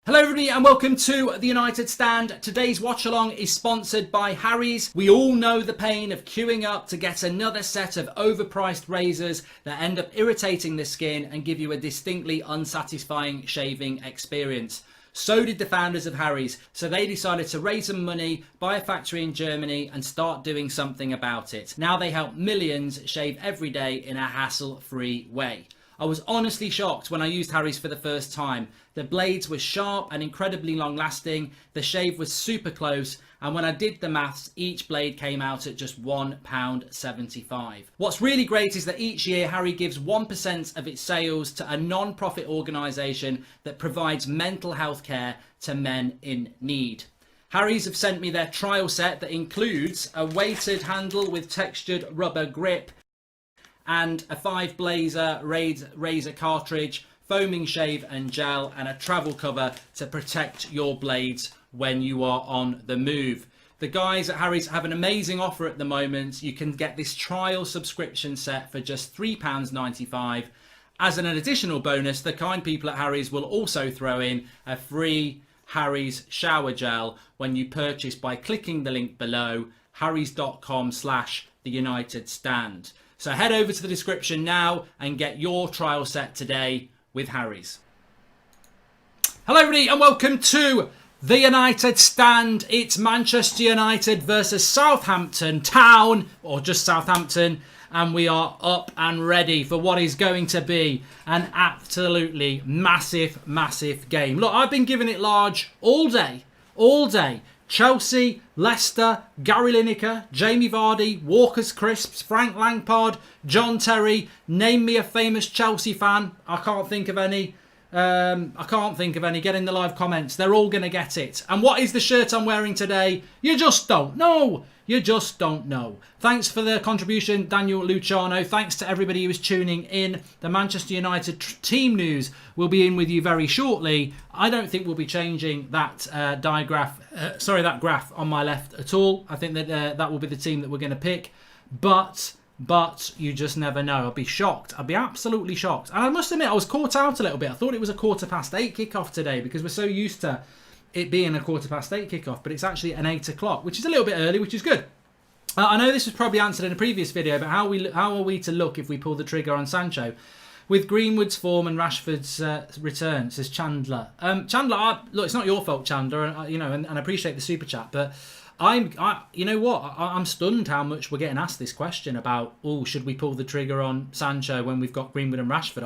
Hello everybody and welcome to the United Stand. Today's watch along is sponsored by Harry's. We all know the pain of queuing up to get another set of overpriced razors that end up irritating the skin and give you a distinctly unsatisfying shaving experience. So did the founders of Harry's, so they decided to raise some money, buy a factory in Germany and start doing something about it. Now they help millions shave every day in a hassle-free way. I was honestly shocked when I used Harry's for the first time. The blades were sharp and incredibly long lasting, the shave was super close, and when I did the maths, each blade came out at just £1.75. What's really great is that each year Harry gives 1% of its sales to a non-profit organisation that provides mental health care to men in need. Harry's have sent me their trial set that includes a weighted handle with textured rubber grip, and a 5-blazer razor cartridge, foaming shave and gel, and a travel cover to protect your blades when you are on the move. The guys at Harry's have an amazing offer at the moment. You can get this trial subscription set for just £3.95. As an additional bonus, the kind people at Harry's will also throw in a free Harry's shower gel when you purchase by clicking the link below, harrys.com/theunitedstand. So head over to the description now and get your trial set today with Harry's. Hello everybody and welcome to the United Stand. It's Manchester United versus Southampton Town, or just Southampton, and we are up and ready for what is going to be an absolutely massive, massive game. Look, I've been giving it large all day. Chelsea, Leicester, Gary Lineker, Jamie Vardy, Walker's Crisps, Frank Lampard, John Terry. Name me a famous Chelsea fan. I can't think of any. Get in the live comments. They're all going to get it. And what is the shirt I'm wearing today? You just don't know. You just don't know. Thanks for the contribution, Daniel Luciano. Thanks to everybody who is tuning in. The Manchester United team news will be in with you very shortly. I don't think we'll be changing that that graph on my left at all. I think that that will be the team that we're going to pick. But you just never know. I'll be shocked. I'll be absolutely shocked. And I must admit, I was caught out a little bit. I thought it was a 8:15 kickoff today because we're so used to it being a 8:15 kickoff, but it's actually an 8 o'clock, which is a little bit early, which is good. I know this was probably answered in a previous video, but how are we to look if we pull the trigger on Sancho? With Greenwood's form and Rashford's return, says Chandler. Chandler, look, it's not your fault, Chandler, and I appreciate the super chat, but you know what? I'm stunned how much we're getting asked this question about, should we pull the trigger on Sancho when we've got Greenwood and Rashford?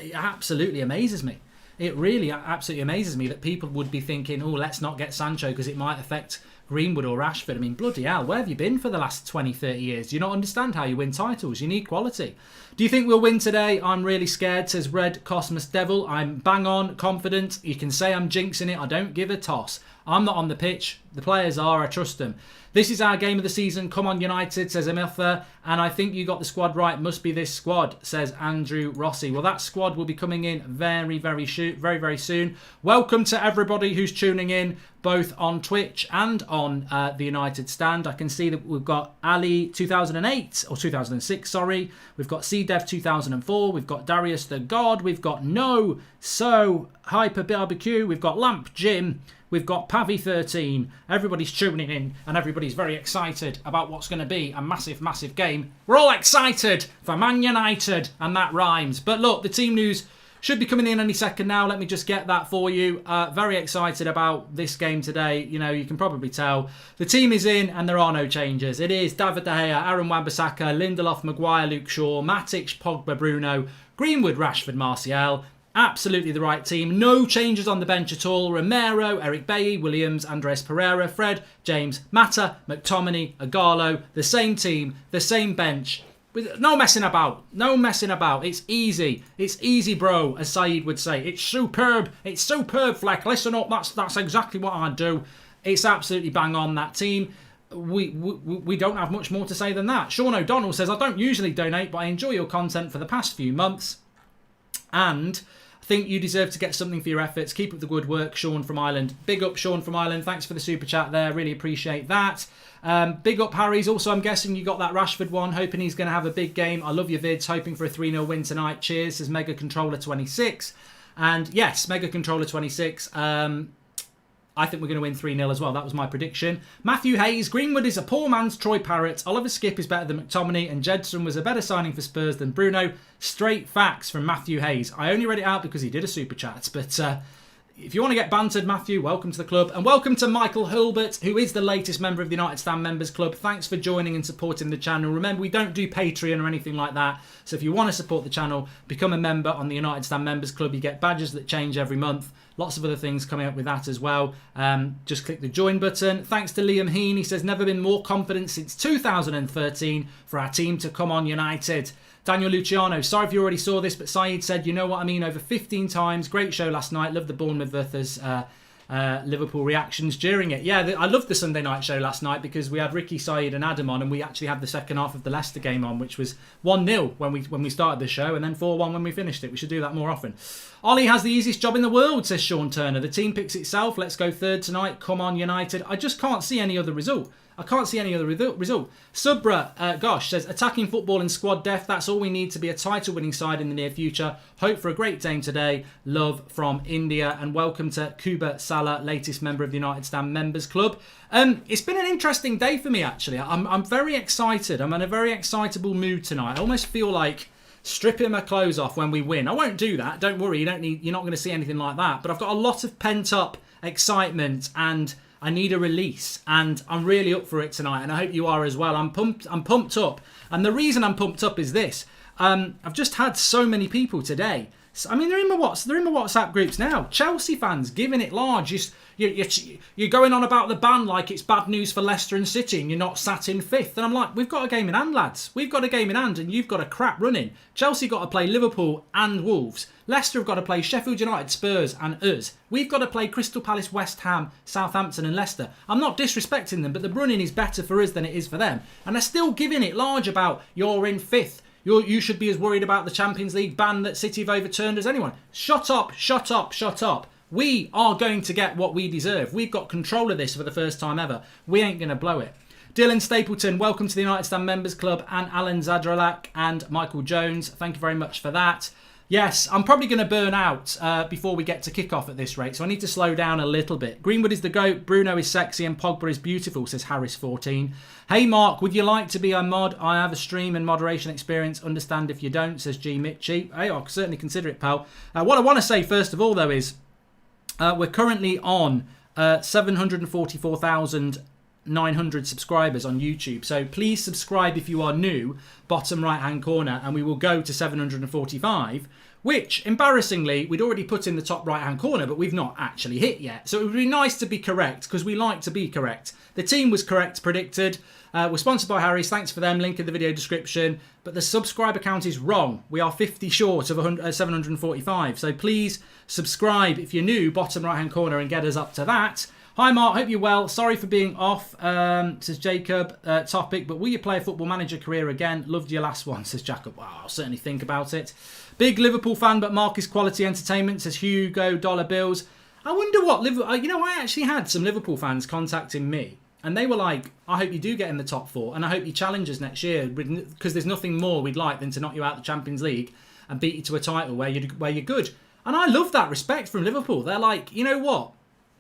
It absolutely amazes me. It really absolutely amazes me that people would be thinking, let's not get Sancho because it might affect Greenwood or Rashford. I mean, bloody hell, where have you been for the last 20, 30 years? Do you not understand how you win titles? You need quality. Do you think we'll win today? I'm really scared, says Red Cosmos Devil. I'm bang on, confident. You can say I'm jinxing it. I don't give a toss. I'm not on the pitch. The players are. I trust them. This is our game of the season. Come on, United, says Emitha. And I think you got the squad right. Must be this squad, says Andrew Rossi. Well, that squad will be coming in very soon. Welcome to everybody who's tuning in, both on Twitch and on the United Stand. I can see that we've got Ali 2008, or 2006, sorry. We've got CDev 2004. We've got Darius the God. We've got No So Hyper Barbecue. We've got Lamp Jim. We've got Pavi13. Everybody's tuning in and everybody's very excited about what's going to be a massive game. We're all excited for Man United, and that rhymes. But look, the team news should be coming in any second now. Let me just get that for you. Very excited about this game today. You know, you can probably tell. The team is in and there are no changes. It is David De Gea, Aaron Wan-Bissaka, Lindelof, Maguire, Luke Shaw, Matic, Pogba, Bruno, Greenwood, Rashford, Martial. Absolutely the right team. No changes on the bench at all. Romero, Eric Bailly, Williams, Andres Pereira, Fred, James, Mata, McTominay, Agallo. The same team, the same bench. With no messing about. No messing about. It's easy. It's easy, bro, as Saeed would say. It's superb. It's superb, Fleck. Listen up. That's exactly what I do. It's absolutely bang on, that team. We don't have much more to say than that. Sean O'Donnell says, I don't usually donate, but I enjoy your content for the past few months. And I think you deserve to get something for your efforts. Keep up the good work, Sean from Ireland. Big up, Sean from Ireland. Thanks for the super chat there. Really appreciate that. Big up, Harry's. Also, I'm guessing you got that Rashford one. Hoping he's going to have a big game. I love your vids. Hoping for a 3-0 win tonight. Cheers, says Mega Controller 26. And yes, Mega Controller 26. I think we're going to win 3-0 as well. That was my prediction. Matthew Hayes. Greenwood is a poor man's Troy Parrott. Oliver Skip is better than McTominay. And Jedson was a better signing for Spurs than Bruno. Straight facts from Matthew Hayes. I only read it out because he did a super chat. But if you want to get bantered, Matthew, welcome to the club. And welcome to Michael Hulbert, who is the latest member of the United Stand Members Club. Thanks for joining and supporting the channel. Remember, we don't do Patreon or anything like that. So if you want to support the channel, become a member on the United Stand Members Club. You get badges that change every month. Lots of other things coming up with that as well. Just click the join button. Thanks to Liam Heen. He says, never been more confident since 2013 for our team to come on United. Daniel Luciano, sorry if you already saw this, but Saeed said, you know what I mean, over 15 times. Great show last night. Loved the Bournemouth versus Liverpool reactions during it. Yeah, I loved the Sunday night show last night because we had Ricky, Saeed and Adam on, and we actually had the second half of the Leicester game on, which was 1-0 when we started the show and then 4-1 when we finished it. We should do that more often. Ollie has the easiest job in the world, says Sean Turner. The team picks itself. Let's go third tonight. Come on, United. I just can't see any other result. I can't see any other result. Subra, gosh, says, attacking football and squad depth. That's all we need to be a title-winning side in the near future. Hope for a great game today. Love from India. And welcome to Kuba Salah, latest member of the United Stand Members Club. It's been an interesting day for me, actually. I'm very excited. I'm in a very excitable mood tonight. I almost feel like stripping my clothes off when we win. I won't do that. Don't worry. You're not going to see anything like that. But I've got a lot of pent-up excitement and I need a release, and I'm really up for it tonight, and I hope you are as well. I'm pumped up, and the reason I'm pumped up is this. I've just had so many people today. I mean, they're in my WhatsApp groups now. Chelsea fans giving it large. You're going on about the ban like it's bad news for Leicester and City and you're not sat in fifth. And I'm like, we've got a game in hand, lads. We've got a game in hand and you've got a crap running. Chelsea got to play Liverpool and Wolves. Leicester have got to play Sheffield United, Spurs and us. We've got to play Crystal Palace, West Ham, Southampton and Leicester. I'm not disrespecting them, but the running is better for us than it is for them. And they're still giving it large about you're in fifth. You should be as worried about the Champions League ban that City have overturned as anyone. Shut up, shut up, shut up. We are going to get what we deserve. We've got control of this for the first time ever. We ain't going to blow it. Dylan Stapleton, welcome to the United Stand Members Club, and Alan Zadralak and Michael Jones. Thank you very much for that. Yes, I'm probably going to burn out before we get to kick-off at this rate, so I need to slow down a little bit. Greenwood is the GOAT, Bruno is sexy, and Pogba is beautiful, says Harris14. Hey, Mark, would you like to be a mod? I have a stream and moderation experience. Understand if you don't, says G. Mitchie. Hey, I'll certainly consider it, pal. What I want to say, first of all, though, is we're currently on 744,900 subscribers on YouTube. So please subscribe if you are new, bottom right-hand corner, and we will go to 745, which, embarrassingly, we'd already put in the top right-hand corner, but we've not actually hit yet. So it would be nice to be correct, because we like to be correct. The team was correct, predicted. We're sponsored by Harry's. Thanks for them. Link in the video description. But the subscriber count is wrong. We are 50 short of 745. So please subscribe if you're new, bottom right-hand corner, and get us up to that. Hi Mark, hope you're well. Sorry for being off, says Jacob. Topic, but will you play a Football Manager career again? Loved your last one, says Jacob. Wow, I'll certainly think about it. Big Liverpool fan, but Mark is quality entertainment, says Hugo Dollar Bills. I wonder what Liverpool... You know, I actually had some Liverpool fans contacting me, and they were like, I hope you do get in the top 4, and I hope you challenge us next year, because there's nothing more we'd like than to knock you out of the Champions League and beat you to a title where you're good. And I love that respect from Liverpool. They're like, you know what?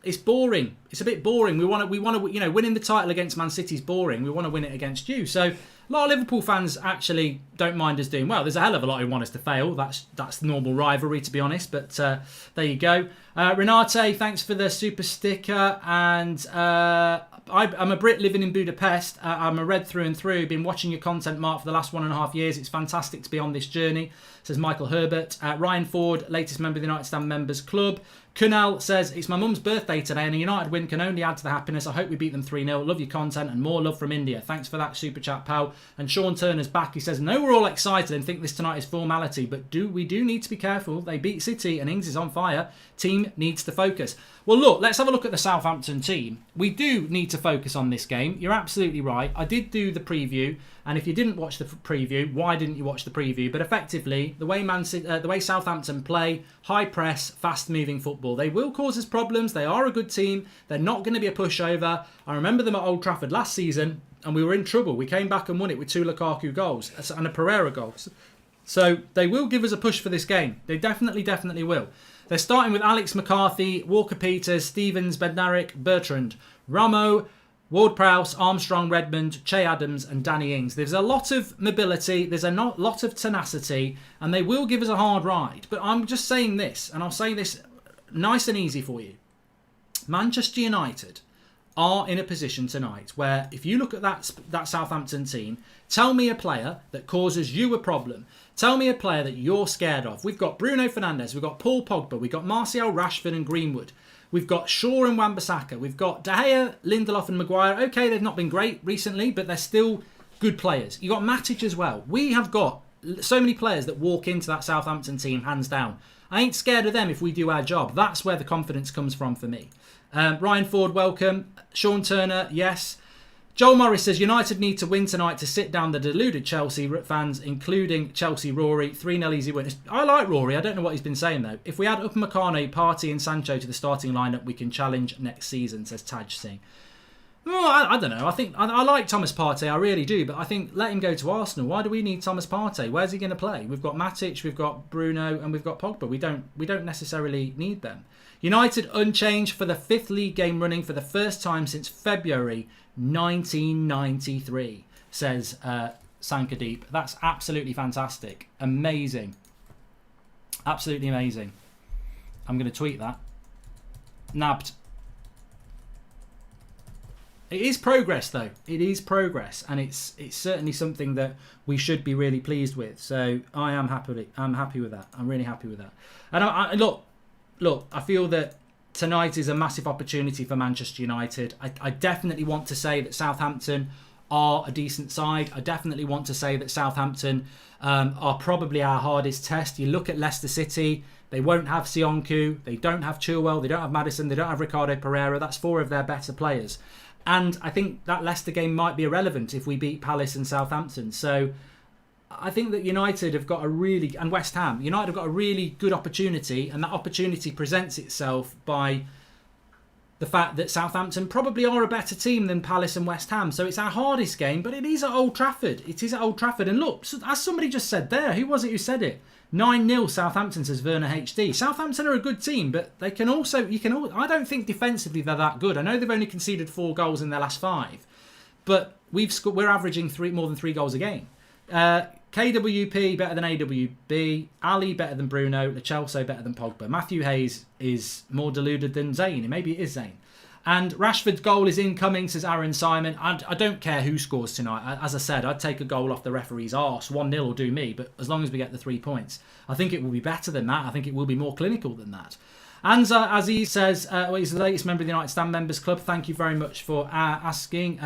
It's boring. It's a bit boring. We want to, you know, winning the title against Man City is boring. We want to win it against you. So a lot of Liverpool fans actually don't mind us doing well. There's a hell of a lot who want us to fail. That's normal rivalry, to be honest. But there you go. Renate, thanks for the super sticker. And I'm a Brit living in Budapest. I'm a Red through and through. Been watching your content, Mark, for the last 1.5 years. It's fantastic to be on this journey, says Michael Herbert. Ryan Ford, latest member of the United Stand Members Club. Kunal says, it's my mum's birthday today and a United win can only add to the happiness. I hope we beat them 3-0. Love your content and more love from India. Thanks for that super chat, pal. And Sean Turner's back. He says, no, we're all excited and think this tonight is formality, but we do need to be careful. They beat City and Ings is on fire. Team needs to focus. Well, look, let's have a look at the Southampton team. We do need to focus on this game. You're absolutely right. I did do the preview, and if you didn't watch the preview, why didn't you watch the preview? But effectively, the way Southampton play, high press, fast-moving football, they will cause us problems. They are a good team. They're not going to be a pushover. I remember them at Old Trafford last season, and we were in trouble. We came back and won it with 2 Lukaku goals and a Pereira goal. So they will give us a push for this game. They definitely will. They're starting with Alex McCarthy, Walker Peters, Stevens, Bednarik, Bertrand, Ramo, Ward-Prowse, Armstrong, Redmond, Che Adams and Danny Ings. There's a lot of mobility, there's a lot of tenacity, and they will give us a hard ride. But I'm just saying this, and I'll say this nice and easy for you. Manchester United are in a position tonight where if you look at that Southampton team, tell me a player that causes you a problem. Tell me a player that you're scared of. We've got Bruno Fernandes, we've got Paul Pogba, we've got Martial, Rashford and Greenwood. We've got Shaw and Wan-Bissaka. We've got De Gea, Lindelof and Maguire. Okay, they've not been great recently, but they're still good players. You've got Matic as well. We have got so many players that walk into that Southampton team hands down. I ain't scared of them if we do our job. That's where the confidence comes from for me. Ryan Ford, welcome. Sean Turner, yes. Joel Morris says, United need to win tonight to sit down the deluded Chelsea fans, including Chelsea Rory. 3-0 easy win. I like Rory. I don't know what he's been saying, though. If we add Upamecano, Partey and Sancho to the starting lineup, we can challenge next season, says Taj Singh. Well, I don't know. I think I like Thomas Partey. I really do. But I think let him go to Arsenal. Why do we need Thomas Partey? Where's he going to play? We've got Matic, we've got Bruno and we've got Pogba. We don't necessarily need them. United unchanged for the 5th league game running for the first time since February 1993, says Sankadeep. That's absolutely fantastic. Amazing. Absolutely amazing. I'm going to tweet that. Nabbed. It is progress, though. It is progress, and it's certainly something that we should be really pleased with. So I am happy. I'm happy with that. I'm really happy with that. And look, I feel that tonight is a massive opportunity for Manchester United. I definitely want to say that Southampton are a decent side. I definitely want to say that Southampton are probably our hardest test. You look at Leicester City, they won't have Sionku, they don't have Chilwell, they don't have Maddison, they don't have Ricardo Pereira. That's 4 of their better players. And I think that Leicester game might be irrelevant if we beat Palace and Southampton. So I think that United have got and West Ham, United have got a really good opportunity, and that opportunity presents itself by the fact that Southampton probably are a better team than Palace and West Ham. So it's our hardest game, but it is at Old Trafford. It is at Old Trafford. And look, as somebody just said there, who was it who said it? 9-0 Southampton, says Werner HD. Southampton are a good team, but they can also, I don't think defensively they're that good. I know they've only conceded 4 goals in their last 5, but we're averaging more than 3 goals a game. KWP better than AWB, Ali better than Bruno, Lo Celso better than Pogba. Matthew Hayes is more deluded than Zayn. Maybe it is Zayn. And Rashford's goal is incoming, says Aaron Simon. I don't care who scores tonight. As I said, I'd take a goal off the referee's arse. 1-0 will do me, but as long as we get the 3 points. I think it will be better than that. I think it will be more clinical than that. Anza Aziz says, he's the latest member of the United Stand Members Club. Thank you very much for asking,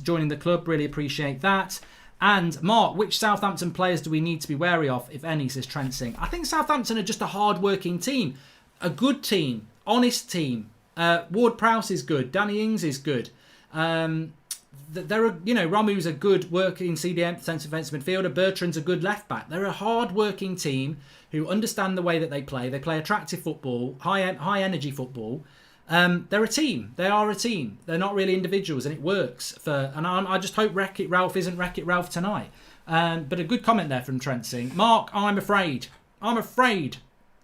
joining the club. Really appreciate that. And Mark, which Southampton players do we need to be wary of, if any, says Trent Singh. I think Southampton are just a hard-working team. A good team. Honest team. Ward-Prowse is good. Danny Ings is good. There are, Romu's a good working CDM, centre defensive midfielder. Bertrand's a good left back. They're a hard-working team who understand the way that they play. They play attractive football, high energy football. They're a team. They are a team. They're not really individuals, and it works. And I just hope Wreck-It Ralph isn't Wreck-It Ralph tonight. But a good comment there from Trent Singh. Mark, I'm afraid,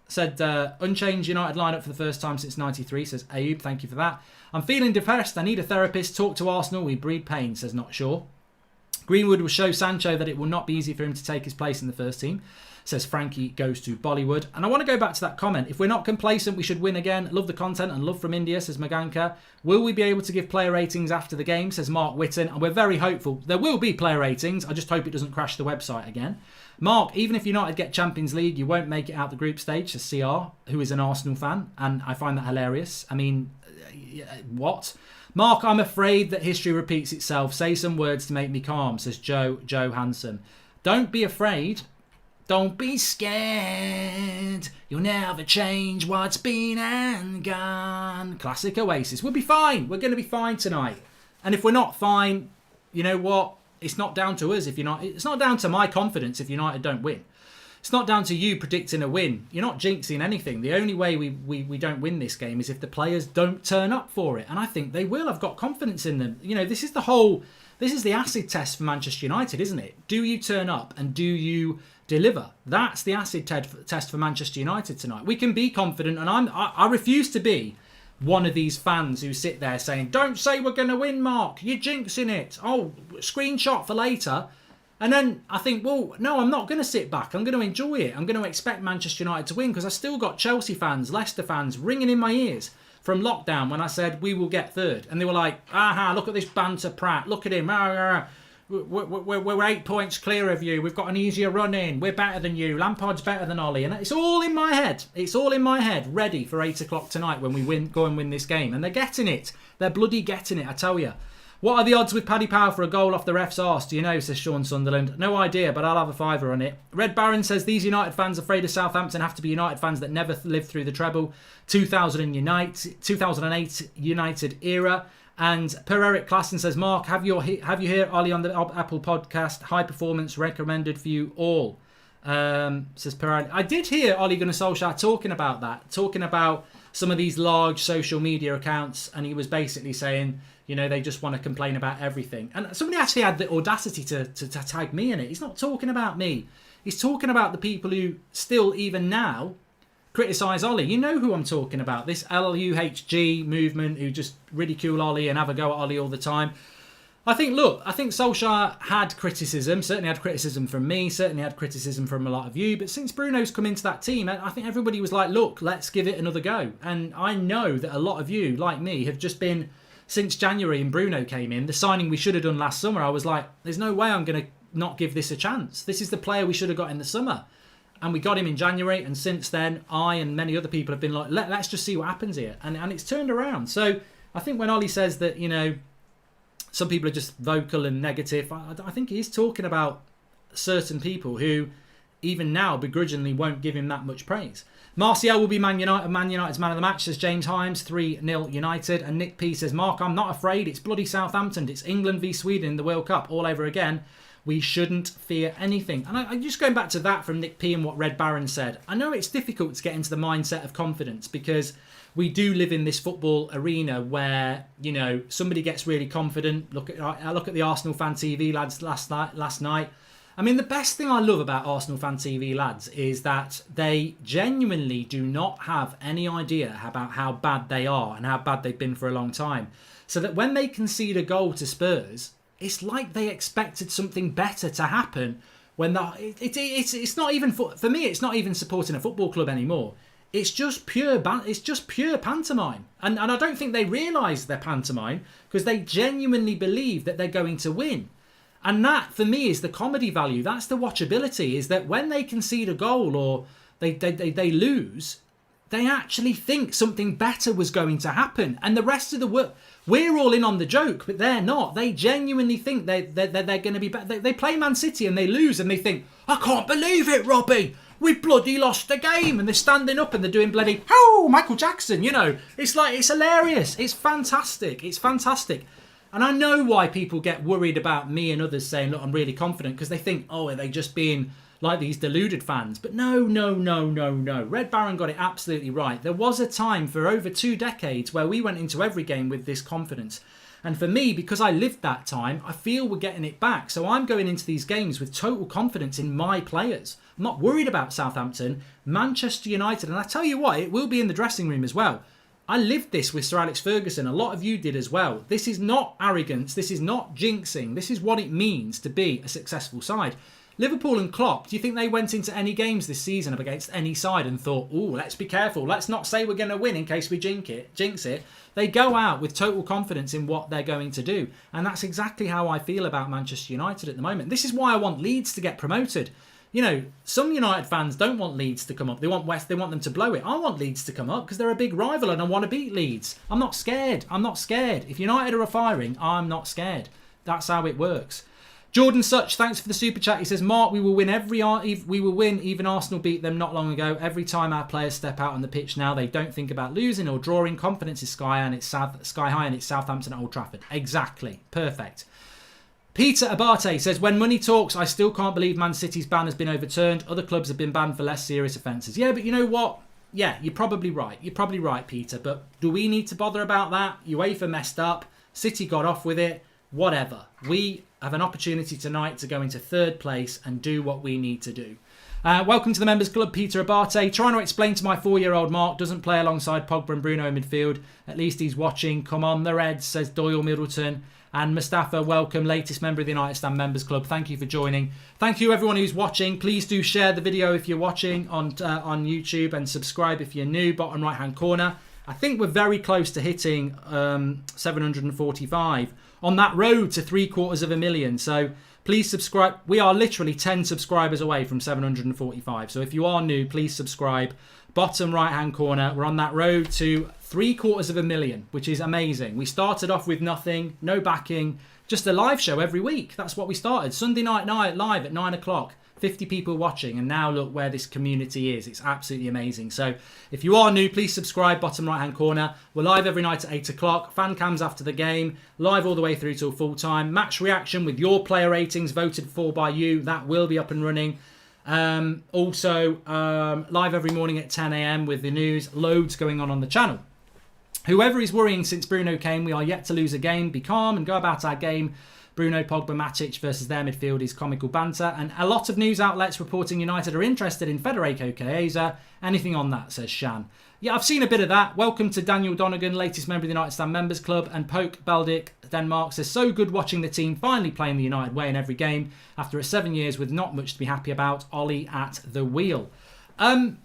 said unchanged United lineup for the first time since '93, says Ayoub. Thank you for that. I'm feeling depressed. I need a therapist. Talk to Arsenal. We breed pain, says Not Sure. Greenwood will show Sancho that it will not be easy for him to take his place in the first team, says Frankie Goes to Bollywood. And I want to go back to that comment. If we're not complacent, we should win again. Love the content and love from India, says Maganka. Will we be able to give player ratings after the game, says Mark Whitten. And we're very hopeful. There will be player ratings. I just hope it doesn't crash the website again. Mark, even if United get Champions League, you won't make it out the group stage, says CR, who is an Arsenal fan. And I find that hilarious. I mean, what? Mark, I'm afraid that history repeats itself. Say some words to make me calm, says Joe Hanson. Don't be afraid. Don't be scared. You'll never change what's been and gone. Classic Oasis. We'll be fine. We're going to be fine tonight. And if we're not fine, you know what? It's not down to us if you're not. It's not down to my confidence if United don't win. It's not down to you predicting a win. You're not jinxing anything. The only way we don't win this game is if the players don't turn up for it. And I think they will. I've got confidence in them. This is the acid test for Manchester United, isn't it? Do you turn up and do you deliver? That's the acid test for Manchester United tonight. We can be confident, and I refuse to be one of these fans who sit there saying, don't say we're going to win, Mark. You're jinxing it. Oh, screenshot for later. And then I think, well, no, I'm not going to sit back. I'm going to enjoy it. I'm going to expect Manchester United to win because I still got Chelsea fans, Leicester fans ringing in my ears from lockdown when I said we will get third. And they were like, aha, look at this banter prat. Look at him. We're 8 points clear of you. We've got an easier run in. We're better than you. Lampard's better than Ollie. And it's all in my head. It's all in my head, ready for 8 o'clock tonight when we go and win this game. And they're getting it. They're bloody getting it, I tell you. What are the odds with Paddy Power for a goal off the ref's arse? Do you know, says Sean Sunderland. No idea, but I'll have a fiver on it. Red Baron says, these United fans afraid of Southampton have to be United fans that never lived through the treble. 2008 United era. And Per Eric Klassen says, Mark, have you heard Ollie on the Apple podcast? High performance recommended for you all. Says Per Eric. I did hear Ole Gunnar Solskjaer talking about that. Talking about some of these large social media accounts. And he was basically saying, they just want to complain about everything. And somebody actually had the audacity to tag me in it. He's not talking about me. He's talking about the people who still, even now, criticise Ollie. You know who I'm talking about. This LUHG movement who just ridicule Ollie and have a go at Ollie all the time. I think Solskjaer had criticism. Certainly had criticism from me. Certainly had criticism from a lot of you. But since Bruno's come into that team, I think everybody was like, look, let's give it another go. And I know that a lot of you, like me, have just been... Since January and Bruno came in, the signing we should have done last summer, I was like, there's no way I'm going to not give this a chance. This is the player we should have got in the summer. And we got him in January. And since then, I and many other people have been like, let's just see what happens here. And it's turned around. So I think when Ollie says that, some people are just vocal and negative, I think he's talking about certain people who even now begrudgingly won't give him that much praise. Martial will be Man United's man of the match, says James Himes, 3-0 United. And Nick P says, Mark, I'm not afraid. It's bloody Southampton. It's England v Sweden in the World Cup all over again. We shouldn't fear anything. And I'm just going back to that from Nick P and what Red Baron said. I know it's difficult to get into the mindset of confidence because we do live in this football arena where, somebody gets really confident. Look at the Arsenal Fan TV lads last night. I mean, the best thing I love about Arsenal Fan TV lads is that they genuinely do not have any idea about how bad they are and how bad they've been for a long time. So that when they concede a goal to Spurs, it's like they expected something better to happen. When it's not even for me, it's not even supporting a football club anymore. It's just pure pantomime, and I don't think they realise they're pantomime because they genuinely believe that they're going to win. And that, for me, is the comedy value. That's the watchability, is that when they concede a goal or they lose, they actually think something better was going to happen. And the rest of the world, we're all in on the joke, but they're not. They genuinely think they're going to be better. They play Man City and they lose and they think, I can't believe it, Robbie. we bloody lost the game, and they're standing up and they're doing bloody, oh, Michael Jackson, you know. It's like, it's hilarious. It's fantastic. It's fantastic. And I know why people get worried about me and others saying, look, I'm really confident, because they think, oh, are they just being like these deluded fans? But no. Red Baron got it absolutely right. There was a time for over 2 decades where we went into every game with this confidence. And for me, because I lived that time, I feel we're getting it back. So I'm going into these games with total confidence in my players. I'm not worried about Southampton, Manchester United. And I tell you what, it will be in the dressing room as well. I lived this with Sir Alex Ferguson. A lot of you did as well. This is not arrogance. This is not jinxing. This is what it means to be a successful side. Liverpool and Klopp, do you think they went into any games this season up against any side and thought, oh, let's be careful. Let's not say we're going to win in case we jinx it. They go out with total confidence in what they're going to do. And that's exactly how I feel about Manchester United at the moment. This is why I want Leeds to get promoted. You know, some United fans don't want Leeds to come up. They want they want them to blow it. I want Leeds to come up because they're a big rival and I want to beat Leeds. I'm not scared. If United are firing, I'm not scared. That's how it works. Jordan Such, thanks for the super chat. He says, Mark, we will win even Arsenal beat them not long ago. Every time our players step out on the pitch now, they don't think about losing or drawing. Confidence is sky high and it's Southampton at Old Trafford. Exactly. Perfect. Peter Abate says, when money talks, I still can't believe Man City's ban has been overturned. Other clubs have been banned for less serious offences. Yeah, but you know what? Yeah, you're probably right. You're probably right, Peter. But do we need to bother about that? UEFA messed up. City got off with it. Whatever. We have an opportunity tonight to go into 3rd place and do what we need to do. Welcome to the Members Club, Peter Abate. Trying to explain to my 4-year-old Mark, doesn't play alongside Pogba and Bruno in midfield. At least he's watching. Come on, the Reds, says Doyle Middleton. And Mustafa, welcome, latest member of the United Stand Members Club. Thank you for joining. Thank you everyone who's watching. Please do share the video if you're watching on YouTube and subscribe if you're new, bottom right hand corner. I think we're very close to hitting 745 on that road to 750,000. So please subscribe. We are literally 10 subscribers away from 745. So if you are new, please subscribe. Bottom right hand corner. We're on that road to 750,000, which is amazing. We started off with nothing, no backing, just a live show every week. That's what we started. Sunday night live at 9 o'clock. 50 people watching, and now look where this community is. It's absolutely amazing. So if you are new, please subscribe, bottom right hand corner. We're live every night at 8 o'clock, fan cams after the game, live all the way through till full time, match reaction with your player ratings voted for by you. That will be up and running. Also live every morning at 10 a.m. with the news. Loads going on the channel. Whoever is worrying since Bruno came, we are yet to lose a game. Be calm and go about our game. Bruno, Pogba, Matic versus their midfield is comical banter. And a lot of news outlets reporting United are interested in Federico Chiesa. Anything on that, says Shan. Yeah, I've seen a bit of that. Welcome to Daniel Donegan, latest member of the United Stand Members Club. And Poke Baldic, Denmark, says, so good watching the team finally playing the United way in every game after 7 years with not much to be happy about. Ollie at the wheel. I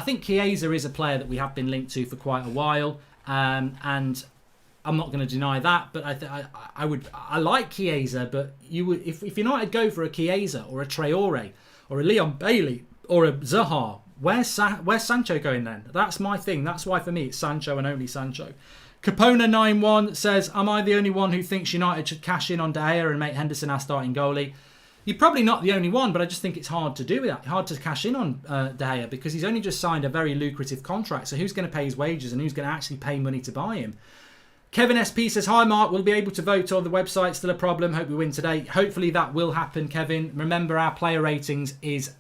think Chiesa is a player that we have been linked to for quite a while. And I'm not going to deny that, but I like Chiesa, but you would if United go for a Chiesa or a Traore or a Leon Bailey or a Zaha, where's Sancho going then? That's my thing. That's why for me it's Sancho and only Sancho. Capona91 says, am I the only one who thinks United should cash in on De Gea and make Henderson our starting goalie? You're probably not the only one, but I just think it's hard to do that. Hard to cash in on De Gea because he's only just signed a very lucrative contract. So who's going to pay his wages and who's going to actually pay money to buy him? Kevin SP says, hi Mark, we'll be able to vote on the website. Still a problem. Hope we win today. Hopefully that will happen, Kevin. Remember, our player ratings is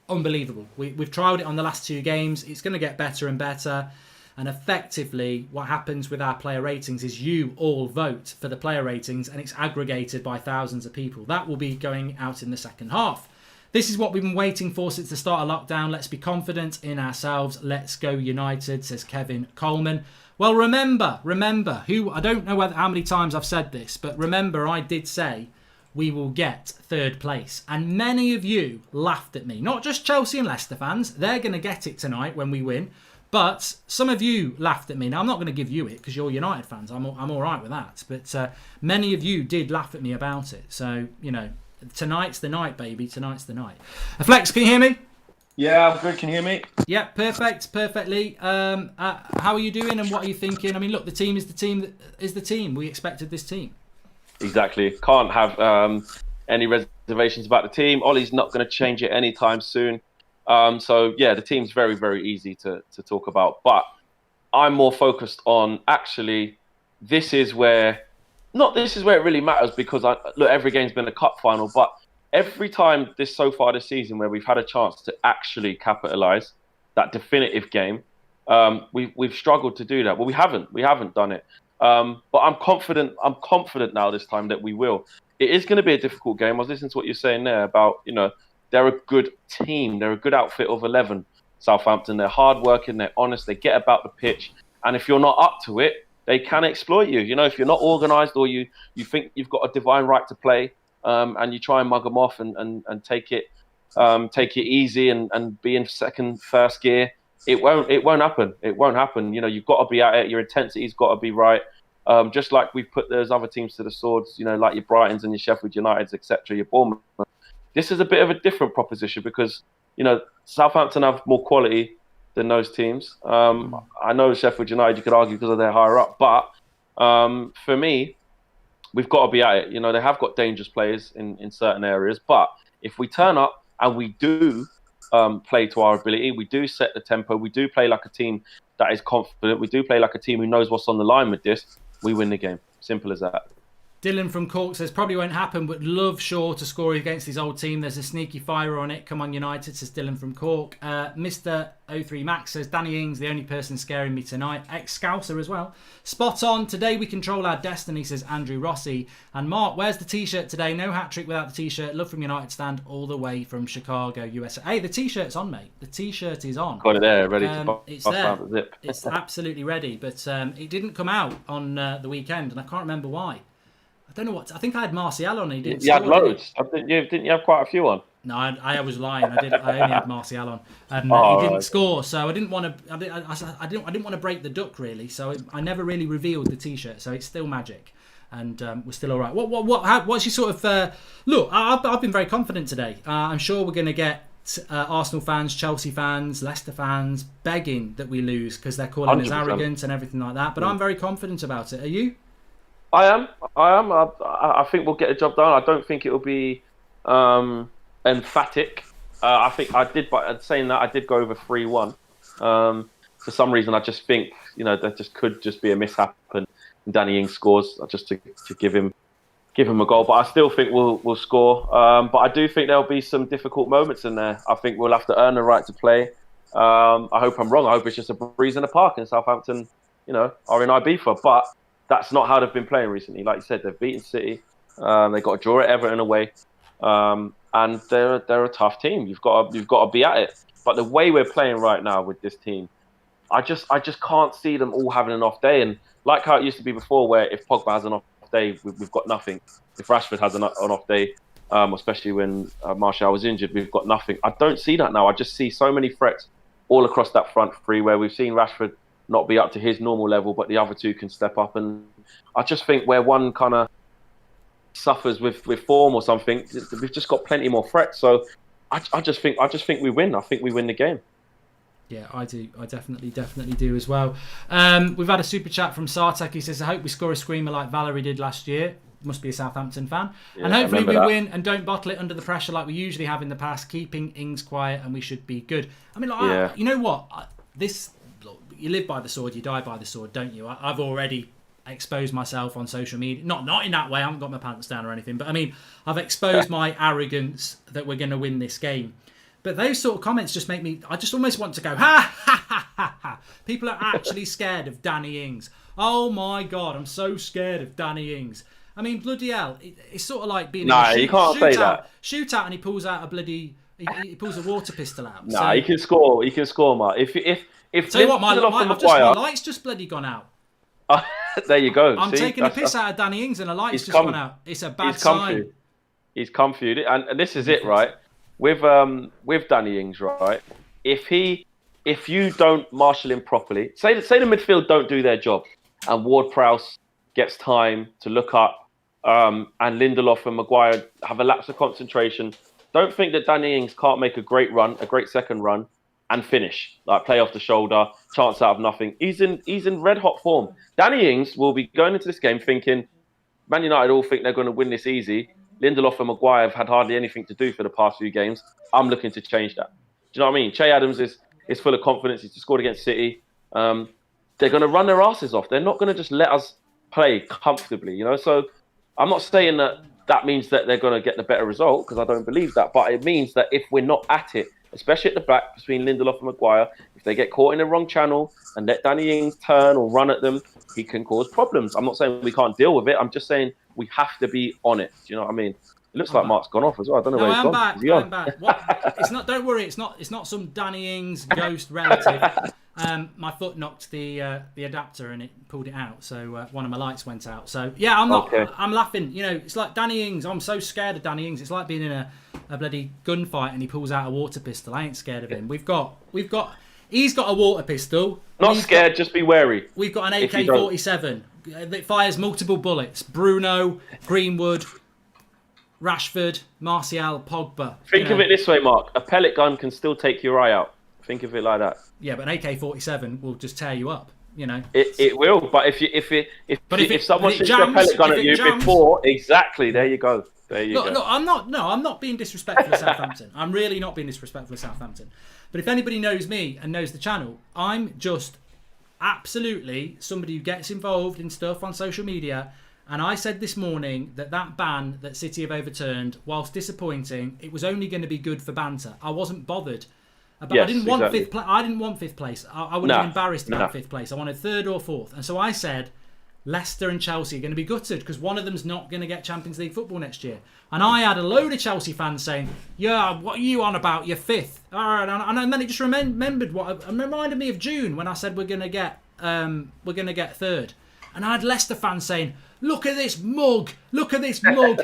unbelievable. We've trialled it on the last 2 games. It's going to get better and better. And effectively, what happens with our player ratings is you all vote for the player ratings and it's aggregated by thousands of people. That will be going out in the second half. This is what we've been waiting for since the start of lockdown. Let's be confident in ourselves. Let's go United, says Kevin Coleman. Well, remember, I don't know how many times I've said this, but remember I did say we will get 3rd place. And many of you laughed at me. Not just Chelsea and Leicester fans. They're going to get it tonight when we win. But some of you laughed at me. Now, I'm not going to give you it because you're United fans. I'm all right with that. But many of you did laugh at me about it. So, you know, tonight's the night, baby. Tonight's the night. Flex, can you hear me? Yeah, I'm good. Can you hear me? Yeah, perfectly. How are you doing and what are you thinking? I mean, look, the team is the team. We expected this team. Exactly. Can't have any reservations about the team. Ollie's not going to change it anytime soon. So yeah, the team's very, very easy to talk about. But I'm more focused on actually this is where it really matters because look, every game's been a cup final, but every time so far this season where we've had a chance to actually capitalise that definitive game, we've struggled to do that. Well, we haven't done it. But I'm confident. I'm confident now this time that we will. It is going to be a difficult game. I was listening to what you're saying there about they're a good team. They're a good outfit of 11. Southampton. They're hardworking. They're honest. They get about the pitch. And if you're not up to it, they can exploit you. If you're not organised or you think you've got a divine right to play, and you try and mug them off and take it easy and be in first gear, it won't happen. It won't happen. You've got to be at it. Your intensity's got to be right. Just like we've put those other teams to the swords, like your Brightons and your Sheffield Uniteds, etc., your Bournemouth. This is a bit of a different proposition because, Southampton have more quality than those teams. I know Sheffield United, you could argue because they're higher up, but for me, we've got to be at it. They have got dangerous players in certain areas, but if we turn up and we do play to our ability, we do set the tempo, we do play like a team that is confident, we do play like a team who knows what's on the line with this, we win the game. Simple as that. Dylan from Cork says, probably won't happen, but love Shaw to score against his old team. There's a sneaky fire on it. Come on, United, says Dylan from Cork. Mr. 03 Max says, Danny Ings, the only person scaring me tonight. Ex-Scouser as well. Spot on. Today we control our destiny, says Andrew Rossi. And Mark, where's the T-shirt today? No hat-trick without the T-shirt. Love from United stand all the way from Chicago, USA. Hey, the T-shirt's on, mate. The T-shirt is on. Got it there, ready to it's there. The zip. It's absolutely ready. But it didn't come out on the weekend, and I can't remember why. I don't know what. I think I had Martial on. He didn't. You had loads. Didn't you have quite a few on? No, I was lying. I only had Martial on, and he didn't score. So I didn't want to. I didn't want to break the duck really. So I never really revealed the T-shirt. So it's still magic, and we're still all right. What's your sort of look? I've been very confident today. I'm sure we're going to get Arsenal fans, Chelsea fans, Leicester fans begging that we lose because they're calling 100%. Us arrogant and everything like that. But I'm very confident about it. Are you? I am. I think we'll get the job done. I don't think it'll be emphatic. I think I did, but saying that, I did go over 3-1. For some reason, I just think that just could just be a mishap, and Danny Ings scores just to give him a goal. But I still think we'll score. But I do think there'll be some difficult moments in there. I think we'll have to earn the right to play. I hope I'm wrong. I hope it's just a breeze in the park, and Southampton, are in Ibiza, but. That's not how they've been playing recently. Like you said, they've beaten City. They got a draw at Everton away, and they're a tough team. You've got to be at it. But the way we're playing right now with this team, I just can't see them all having an off day. And like how it used to be before, where if Pogba has an off day, we've got nothing. If Rashford has an off day, especially when Martial was injured, we've got nothing. I don't see that now. I just see so many threats all across that front three, where we've seen Rashford not be up to his normal level, but the other two can step up. And I just think where one kind of suffers with form or something, we've just got plenty more threats. So I just think we win. I think we win the game. Yeah, I do. I definitely do as well. We've had a super chat from Sartek. He says, I hope we score a screamer like Valerie did last year. Must be a Southampton fan. Yeah, and hopefully we win and don't bottle it under the pressure like we usually have in the past, keeping Ings quiet, and we should be good. I mean, you know what? You live by the sword, you die by the sword, don't you? I've already exposed myself on social media. Not in that way, I haven't got my pants down or anything, but I mean, I've exposed my arrogance that we're going to win this game. But those sort of comments just make me, I just almost want to go, ha, ha, ha, ha, ha. People are actually scared of Danny Ings. Oh my God, I'm so scared of Danny Ings. I mean, bloody hell, it's sort of like being in a you can't say that. Shootout and he pulls out a bloody, he pulls a water pistol out. No, he can score, Mark. If tell you what, my light's just bloody gone out. There you go. I'm taking a piss out of Danny Ings and the light's just gone out. It's a bad sign. He's come for you. And this is it, right? With Danny Ings, right? If you don't marshal him properly, say the midfield don't do their job, and Ward-Prowse gets time to look up, and Lindelof and Maguire have a lapse of concentration. Don't think that Danny Ings can't make a great second run, and finish, like play off the shoulder, chance out of nothing. He's in red hot form. Danny Ings will be going into this game thinking, Man United all think they're going to win this easy. Lindelof and Maguire have had hardly anything to do for the past few games. I'm looking to change that. you know what I mean? Che Adams is full of confidence. He's just scored against City. They're going to run their asses off. They're not going to just let us play comfortably, you know. So I'm not saying that means that they're going to get the better result, because I don't believe that. But it means that if we're not at it, especially at the back between Lindelof and Maguire, if they get caught in the wrong channel and let Danny Ings turn or run at them, he can cause problems. I'm not saying we can't deal with it. I'm just saying we have to be on it. Do you know what I mean? It looks like Mark's gone off as well. I don't know where he's gone. I'm back. What? It's not. Don't worry. It's not some Danny Ings ghost relative. My foot knocked the adapter and it pulled it out. So one of my lights went out. So yeah, I'm not. Okay. I'm laughing. You know, it's like Danny Ings. I'm so scared of Danny Ings. It's like being in a bloody gunfight and he pulls out a water pistol. I ain't scared of him. He's got a water pistol. Not scared. Just be wary. We've got an AK-47 that fires multiple bullets. Bruno, Greenwood, Rashford, Martial, Pogba. Think of it this way, Mark. A pellet gun can still take your eye out. Think of it like that. Yeah, but an AK-47 will just tear you up. You know. It will, but if someone shoots a pellet gun at you before, exactly, there you go. There you go. Look, I'm not being disrespectful to Southampton. I'm really not being disrespectful to Southampton. But if anybody knows me and knows the channel, I'm just absolutely somebody who gets involved in stuff on social media. And I said this morning that ban that City have overturned, whilst disappointing, it was only going to be good for banter. I wasn't bothered. But I didn't want fifth place. I didn't want fifth place. I would have been embarrassed about fifth place. I wanted third or fourth. And so I said, Leicester and Chelsea are going to be gutted because one of them's not going to get Champions League football next year. And I had a load of Chelsea fans saying, "Yeah, what are you on about? You're fifth." All right, and then it just reminded me of June when I said we're going to get third. And I had Leicester fans saying, "Look at this mug! Look at this mug!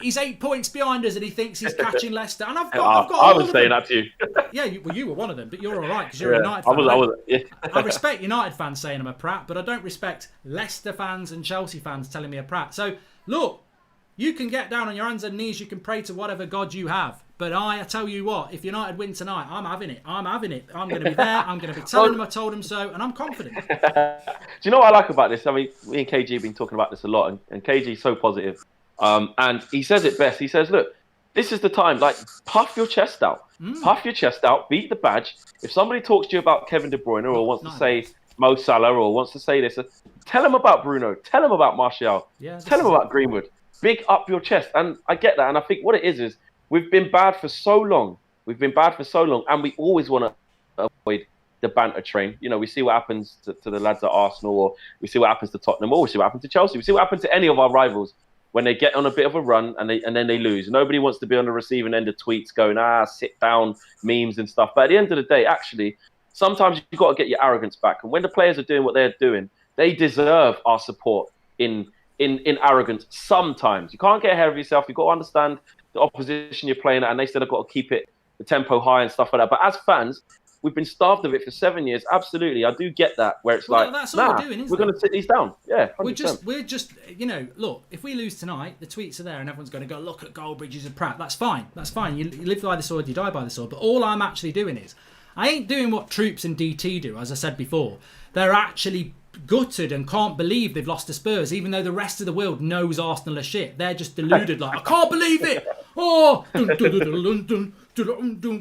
He's 8 points behind us, and he thinks he's catching Leicester." And I've got. I was saying that to you. Yeah, you were one of them, but you're all right because you're a United fan. I respect United fans saying I'm a prat, but I don't respect Leicester fans and Chelsea fans telling me a prat. So look, you can get down on your hands and knees. You can pray to whatever God you have. But I tell you what, if United win tonight, I'm having it. I'm going to be there. I'm going to be telling them I told them so, and I'm confident. Do you know what I like about this? I mean, me and KG have been talking about this a lot, and KG's so positive. And he says it best. He says, look, this is the time. Like, puff your chest out. Puff your chest out. Beat the badge. If somebody talks to you about Kevin De Bruyne or wants to say Mo Salah or wants to say this, tell them about Bruno. Tell them about Martial. tell them about Greenwood. Big up your chest. And I get that. And I think what it is we've been bad for so long. And we always want to avoid the banter train. You know, we see what happens to the lads at Arsenal, or we see what happens to Tottenham, or we see what happens to Chelsea. We see what happens to any of our rivals when they get on a bit of a run and then they lose. Nobody wants to be on the receiving end of tweets going, sit down, memes and stuff. But at the end of the day, actually, sometimes you've got to get your arrogance back. And when the players are doing what they're doing, they deserve our support in arrogance sometimes. You can't get ahead of yourself. You've got to understand the opposition you're playing at, and they still have got to keep the tempo high and stuff like that. But as fans, we've been starved of it for 7 years. Absolutely, I do get that. Where it's that's all we're doing, isn't we're going to sit these down. Yeah, 100%. We're just, you know, look. If we lose tonight, the tweets are there, and everyone's going to go, "Look at Goldbridge, he's a prat." That's fine. You live by the sword, you die by the sword. But all I'm actually doing is, I ain't doing what Troops and DT do. As I said before, they're actually gutted and can't believe they've lost to Spurs, even though the rest of the world knows Arsenal are shit. They're just deluded, like, I can't believe it. Oh,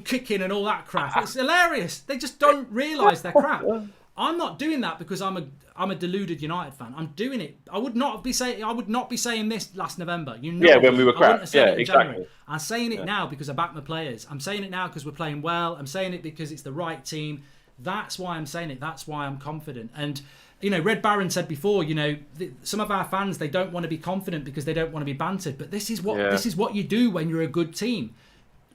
kicking and all that crap. It's hilarious. They just don't realise they're crap. I'm not doing that because I'm a deluded United fan. I'm doing it. I would not be saying this last November. You know, when we were crap. Yeah, exactly. January. I'm saying it now because I back my players. I'm saying it now because we're playing well. I'm saying it because it's the right team. That's why I'm saying it. That's why I'm confident. And you know, Red Baron said before, you know, some of our fans, they don't want to be confident because they don't want to be bantered. But this is what you do when you're a good team.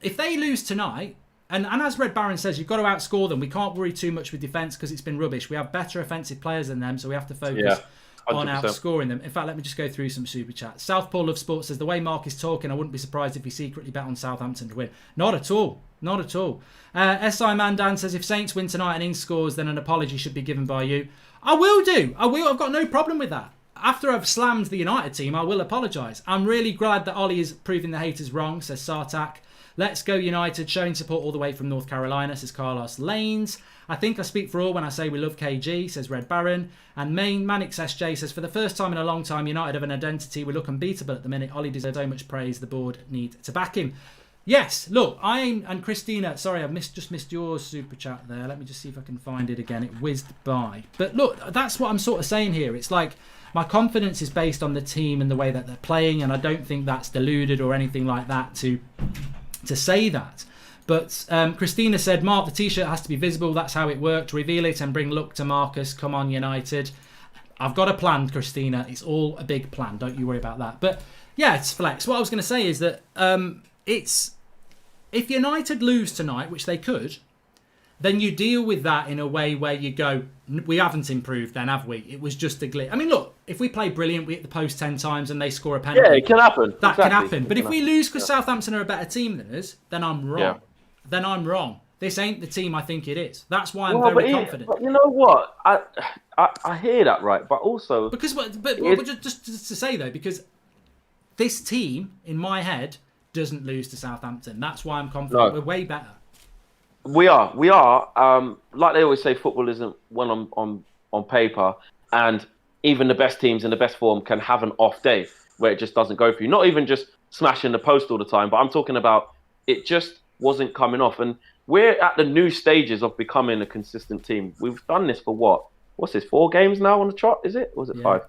If they lose tonight, and as Red Baron says, you've got to outscore them. We can't worry too much with defence because it's been rubbish. We have better offensive players than them, so we have to focus on outscoring them. In fact, let me just go through some super chats. Southpaw Love Sports says, the way Mark is talking, I wouldn't be surprised if he secretly bet on Southampton to win. Not at all. Not at all. SI Mandan says, if Saints win tonight and Ings scores, then an apology should be given by you. I will do. I will. I've got no problem with that. After I've slammed the United team, I will apologise. I'm really glad that Ollie is proving the haters wrong, says Sartak. Let's go United, showing support all the way from North Carolina, says Carlos Lanes. I think I speak for all when I say we love KG, says Red Baron. And Manix SJ says, for the first time in a long time, United have an identity. We look unbeatable at the minute. Ollie deserves so much praise. The board need to back him. Yes, look, and Christina, sorry, I just missed your super chat there. Let me just see if I can find it again. It whizzed by. But look, that's what I'm sort of saying here. It's like my confidence is based on the team and the way that they're playing, and I don't think that's deluded or anything like that to say that. But Christina said, Mark, the T-shirt has to be visible. That's how it worked. Reveal it and bring luck to Marcus. Come on, United. I've got a plan, Christina. It's all a big plan. Don't you worry about that. But yeah, it's flex. What I was going to say is that it's... If United lose tonight, which they could, then you deal with that in a way where you go, we haven't improved then, have we? It was just a glitch. I mean, look, if we play brilliant, we hit the post 10 times and they score a penalty. Yeah, it can happen. That can happen. But if we lose because Southampton are a better team than us, then I'm wrong. Yeah. Then I'm wrong. This ain't the team I think it is. That's why I'm very confident. But you know what? I hear that, right? But also... But just to say, though, because this team, in my head... doesn't lose to Southampton. That's why I'm confident. We're way better. We are. Like they always say, football isn't won on paper, and even the best teams in the best form can have an off day where it just doesn't go for you. Not even just smashing the post all the time, but I'm talking about it just wasn't coming off. And we're at the new stages of becoming a consistent team. We've done this for what's this, 4 games now on the trot, is it? Or was it 5?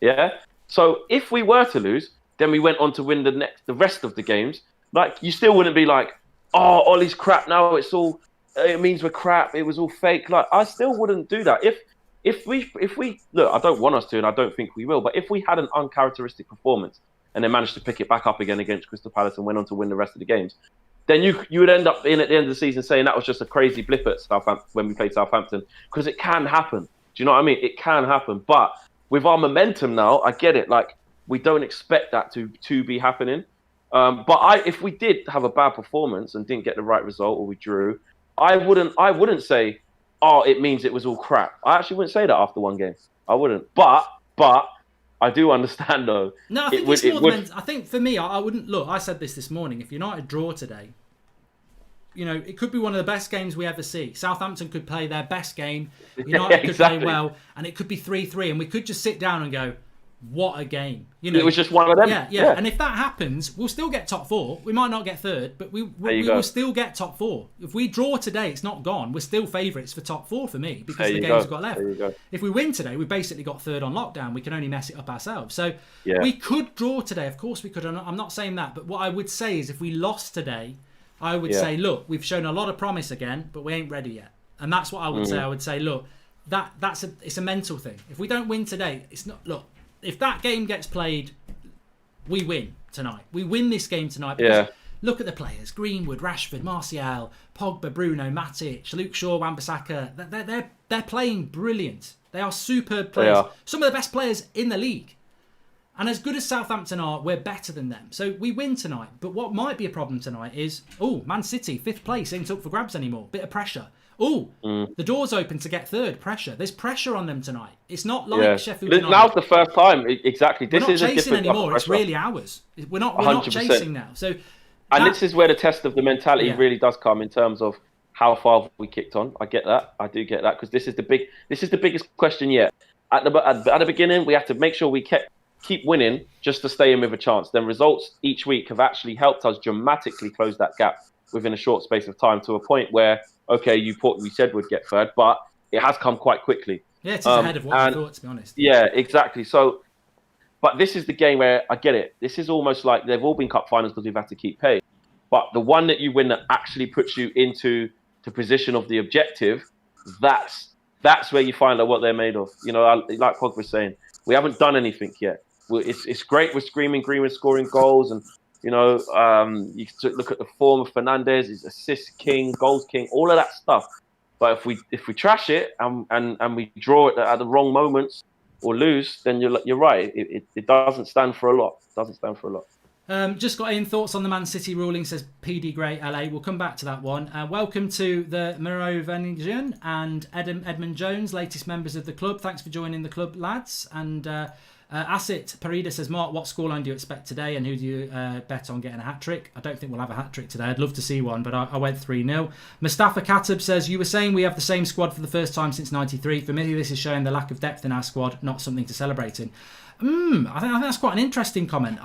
Yeah. So if we were to lose, then we went on to win the rest of the games. Like, you still wouldn't be like, oh, Ollie's crap now. It means we're crap. It was all fake. Like, I still wouldn't do that. If we look, I don't want us to, and I don't think we will. But if we had an uncharacteristic performance and then managed to pick it back up again against Crystal Palace and went on to win the rest of the games, then you would end up at the end of the season saying that was just a crazy blip at Southampton when we played Southampton, because it can happen. Do you know what I mean? It can happen. But with our momentum now, I get it. Like, we don't expect that to be happening. But if we did have a bad performance and didn't get the right result, or we drew, I wouldn't say, oh, it means it was all crap. I actually wouldn't say that after one game. I wouldn't. But I do understand, though. No, I think it's more than... I think for me, I wouldn't... Look, I said this morning. If United draw today, you know, it could be one of the best games we ever see. Southampton could play their best game. United could play well. And it could be 3-3. And we could just sit down and go, what a game. You know, it was just one of them. Yeah. And if that happens, we'll still get top 4. We might not get third, but we will still get top 4. If we draw today, it's not gone. We're still favourites for top 4 for me, because of the games we've got left. If we win today, we've basically got third on lockdown. We can only mess it up ourselves. So we could draw today. Of course we could. I'm not saying that. But what I would say is, if we lost today, I would say, look, we've shown a lot of promise again, but we ain't ready yet. And that's what I would say. I would say, look, it's a mental thing. If we don't win today, it's not... Look, if that game gets played, we win tonight. We win this game tonight. Because look at the players: Greenwood, Rashford, Martial, Pogba, Bruno, Matic, Luke Shaw, Wan-Bissaka. They're playing brilliant. They are superb players. Some of the best players in the league. And as good as Southampton are, we're better than them. So we win tonight. But what might be a problem tonight is, Man City, 5th place, ain't up for grabs anymore. Bit of pressure. The door's open to get third. Pressure. There's pressure on them tonight. It's not like Sheffield United. Now's the first time. Exactly. We're not chasing anymore. It's really ours. We're not chasing now. So, this is where the test of the mentality really does come, in terms of how far we kicked on. I get that. I do get that, because this is the biggest question yet. At the beginning, we had to make sure we keep winning just to stay in with a chance. Then results each week have actually helped us dramatically close that gap within a short space of time, to a point where, okay, we said we'd get third, but it has come quite quickly. Yeah, it's ahead of what we thought, to be honest. Yeah, exactly. So, but this is the game where I get it. This is almost like they've all been cup finals because we've had to keep pace. But the one that you win that actually puts you into the position of the objective, that's where you find out what they're made of. You know, like Pogba was saying, we haven't done anything yet. It's great. We're screaming Greenwood scoring goals, and you know, you can look at the form of Fernandes, his assist king, goals king, all of that stuff. But if we trash it and we draw it at the wrong moments or lose, then you're right. It doesn't stand for a lot. It doesn't stand for a lot. Just got in thoughts on the Man City ruling, says PD Gray LA. We'll come back to that one. Welcome to the Merovingian and Edmund Jones, latest members of the club. Thanks for joining the club, lads. And Asset Parida says, Mark, what scoreline do you expect today and who do you bet on getting a hat-trick? I don't think we'll have a hat-trick today. I'd love to see one, but I went 3-0. Mustafa Katab says, you were saying we have the same squad for the first time since 93. For me, this is showing the lack of depth in our squad, not something to celebrate in. I think that's quite an interesting comment.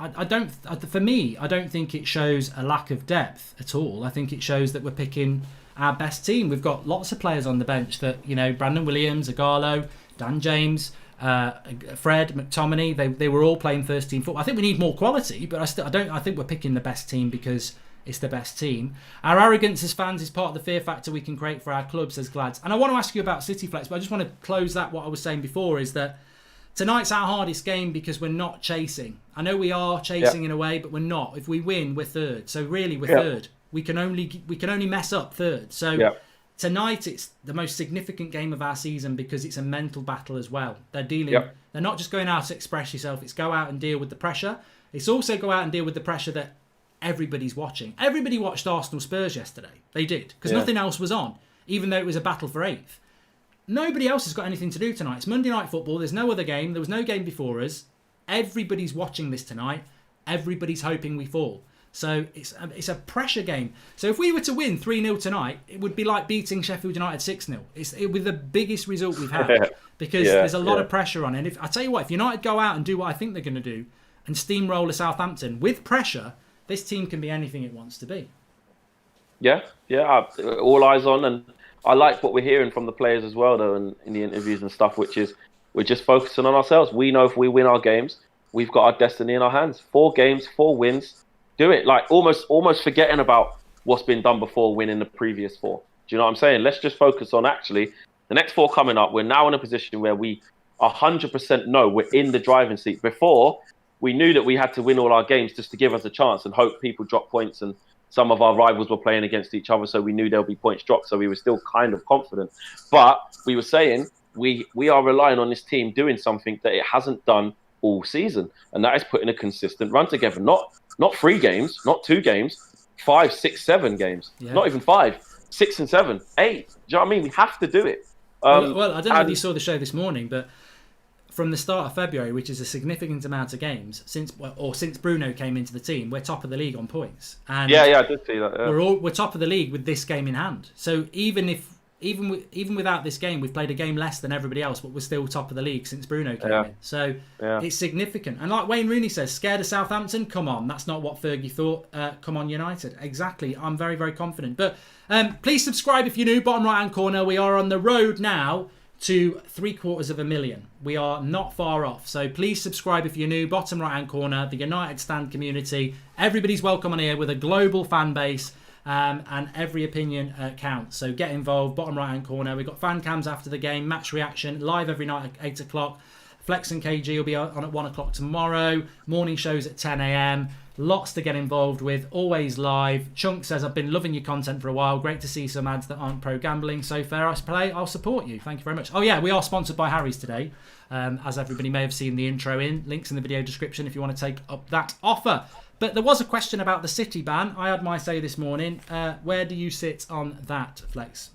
For me, I don't think it shows a lack of depth at all. I think it shows that we're picking our best team. We've got lots of players on the bench that, Brandon Williams, Agarlo, Dan James, Fred, McTominay, they were all playing first team football. I think we need more quality, but I think we're picking the best team because it's the best team. Our arrogance as fans is part of the fear factor we can create for our club, says Glads. And I want to ask you about City Flex, but I just want to close that. What I was saying before is that tonight's our hardest game because we're not chasing. I know we are chasing in a way, but we're not. If we win, we're third. So really, we're third. We can only mess up third. So tonight, it's the most significant game of our season because it's a mental battle as well. They're They're not just going out to express yourself. It's go out and deal with the pressure. It's also go out and deal with the pressure that everybody's watching. Everybody watched Arsenal Spurs yesterday. They did because nothing else was on, even though it was a battle for 8th. Nobody else has got anything to do tonight. It's Monday Night Football. There's no other game. There was no game before us. Everybody's watching this tonight. Everybody's hoping we fall. So it's a pressure game. So if we were to win 3-0 tonight, it would be like beating Sheffield United 6-0. It would be the biggest result we've had because there's a lot of pressure on. And if I tell you what, if United go out and do what I think they're going to do and steamroll a Southampton with pressure, this team can be anything it wants to be. All eyes on, and I like what we're hearing from the players as well, though, in the interviews and stuff, which is we're just focusing on ourselves. We know if we win our games, we've got our destiny in our hands. 4 games, 4 wins. Do it. Like almost forgetting about what's been done before winning the previous 4. Do you know what I'm saying? Let's just focus on actually the next 4 coming up. We're now in a position where we 100% know we're in the driving seat. Before, we knew that we had to win all our games just to give us a chance and hope people drop points, and some of our rivals were playing against each other, so we knew there'll be points dropped, so we were still kind of confident. But we were saying we are relying on this team doing something that it hasn't done all season, and that is putting a consistent run together. Not 3 games, not 2 games, 5, 6, 7 games. Not even 5, 6 and 7, 8. Do you know what I mean? We have to do it. Well, I don't know if you saw the show this morning, but from the start of February, which is a significant amount of games since Bruno came into the team, we're top of the league on points. And I did see that. Yeah. We're top of the league with this game in hand. So even without this game, we've played a game less than everybody else, but we're still top of the league since Bruno came in. So it's significant. And like Wayne Rooney says, scared of Southampton? Come on, that's not what Fergie thought. Come on, United. Exactly. I'm very, very confident. But please subscribe if you're new. Bottom right-hand corner. We are on the road now to 750,000. We are not far off. So please subscribe if you're new. Bottom right-hand corner, the United Stand community. Everybody's welcome on here with a global fan base. And every opinion counts. So get involved. Bottom right hand corner. We've got fan cams after the game, match reaction live every night at 8 o'clock. Flex and KG will be on at 1 o'clock tomorrow. Morning shows at 10 a.m. Lots to get involved with. Always live. Chunk says, I've been loving your content for a while. Great to see some ads that aren't pro gambling. So fair I play. I'll support you. Thank you very much. Oh yeah, we are sponsored by Harry's today. As everybody may have seen the intro in. Links in the video description if you want to take up that offer. But there was a question about the City ban. I had my say this morning. Where do you sit on that, Flex?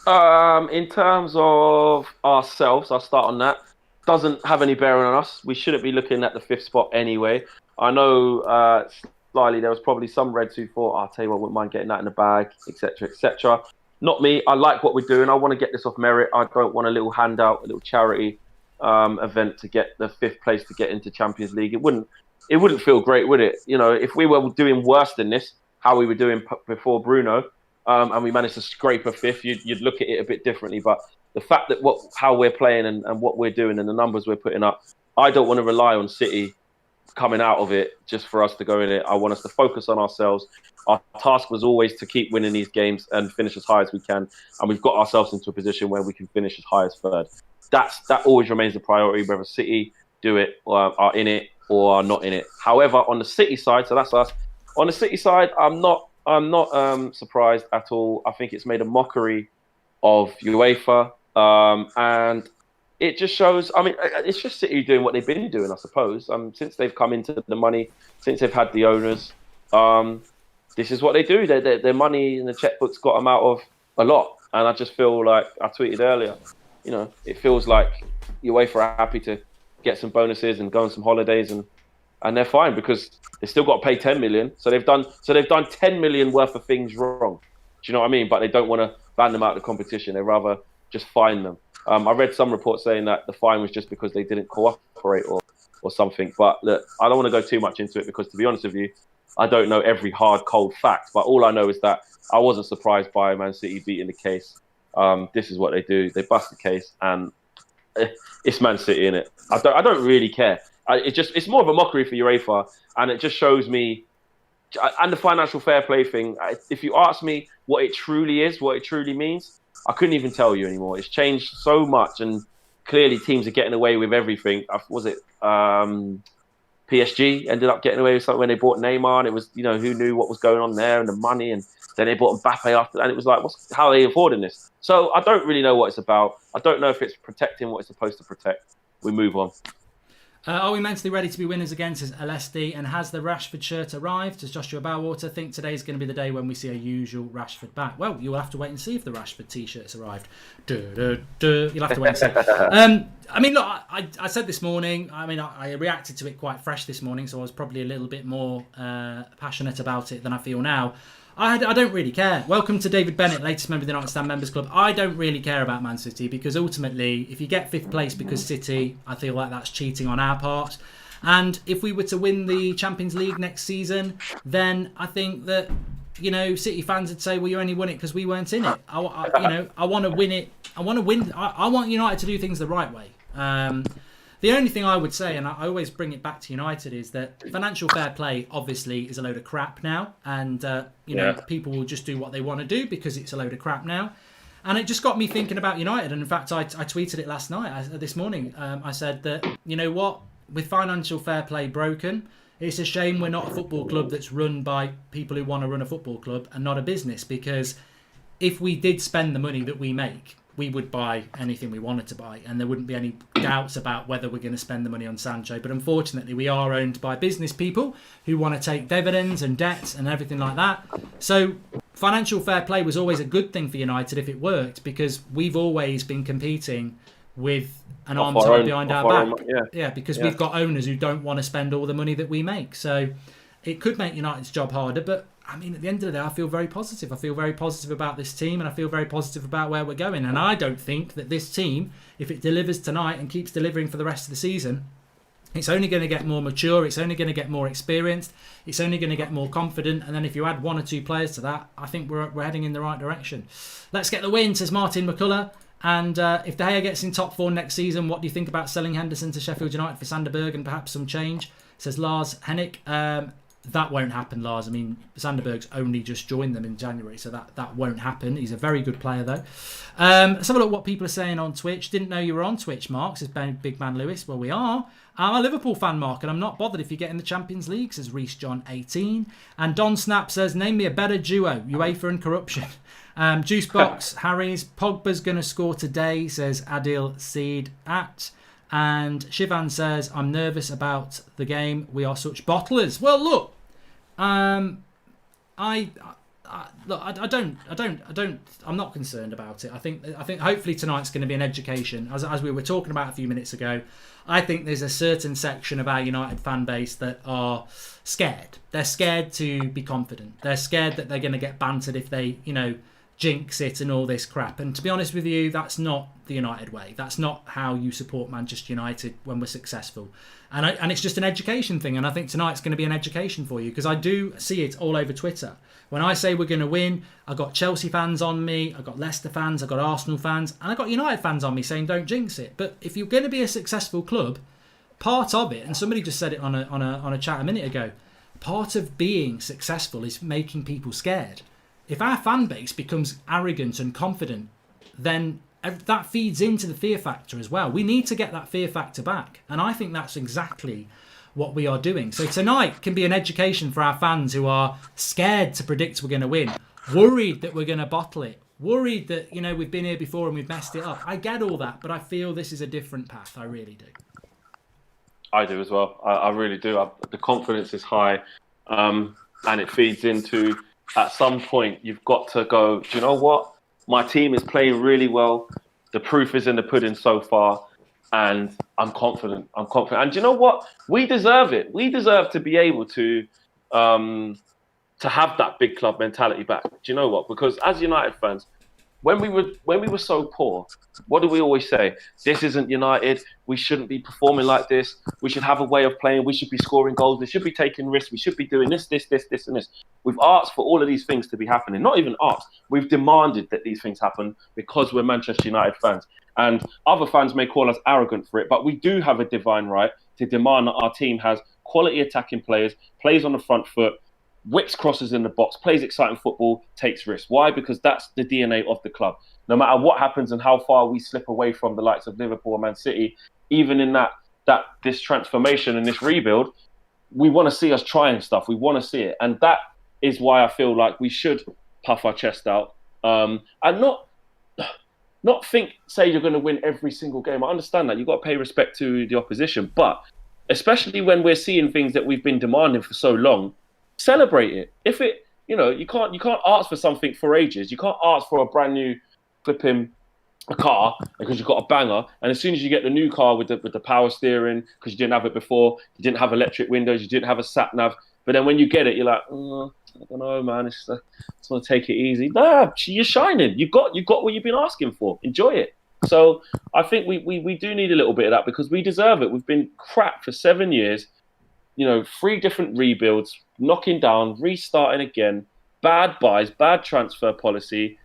In terms of ourselves, I'll start on that. Doesn't have any bearing on us. We shouldn't be looking at the 5th spot anyway. I know slightly there was probably some Reds who thought, I'll tell you what, I wouldn't mind getting that in the bag, etc., etc. Not me. I like what we're doing. I want to get this off merit. I don't want a little handout, a little charity event to get the 5th place to get into Champions League. It wouldn't feel great, would it? You know, if we were doing worse than this, how we were doing before Bruno, and we managed to scrape a 5th, you'd look at it a bit differently. But the fact that how we're playing and what we're doing and the numbers we're putting up, I don't want to rely on City coming out of it just for us to go in it. I want us to focus on ourselves. Our task was always to keep winning these games and finish as high as we can. And we've got ourselves into a position where we can finish as high as 3rd. That always remains the priority, whether City do it or are in it or are not in it. However, on the City side, so that's us. On the City side, I'm not surprised at all. I think it's made a mockery of UEFA, and it just shows. I mean, it's just City doing what they've been doing, I suppose. Since they've come into the money, since they've had the owners, this is what they do. Their money and the checkbooks got them out of a lot, and I just feel like I tweeted earlier. You know, it feels like UEFA are happy to get some bonuses and go on some holidays, and they're fine because they still got to pay 10 million. So they've done 10 million worth of things wrong. Do you know what I mean? But they don't want to ban them out of the competition. They rather just fine them. I read some reports saying that the fine was just because they didn't cooperate or something. But look, I don't want to go too much into it because, to be honest with you, I don't know every hard, cold fact. But all I know is that I wasn't surprised by Man City beating the case. This is what they do. They bust the case, and it's Man City, innit? I don't really care. It's more of a mockery for UEFA, and it just shows me. And the financial fair play thing, if you ask me what it truly is, what it truly means, I couldn't even tell you anymore. It's changed so much, and clearly teams are getting away with everything. Was it PSG ended up getting away with something when they bought Neymar, and it was, who knew what was going on there and the money, and then they bought Mbappe after that, and it was like, how are they affording this? So I don't really know what it's about. I don't know if it's protecting what it's supposed to protect. We move on. Are we mentally ready to be winners again, says LSD? And has the Rashford shirt arrived? Does Joshua Bowwater think today is going to be the day when we see a usual Rashford back? Well, you'll have to wait and see if the Rashford t-shirt's arrived. You'll have to wait and see. I mean, look, I said this morning, I reacted to it quite fresh this morning, so I was probably a little bit more passionate about it than I feel now. I don't really care. Welcome to David Bennett, latest member of the United Stand Members Club. I don't really care about Man City because ultimately, if you get 5th place because City, I feel like that's cheating on our part. And if we were to win the Champions League next season, then I think that, City fans would say, well, you only won it because we weren't in it. I want to win it. I want to win. I want United to do things the right way. The only thing I would say, and I always bring it back to United, is that financial fair play obviously is a load of crap now, and people will just do what they want to do because it's a load of crap now. And it just got me thinking about United, and in fact I tweeted it last night, this morning. I said that, you know what, with financial fair play broken, it's a shame we're not a football club that's run by people who want to run a football club and not a business, because if we did spend the money that we make, we would buy anything we wanted to buy, and there wouldn't be any doubts about whether we're going to spend the money on Sancho. But unfortunately, we are owned by business people who want to take dividends and debts and everything like that. So financial fair play was always a good thing for United if it worked, because we've always been competing with an arm tied behind our back. Because we've got owners who don't want to spend all the money that we make. So it could make United's job harder, but at the end of the day, I feel very positive. I feel very positive about this team, and I feel very positive about where we're going. And I don't think that this team, if it delivers tonight and keeps delivering for the rest of the season, it's only going to get more mature. It's only going to get more experienced. It's only going to get more confident. And then if you add 1 or 2 players to that, I think we're heading in the right direction. Let's get the win, says Martin McCullough. And if De Gea gets in top 4 next season, what do you think about selling Henderson to Sheffield United for Sanderberg and perhaps some change? Says Lars Hennick. That won't happen, Lars. Sanderberg's only just joined them in January, so that won't happen. He's a very good player, though. Let's have a look what people are saying on Twitch. Didn't know you were on Twitch, Mark, says Big Man Lewis. Well, we are. I'm a Liverpool fan, Mark, and I'm not bothered if you get in the Champions League, says Reece John 18. And Don Snap says, name me a better duo, UEFA and corruption. Juicebox, Harry's, Pogba's going to score today, says Adil Seed at. And Shivan says, I'm nervous about the game. We are such bottlers. Well, look. I'm not concerned about it. I think hopefully tonight's going to be an education. As we were talking about a few minutes ago, I think there's a certain section of our United fan base that are scared. They're scared to be confident. They're scared that they're going to get bantered if they, jinx it and all this crap. And to be honest with you, that's not the United way. That's not how you support Manchester United when we're successful. And it's just an education thing. And I think tonight's going to be an education for you, because I do see it all over Twitter. When I say we're going to win, I've got Chelsea fans on me, I've got Leicester fans, I've got Arsenal fans, and I've got United fans on me saying don't jinx it. But if you're going to be a successful club, part of it, and somebody just said it on a chat a minute ago, part of being successful is making people scared. If our fan base becomes arrogant and confident, then that feeds into the fear factor as well. We need to get that fear factor back. And I think that's exactly what we are doing. So tonight can be an education for our fans who are scared to predict we're going to win, worried that we're going to bottle it, worried that, we've been here before and we've messed it up. I get all that, but I feel this is a different path. I really do. I do as well. I really do. The confidence is high, and it feeds into, at some point, you've got to go, do you know what? My team is playing really well. The proof is in the pudding so far, and I'm confident. I'm confident. And do you know what? We deserve it. We deserve to be able to have that big club mentality back. Do you know what? Because as United fans, when we were so poor, what do we always say? This isn't United. We shouldn't be performing like this. We should have a way of playing. We should be scoring goals. We should be taking risks. We should be doing this, and this. We've asked for all of these things to be happening. Not even asked. We've demanded that these things happen because we're Manchester United fans. And other fans may call us arrogant for it, but we do have a divine right to demand that our team has quality attacking players, plays on the front foot, whips crosses in the box, plays exciting football, takes risks. Why? Because that's the DNA of the club. No matter what happens and how far we slip away from the likes of Liverpool or Man City, even in this transformation and this rebuild, we want to see us trying stuff. We want to see it. And that is why I feel like we should puff our chest out and not say you're going to win every single game. I understand that. You've got to pay respect to the opposition. But especially when we're seeing things that we've been demanding for so long, celebrate it. If it, you can't ask for something for ages. You can't ask for a brand new flipping a car because you've got a banger, and as soon as you get the new car with the power steering, because you didn't have it before, you didn't have electric windows, you didn't have a sat nav, but then when you get it, you're like, I don't know, man. I just want to take it easy. Nah, you're shining. You got what you've been asking for. Enjoy it. So I think we do need a little bit of that because we deserve it. We've been crap for 7 years. 3 different rebuilds, knocking down, restarting again, bad buys, bad transfer policy,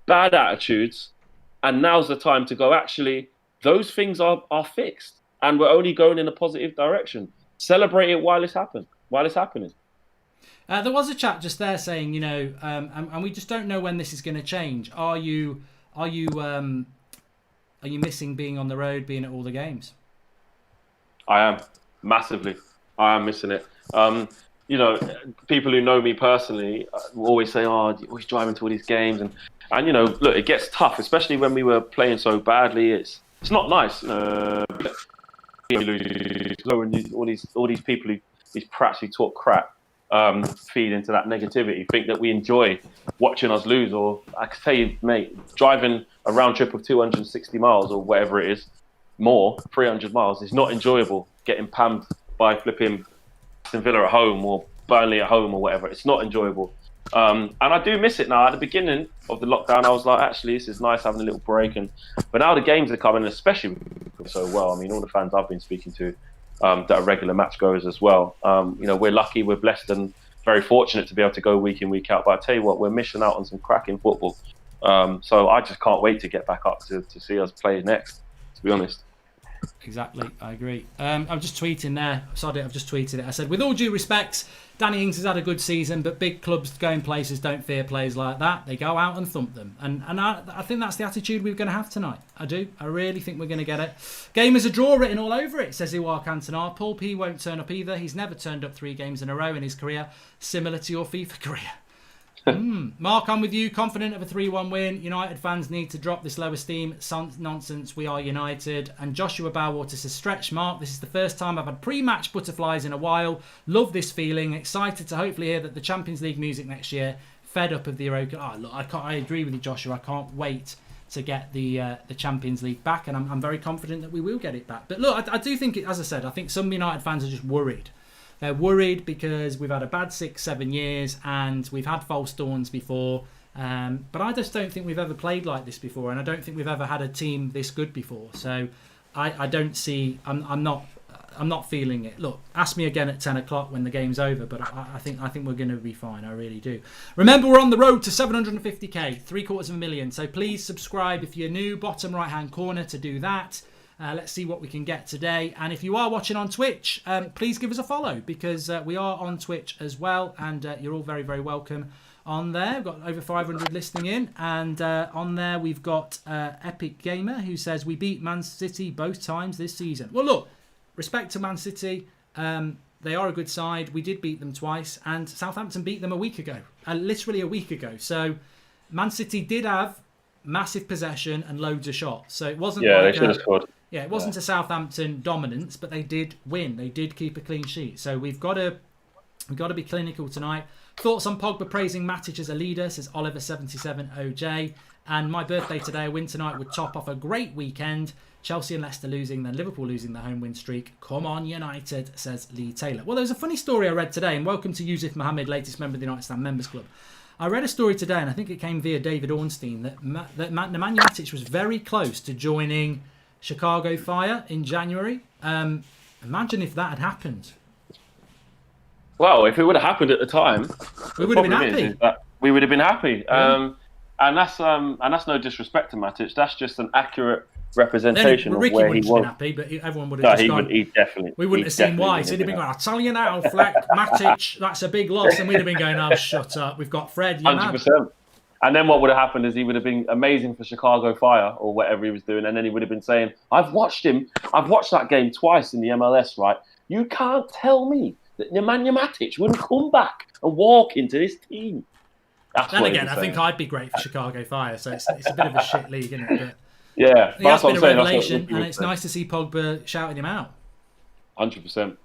bad attitudes. And now's the time to go, actually, those things are fixed. And we're only going in a positive direction. Celebrate it while it's happening. There was a chat just there saying, and we just don't know when this is going to change. Are you missing being on the road, being at all the games? I am, massively. I am missing it. People who know me personally will always say, "Oh, you're always driving to all these games," and look, it gets tough, especially when we were playing so badly. It's not nice. All these people these prats who talk crap feed into that negativity, think that we enjoy watching us lose. Or I can tell you, mate, driving a round trip of 260 miles or whatever it is, 300 miles, is not enjoyable. Getting pammed by flipping Aston Villa at home or Burnley at home or whatever. It's not enjoyable. And I do miss it now. At the beginning of the lockdown, I was like, actually, this is nice having a little break. But now the games are coming, especially so well. I mean, all the fans I've been speaking to that are regular match goers as well. We're lucky, we're blessed and very fortunate to be able to go week in, week out. But I tell you what, we're missing out on some cracking football. So I just can't wait to get back up to see us play next, to be honest. Exactly, I agree. I'm just tweeting there. Sorry, I've just tweeted it. I said, with all due respect, Danny Ings has had a good season, but big clubs going places don't fear players like that. They go out and thump them. And I think that's the attitude we're going to have tonight. I do. I really think we're going to get it. Game is a draw written all over it, says Iwar Cantona. Paul P won't turn up either. He's never turned up 3 games in a row in his career, similar to your FIFA career. Mark, I'm with you. Confident of a 3-1 win. United fans need to drop this low esteem nonsense. We are United. And Joshua Bowerwater says, stretch, Mark. This is the first time I've had pre-match butterflies in a while. Love this feeling. Excited to hopefully hear that the Champions League music next year. Fed up of the Europa. I agree with you, Joshua. I can't wait to get the Champions League back, and I'm very confident that we will get it back. But look, I do think, as I said, I think some United fans are just worried. They're worried because we've had a bad 6-7 years and we've had false dawns before. But I just don't think we've ever played like this before, and I don't think we've ever had a team this good before. So I don't see. I'm not feeling it. Look, ask me again at 10 o'clock when the game's over, but I think we're going to be fine. I really do. Remember, we're on the road to 750k, 750,000. So please subscribe if you're new. Bottom right hand corner to do that. Let's see what we can get today. And if you are watching on Twitch, please give us a follow, because we are on Twitch as well. And you're all very, very welcome on there. We've got over 500 listening in. And on there, we've got Epic Gamer, who says, we beat Man City both times this season. Well, look, respect to Man City. They are a good side. We did beat them twice. And Southampton beat them a week ago. Literally a week ago. So Man City did have massive possession and loads of shots. So it wasn't they should have scored. Yeah, it wasn't a Southampton dominance, but they did win. They did keep a clean sheet. So we've got to be clinical tonight. Thoughts on Pogba praising Matic as a leader, says Oliver77OJ. And my birthday today, a win tonight would top off a great weekend. Chelsea and Leicester losing, then Liverpool losing the home win streak. Come on, United, says Lee Taylor. Well, there was a funny story I read today, and welcome to Yusuf Mohammed, latest member of the United Stand Members Club. I read a story today, and I think it came via David Ornstein, that Nemanja Matic was very close to joining Chicago Fire in January. Imagine if that had happened. Well, if it would have happened at the time, we would have been happy. We would have been happy. Yeah. And that's no disrespect to Matic. That's just an accurate representation of Ricky where he wouldn't was. Have been happy, but everyone would have just gone. He definitely. We wouldn't have seen why. So he'd have been going, "I'll tell you now, Fleck, Matic, that's a big loss," and we'd have been going, "Oh, shut up. We've got Fred." 100%. And then what would have happened is he would have been amazing for Chicago Fire or whatever he was doing, and then he would have been saying, "I've watched that game twice in the MLS. Right? You can't tell me that Nemanja Matic wouldn't come back and walk into this team." Then again, I think I'd be great for Chicago Fire, so it's a bit of a shit league, isn't it? But yeah, he has been a revelation, and it's nice to see Pogba shouting him out. 100%.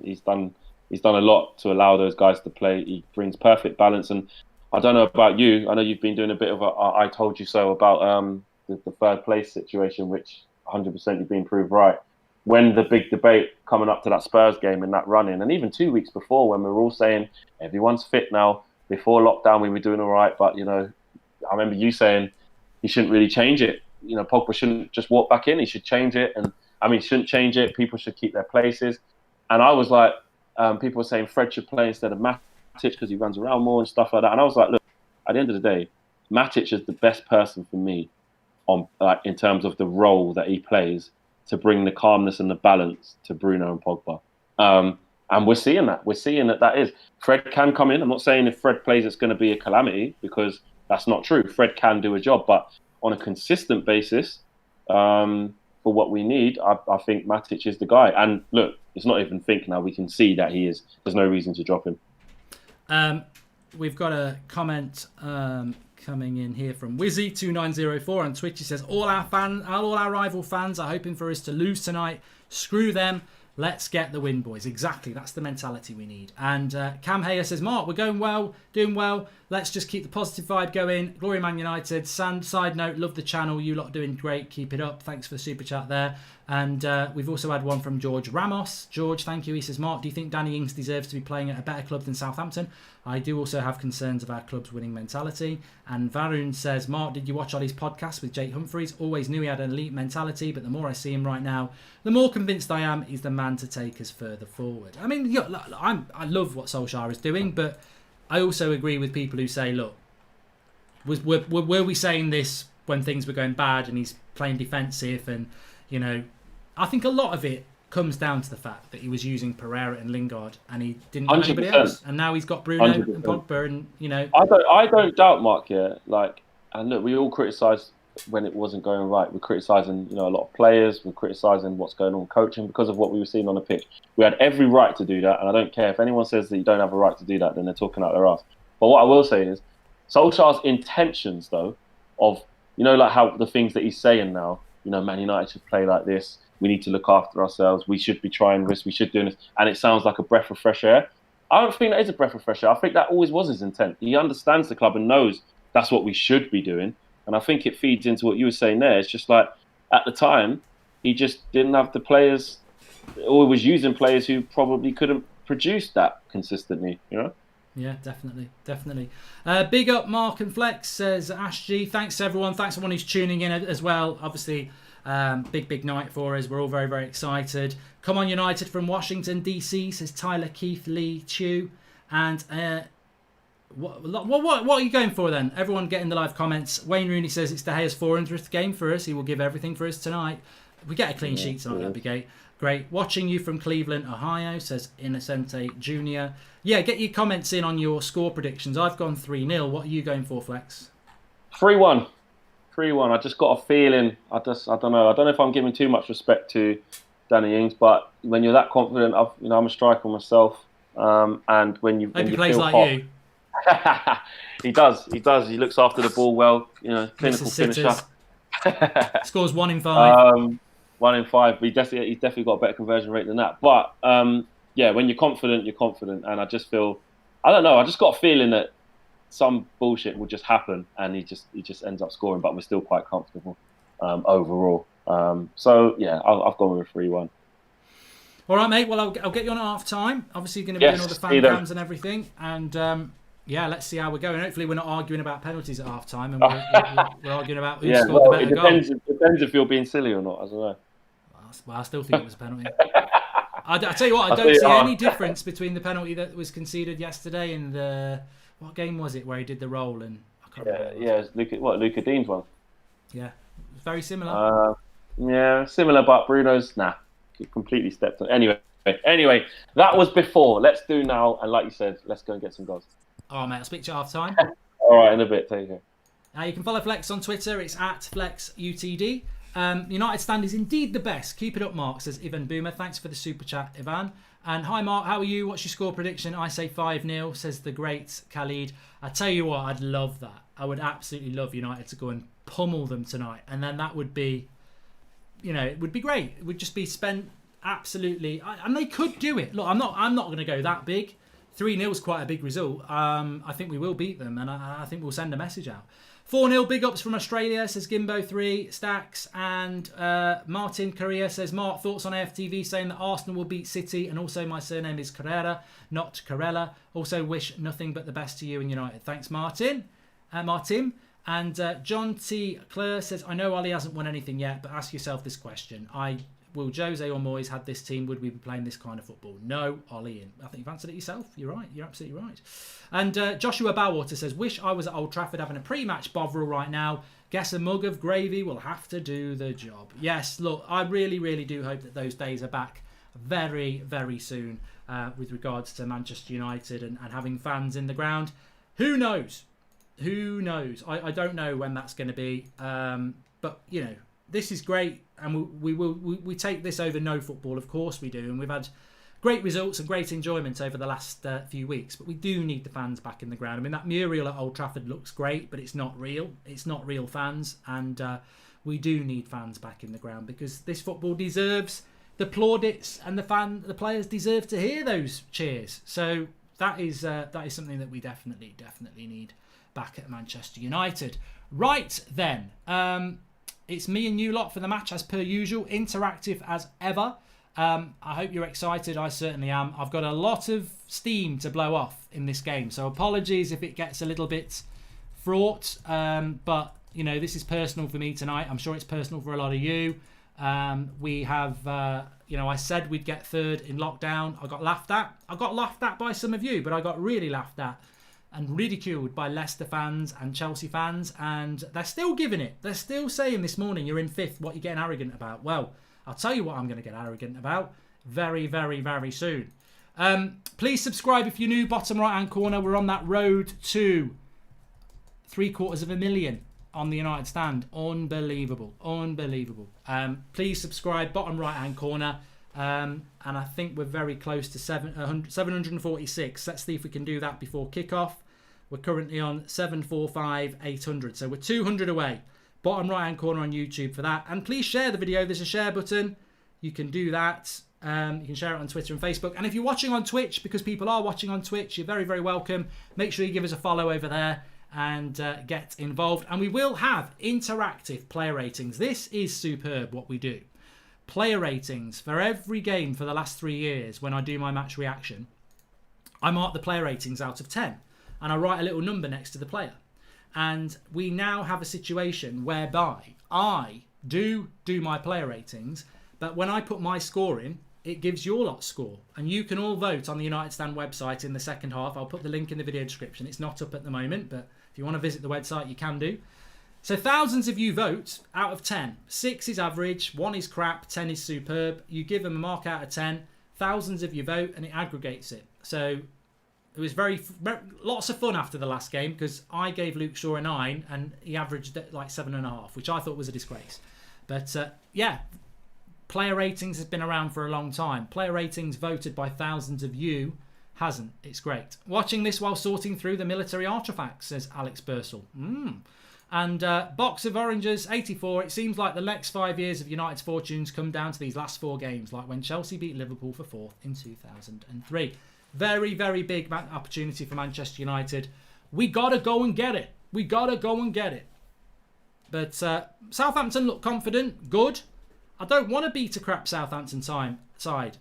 He's done a lot to allow those guys to play. He brings perfect balance, and I don't know about you. I know you've been doing a bit of a "I told you so" about the third place situation, which 100% you've been proved right. When the big debate coming up to that Spurs game and that run-in, and even 2 weeks before, when we were all saying everyone's fit now. Before lockdown, we were doing all right, but I remember you saying he shouldn't really change it. Pogba shouldn't just walk back in; he should change it. And he shouldn't change it. People should keep their places. And I was like, people were saying Fred should play instead of Matic because he runs around more and stuff like that. And I was like, look, at the end of the day, Matic is the best person for me in terms of the role that he plays to bring the calmness and the balance to Bruno and Pogba. And we're seeing that. We're seeing that is. Fred can come in. I'm not saying if Fred plays, it's going to be a calamity, because that's not true. Fred can do a job, but on a consistent basis, for what we need, I think Matic is the guy. And look, it's not even think now. We can see that he is. There's no reason to drop him. We've got a comment coming in here from Wizzy2904 on Twitch. He says, all our rival fans are hoping for us to lose tonight. Screw them. Let's get the win, boys. Exactly. That's the mentality we need. And Cam Hayer says, Mark, we're going well, doing well. Let's just keep the positive vibe going. Glory Man United. Side note, love the channel. You lot are doing great. Keep it up. Thanks for the super chat there. And we've also had one from George Ramos. George, thank you. He says, Mark, do you think Danny Ings deserves to be playing at a better club than Southampton? I do also have concerns of our club's winning mentality. And Varun says, Mark, did you watch Ollie's podcast with Jake Humphreys? Always knew he had an elite mentality, but the more I see him right now, the more convinced I am he's the man to take us further forward. I mean, I love what Solskjaer is doing, but I also agree with people who say, look, were we saying this when things were going bad and he's playing defensive? And, I think a lot of it comes down to the fact that he was using Pereira and Lingard and he didn't have anybody else. And now he's got Bruno 100%. And Pogba and, I don't doubt, Mark, and look, we all criticised when it wasn't going right. We're criticising, a lot of players. We're criticising what's going on coaching because of what we were seeing on the pitch. We had every right to do that, and I don't care if anyone says that you don't have a right to do that, then they're talking out their ass. But what I will say is, Solskjaer's intentions, though, of, like how the things that he's saying now, Man United should play like this. We need to look after ourselves. We should be trying this. We should do this. And it sounds like a breath of fresh air. I don't think that is a breath of fresh air. I think that always was his intent. He understands the club and knows that's what we should be doing. And I think it feeds into what you were saying there. It's just like, at the time, he just didn't have the players, or was using players who probably couldn't produce that consistently, Yeah, definitely. Big up Mark and Flex, says Ash G. Thanks everyone. Thanks everyone who's tuning in as well. Obviously, big night for us. We're all very, very excited. Come on United from Washington, D.C., says Tyler Keith Lee Chew. And what are you going for then? Everyone get in the live comments. Wayne Rooney says it's De Gea's 400th game for us. He will give everything for us tonight. If we get a clean sheet tonight, that'd be great. Great. Watching you from Cleveland, Ohio, says Innocente Jr. Yeah, get your comments in on your score predictions. I've gone 3-0. What are you going for, Flex? 3-1. 3-1. I just got a feeling. I don't know. I don't know if I'm giving too much respect to Danny Ings, but when you're that confident, I'm a striker myself. And when you, hope he plays feel like hot, you. He does. He looks after the ball well. Clinical finisher. Scores 1 in 5. 1 in 5. He's definitely got a better conversion rate than that. But when you're confident, you're confident. And I just feel, I don't know. I just got a feeling that some bullshit will just happen, and he just ends up scoring. But we're still quite comfortable overall. So yeah, I've gone with a 3-1. All right, mate. Well, I'll get you on at half time. Obviously, you're going to be doing all the fan cams and everything. And yeah, let's see how we're going. Hopefully, we're not arguing about penalties at half time, and we're arguing about who scored the better goal. It depends if you're being silly or not, as well. Well, I still think it was a penalty. I tell you what, I don't see any difference between the penalty that was conceded yesterday and the what game was it where he did the roll and I can't remember. Yeah, Luca Dean's one. Yeah, very similar. Yeah, similar, but Bruno's completely stepped on. Anyway, that was before. Let's do now, and like you said, let's go and get some goals. All right, mate. I'll speak to you half time. All right, in a bit. Take care. You can follow Flex on Twitter. It's @FlexUTD. United Stand is indeed the best. Keep it up, Mark, says Ivan Boomer. Thanks for the super chat, Ivan. And hi, Mark. How are you? What's your score prediction? I say 5-0, says the great Khalid. I tell you what, I'd love that. I would absolutely love United to go and pummel them tonight. And then that would be, it would be great. It would just be spent absolutely... And they could do it. Look, I'm not going to go that big. 3-0 is quite a big result. I think we will beat them, and I think we'll send a message out. 4-0, big ups from Australia, says Gimbo3, Stacks, and Martin Correa says, Mark, thoughts on AFTV saying that Arsenal will beat City, and also my surname is Carrera, not Carella. Also wish nothing but the best to you and United. Thanks, Martin. And John T. Clare says, I know Ollie hasn't won anything yet, but ask yourself this question. Will Jose or Moyes had this team, would we be playing this kind of football? No, Ollie. I think you've answered it yourself. You're right. You're absolutely right. And Joshua Bowater says, wish I was at Old Trafford having a pre-match Bovril right now. Guess a mug of gravy will have to do the job. Yes, look, I really, really do hope that those days are back very, very soon with regards to Manchester United and having fans in the ground. Who knows? Who knows? I don't know when that's going to be. But, this is great, and we take this over no football, of course we do, and we've had great results and great enjoyment over the last few weeks, but we do need the fans back in the ground. I mean, that mural at Old Trafford looks great, but it's not real. It's not real fans, and we do need fans back in the ground because this football deserves the plaudits, and the players deserve to hear those cheers. So that is something that we definitely need back at Manchester United. Right then. It's me and you lot for the match as per usual, interactive as ever. I hope you're excited. I certainly am. I've got a lot of steam to blow off in this game, so apologies if it gets a little bit fraught. But this is personal for me tonight. I'm sure it's personal for a lot of you. We have, I said we'd get third in lockdown. I got laughed at. I got laughed at by some of you, but I got really laughed at and ridiculed by Leicester fans and Chelsea fans, and they're still giving it. They're still saying this morning, you're in fifth, what are you getting arrogant about? Well, I'll tell you what I'm going to get arrogant about very, very, very soon. Please subscribe if you're new, bottom right-hand corner. We're on that road to 750,000 on the United Stand. Unbelievable. Please subscribe, bottom right-hand corner. And I think we're very close to 746. Let's see if we can do that before kickoff. We're currently on 745,800, so we're 200 away. Bottom right hand corner on YouTube for that. And please share the video. There's a share button. You can do that. You can share it on Twitter and Facebook. And if you're watching on Twitch, because people are watching on Twitch, you're very, very welcome. Make sure you give us a follow over there and get involved. And we will have interactive player ratings. This is superb what we do. Player ratings for every game for the last 3 years. When I do my match reaction, I mark the player ratings out of 10 and I write a little number next to the player. And we now have a situation whereby I do my player ratings, but when I put my score in, it gives your lot score, and you can all vote on the United Stand website in the second half. I'll put the link in the video description. It's not up at the moment, but if you want to visit the website, you can do. So thousands of you vote out of 10. 6 is average, 1 is crap, 10 is superb. You give them a mark out of 10. Thousands of you vote, and it aggregates it. So it was lots of fun after the last game because I gave Luke Shaw a 9 and he averaged like 7.5, which I thought was a disgrace. But yeah, player ratings has been around for a long time. Player ratings voted by thousands of you hasn't. It's great. Watching this while sorting through the military artifacts, says Alex Bursell. And Box of Oranges, 84. It seems like the next 5 years of United's fortunes come down to these last 4 games, like when Chelsea beat Liverpool for 4th in 2003. Very, very big opportunity for Manchester United We got to go and get it. We got to go and get it. But Southampton look confident. Good. I don't want to beat a crap Southampton side.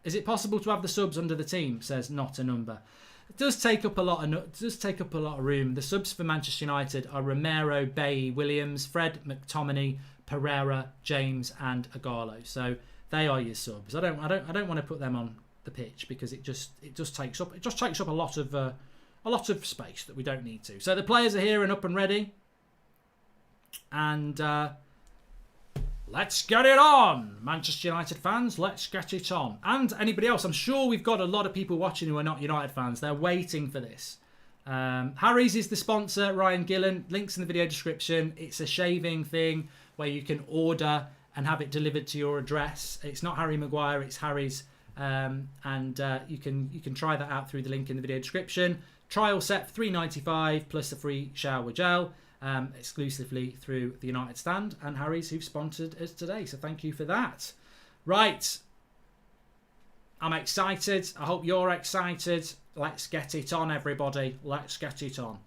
Is it possible to have the subs under the team? Says not a number. It does take up a lot of room. The subs for Manchester United are Romero, Bailly, Williams, Fred, McTominay, Pereira, James, and Agallo. So they are your subs. I don't want to put them on the pitch because it just takes up a lot of space that we don't need to. So the players are here and up and ready, and let's get it on, Manchester United fans. Let's get it on, and anybody else. I'm sure we've got a lot of people watching who are not United fans. They're waiting for this. Harry's is the sponsor. Ryan Gillen. Links in the video description. It's a shaving thing where you can order and have it delivered to your address. It's not Harry Maguire. It's Harry's. And you can try that out through the link in the video description. Trial set for $3.95 plus a free shower gel, exclusively through the United Stand and Harry's, who've sponsored us today. So thank you for that. Right, I'm excited. I hope you're excited. Let's get it on, everybody. Let's get it on.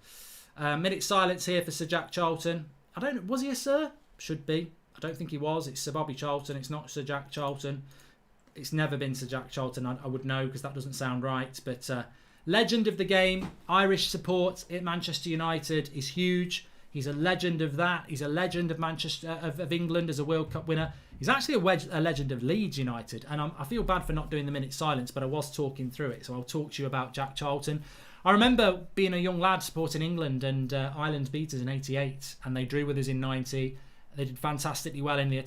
Minute silence here for Sir Jack Charlton. I don't know. Was he a Sir? Should be. I don't think he was. It's Sir Bobby Charlton. It's not Sir Jack Charlton. It's never been Sir Jack Charlton. I would know because that doesn't sound right. But legend of the game, Irish support at Manchester United is huge. He's a legend of that. He's a legend of Manchester, of England as a World Cup winner. He's actually a legend of Leeds United. And I feel bad for not doing the minute silence, but I was talking through it. So I'll talk to you about Jack Charlton. I remember being a young lad supporting England, and Ireland beat us in '88, and they drew with us in '90. They did fantastically well in the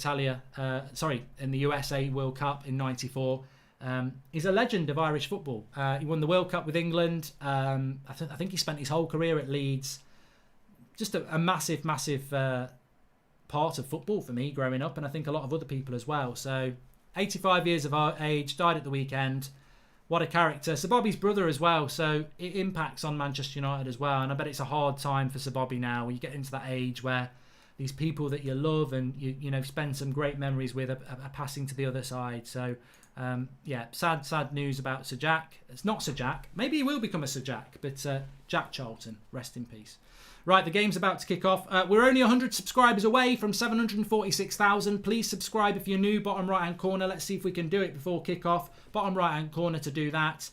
in the USA World Cup in '94. He's a legend of Irish football. He won the World Cup with England. I think he spent his whole career at Leeds. Just a massive part of football for me growing up, and I think a lot of other people as well. So 85 years of age, died at the weekend. What a character. Sir Bobby's brother as well, so it impacts on Manchester United as well. And I bet it's a hard time for Sir Bobby now when you get into that age where these people that you love and you know spend some great memories with are passing to the other side. So sad news about Sir Jack. It's not Sir Jack. Maybe he will become a Sir Jack, but Jack Charlton, rest in peace. Right, the game's about to kick off. We're only 100 subscribers away from 746,000. Please subscribe if you're new. Bottom right-hand corner. Let's see if we can do it before kick-off. Bottom right-hand corner to do that.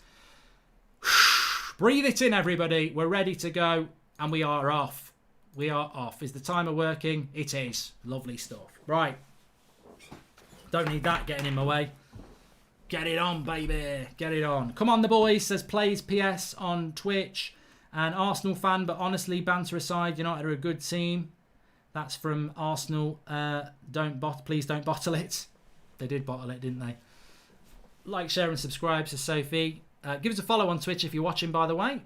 Breathe it in, everybody. We're ready to go, and we are off. We are off. Is the timer working? It is. Lovely stuff. Right. Don't need that getting in my way. Get it on, baby. Get it on. Come on, the boys. Says Plays PS on Twitch. An Arsenal fan, but honestly, banter aside, United are a good team. That's from Arsenal. Please don't bottle it. They did bottle it, didn't they? Like, share, and subscribe, says Sophie. Give us a follow on Twitch if you're watching, by the way.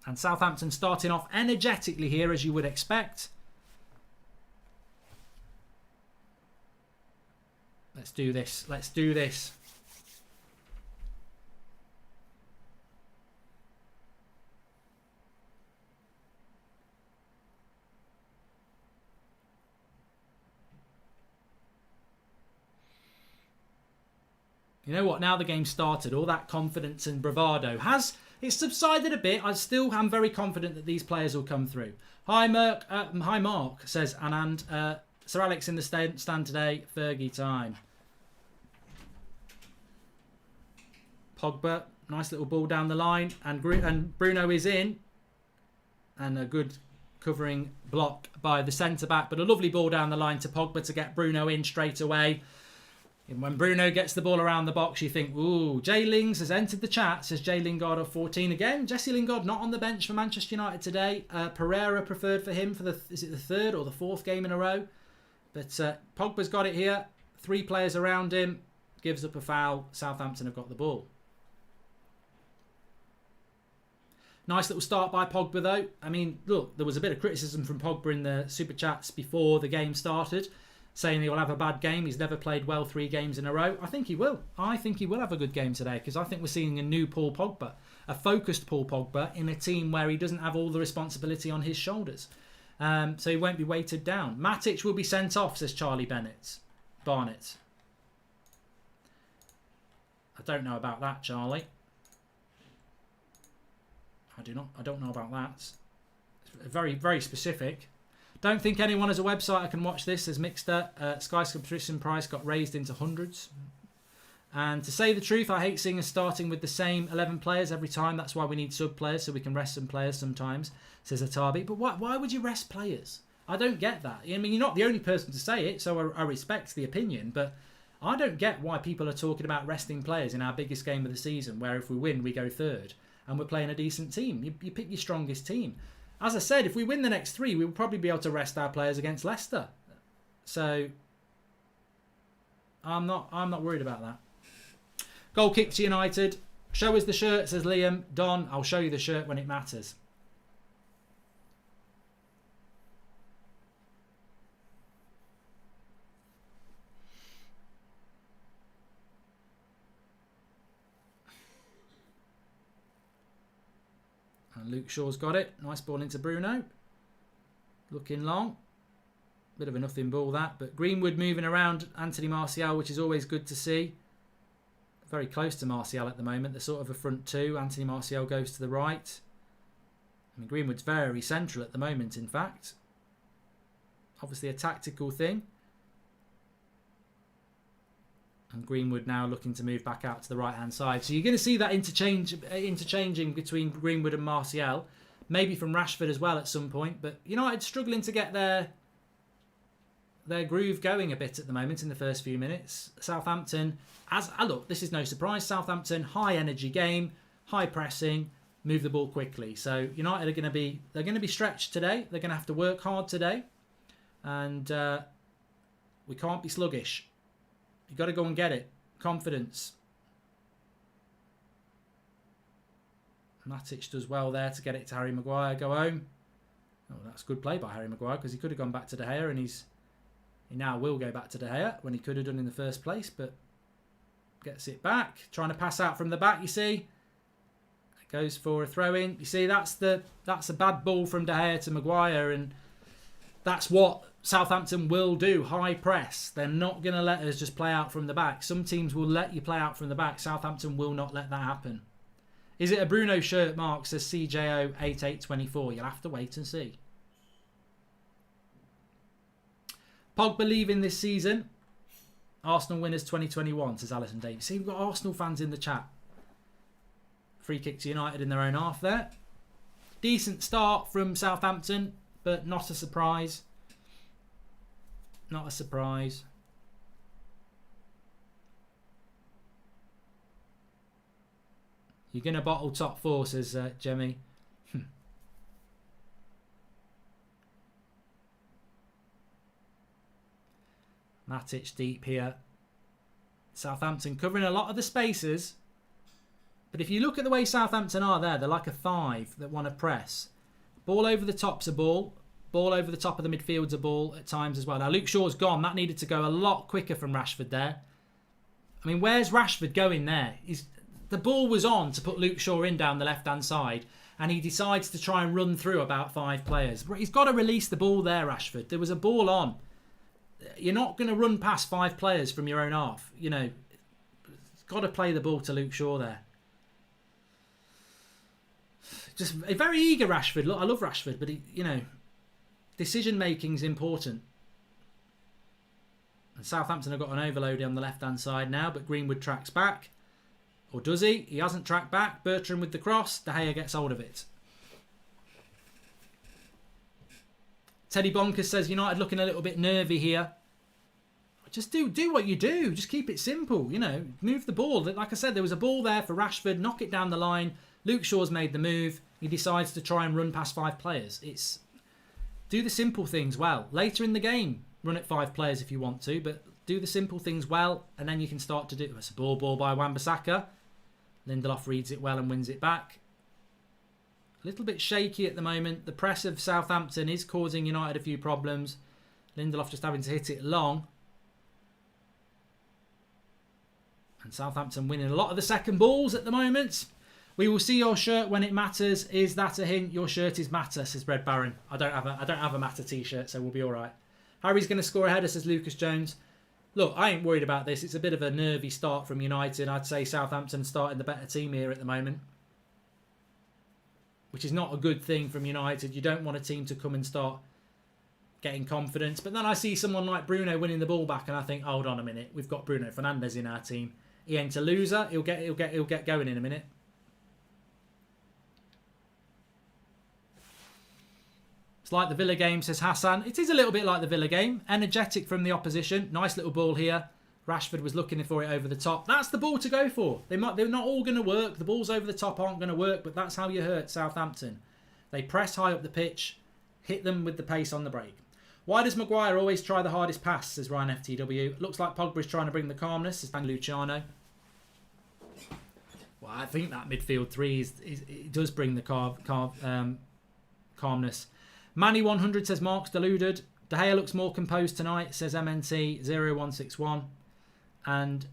And Southampton starting off energetically here, as you would expect. Let's do this. Let's do this. You know what? Now the game started, all that confidence and bravado it's subsided a bit. I still am very confident that these players will come through. Hi, Mark, says Anand. Sir Alex in the stand today. Fergie time. Pogba, nice little ball down the line, and Bruno is in, and a good covering block by the centre back, but a lovely ball down the line to Pogba to get Bruno in straight away. And when Bruno gets the ball around the box, you think, ooh, Jay Lings has entered the chat, says Jay Lingard of 14 again. Jesse Lingard not on the bench for Manchester United today. Pereira preferred for him for is it the third or the fourth game in a row? But Pogba's got it here. 3 players around him. Gives up a foul. Southampton have got the ball. Nice little start by Pogba though. I mean, look, there was a bit of criticism from Pogba in the Super Chats before the game started, saying he will have a bad game. He's never played well 3 games in a row. I think he will. I think he will have a good game today because I think we're seeing a new Paul Pogba, a focused Paul Pogba in a team where he doesn't have all the responsibility on his shoulders. So he won't be weighted down. Matic will be sent off, says Charlie Barnett. I don't know about that, Charlie. I don't know about that. It's very, very specific. Don't think anyone has a website I can watch this. There's Mixter. Sky subscription price got raised into hundreds. And to say the truth, I hate seeing us starting with the same 11 players every time. That's why we need sub players, so we can rest some players sometimes, says Atabi. But why would you rest players? I don't get that. I mean, you're not the only person to say it, so I respect the opinion. But I don't get why people are talking about resting players in our biggest game of the season, where if we win, we go third. And we're playing a decent team. You pick your strongest team. As I said, if we win the next 3, we will probably be able to rest our players against Leicester. So I'm not worried about that. Goal kick to United. Show us the shirt, says Liam. Don, I'll show you the shirt when it matters. And Luke Shaw's got it. Nice ball into Bruno. Looking long. Bit of a nothing ball that. But Greenwood moving around Anthony Martial, which is always good to see. Very close to Martial at the moment. They're sort of a front two. Anthony Martial goes to the right. I mean, Greenwood's very central at the moment, in fact. Obviously a tactical thing. And Greenwood now looking to move back out to the right-hand side. So you're going to see that interchanging between Greenwood and Martial. Maybe from Rashford as well at some point. But United struggling to get their groove going a bit at the moment in the first few minutes. Southampton, look, this is no surprise. Southampton, high energy game, high pressing, move the ball quickly. So United are going to be stretched today. They're going to have to work hard today. And we can't be sluggish. You've got to go and get it. Confidence. Matic does well there to get it to Harry Maguire. Go home. Oh, that's good play by Harry Maguire, because he could have gone back to De Gea, and he now will go back to De Gea when he could have done in the first place, but gets it back. Trying to pass out from the back, you see. Goes for a throw-in. You see, that's a bad ball from De Gea to Maguire, and that's what Southampton will do. High press. They're not going to let us just play out from the back. Some teams will let you play out from the back. Southampton will not let that happen. Is it a Bruno shirt, Mark? Says CJO8824. You'll have to wait and see. Pogba leaving this season. Arsenal winners 2021, says Alison Davis. See, we've got Arsenal fans in the chat. Free kick to United in their own half there. Decent start from Southampton, but not a surprise. Not a surprise. You're going to bottle top 4, says Jemmy. Matic deep here. Southampton covering a lot of the spaces. But if you look at the way Southampton are there, they're like a 5 that want to press. Ball over the top's a ball. Ball over the top of the midfield's a ball at times as well. Now, Luke Shaw's gone. That needed to go a lot quicker from Rashford there. I mean, where's Rashford going there? The ball was on to put Luke Shaw in down the left-hand side, and he decides to try and run through about 5 players. He's got to release the ball there, Rashford. There was a ball on. You're not going to run past 5 players from your own half. You've got to play the ball to Luke Shaw there. Just a very eager Rashford. Look, I love Rashford, but decision making is important. And Southampton have got an overload on the left-hand side now, but Greenwood tracks back. Or does he? He hasn't tracked back. Bertrand with the cross. De Gea gets hold of it. Teddy Bonkers says United looking a little bit nervy here. Just do what you do. Just keep it simple. Move the ball. Like I said, there was a ball there for Rashford. Knock it down the line. Luke Shaw's made the move. He decides to try and run past 5 players. Do the simple things well. Later in the game, run at 5 players if you want to, but do the simple things well, and then you can start to do... It's a ball by Wan-Bissaka. Lindelof reads it well and wins it back. A little bit shaky at the moment. The press of Southampton is causing United a few problems. Lindelof just having to hit it long. And Southampton winning a lot of the second balls at the moment. We will see your shirt when it matters. Is that a hint? Your shirt is matter, says Red Baron. I don't have a matter t-shirt, so we'll be all right. Harry's going to score a header, says Lucas Jones. Look, I ain't worried about this. It's a bit of a nervy start from United. I'd say Southampton starting the better team here at the moment. which is not a good thing from United. You don't want a team to come and start getting confidence. But then I see someone like Bruno winning the ball back, and I think, hold on a minute, we've got Bruno Fernandes in our team. He ain't a loser. He'll get going in a minute. It's like the Villa game, says Hassan. It is a little bit like the Villa game. Energetic from the opposition. Nice little ball here. Rashford was looking for it over the top. That's the ball to go for. They're not all going to work. The balls over the top aren't going to work, but that's how you hurt Southampton. They press high up the pitch, hit them with the pace on the break. Why does Maguire always try the hardest pass, says Ryan FTW. Looks like Pogba's trying to bring the calmness, says Dan Luciano. Well, I think that midfield three it does bring the calmness. Manny 100 says Mark's deluded. De Gea looks more composed tonight, says MNT 0161. And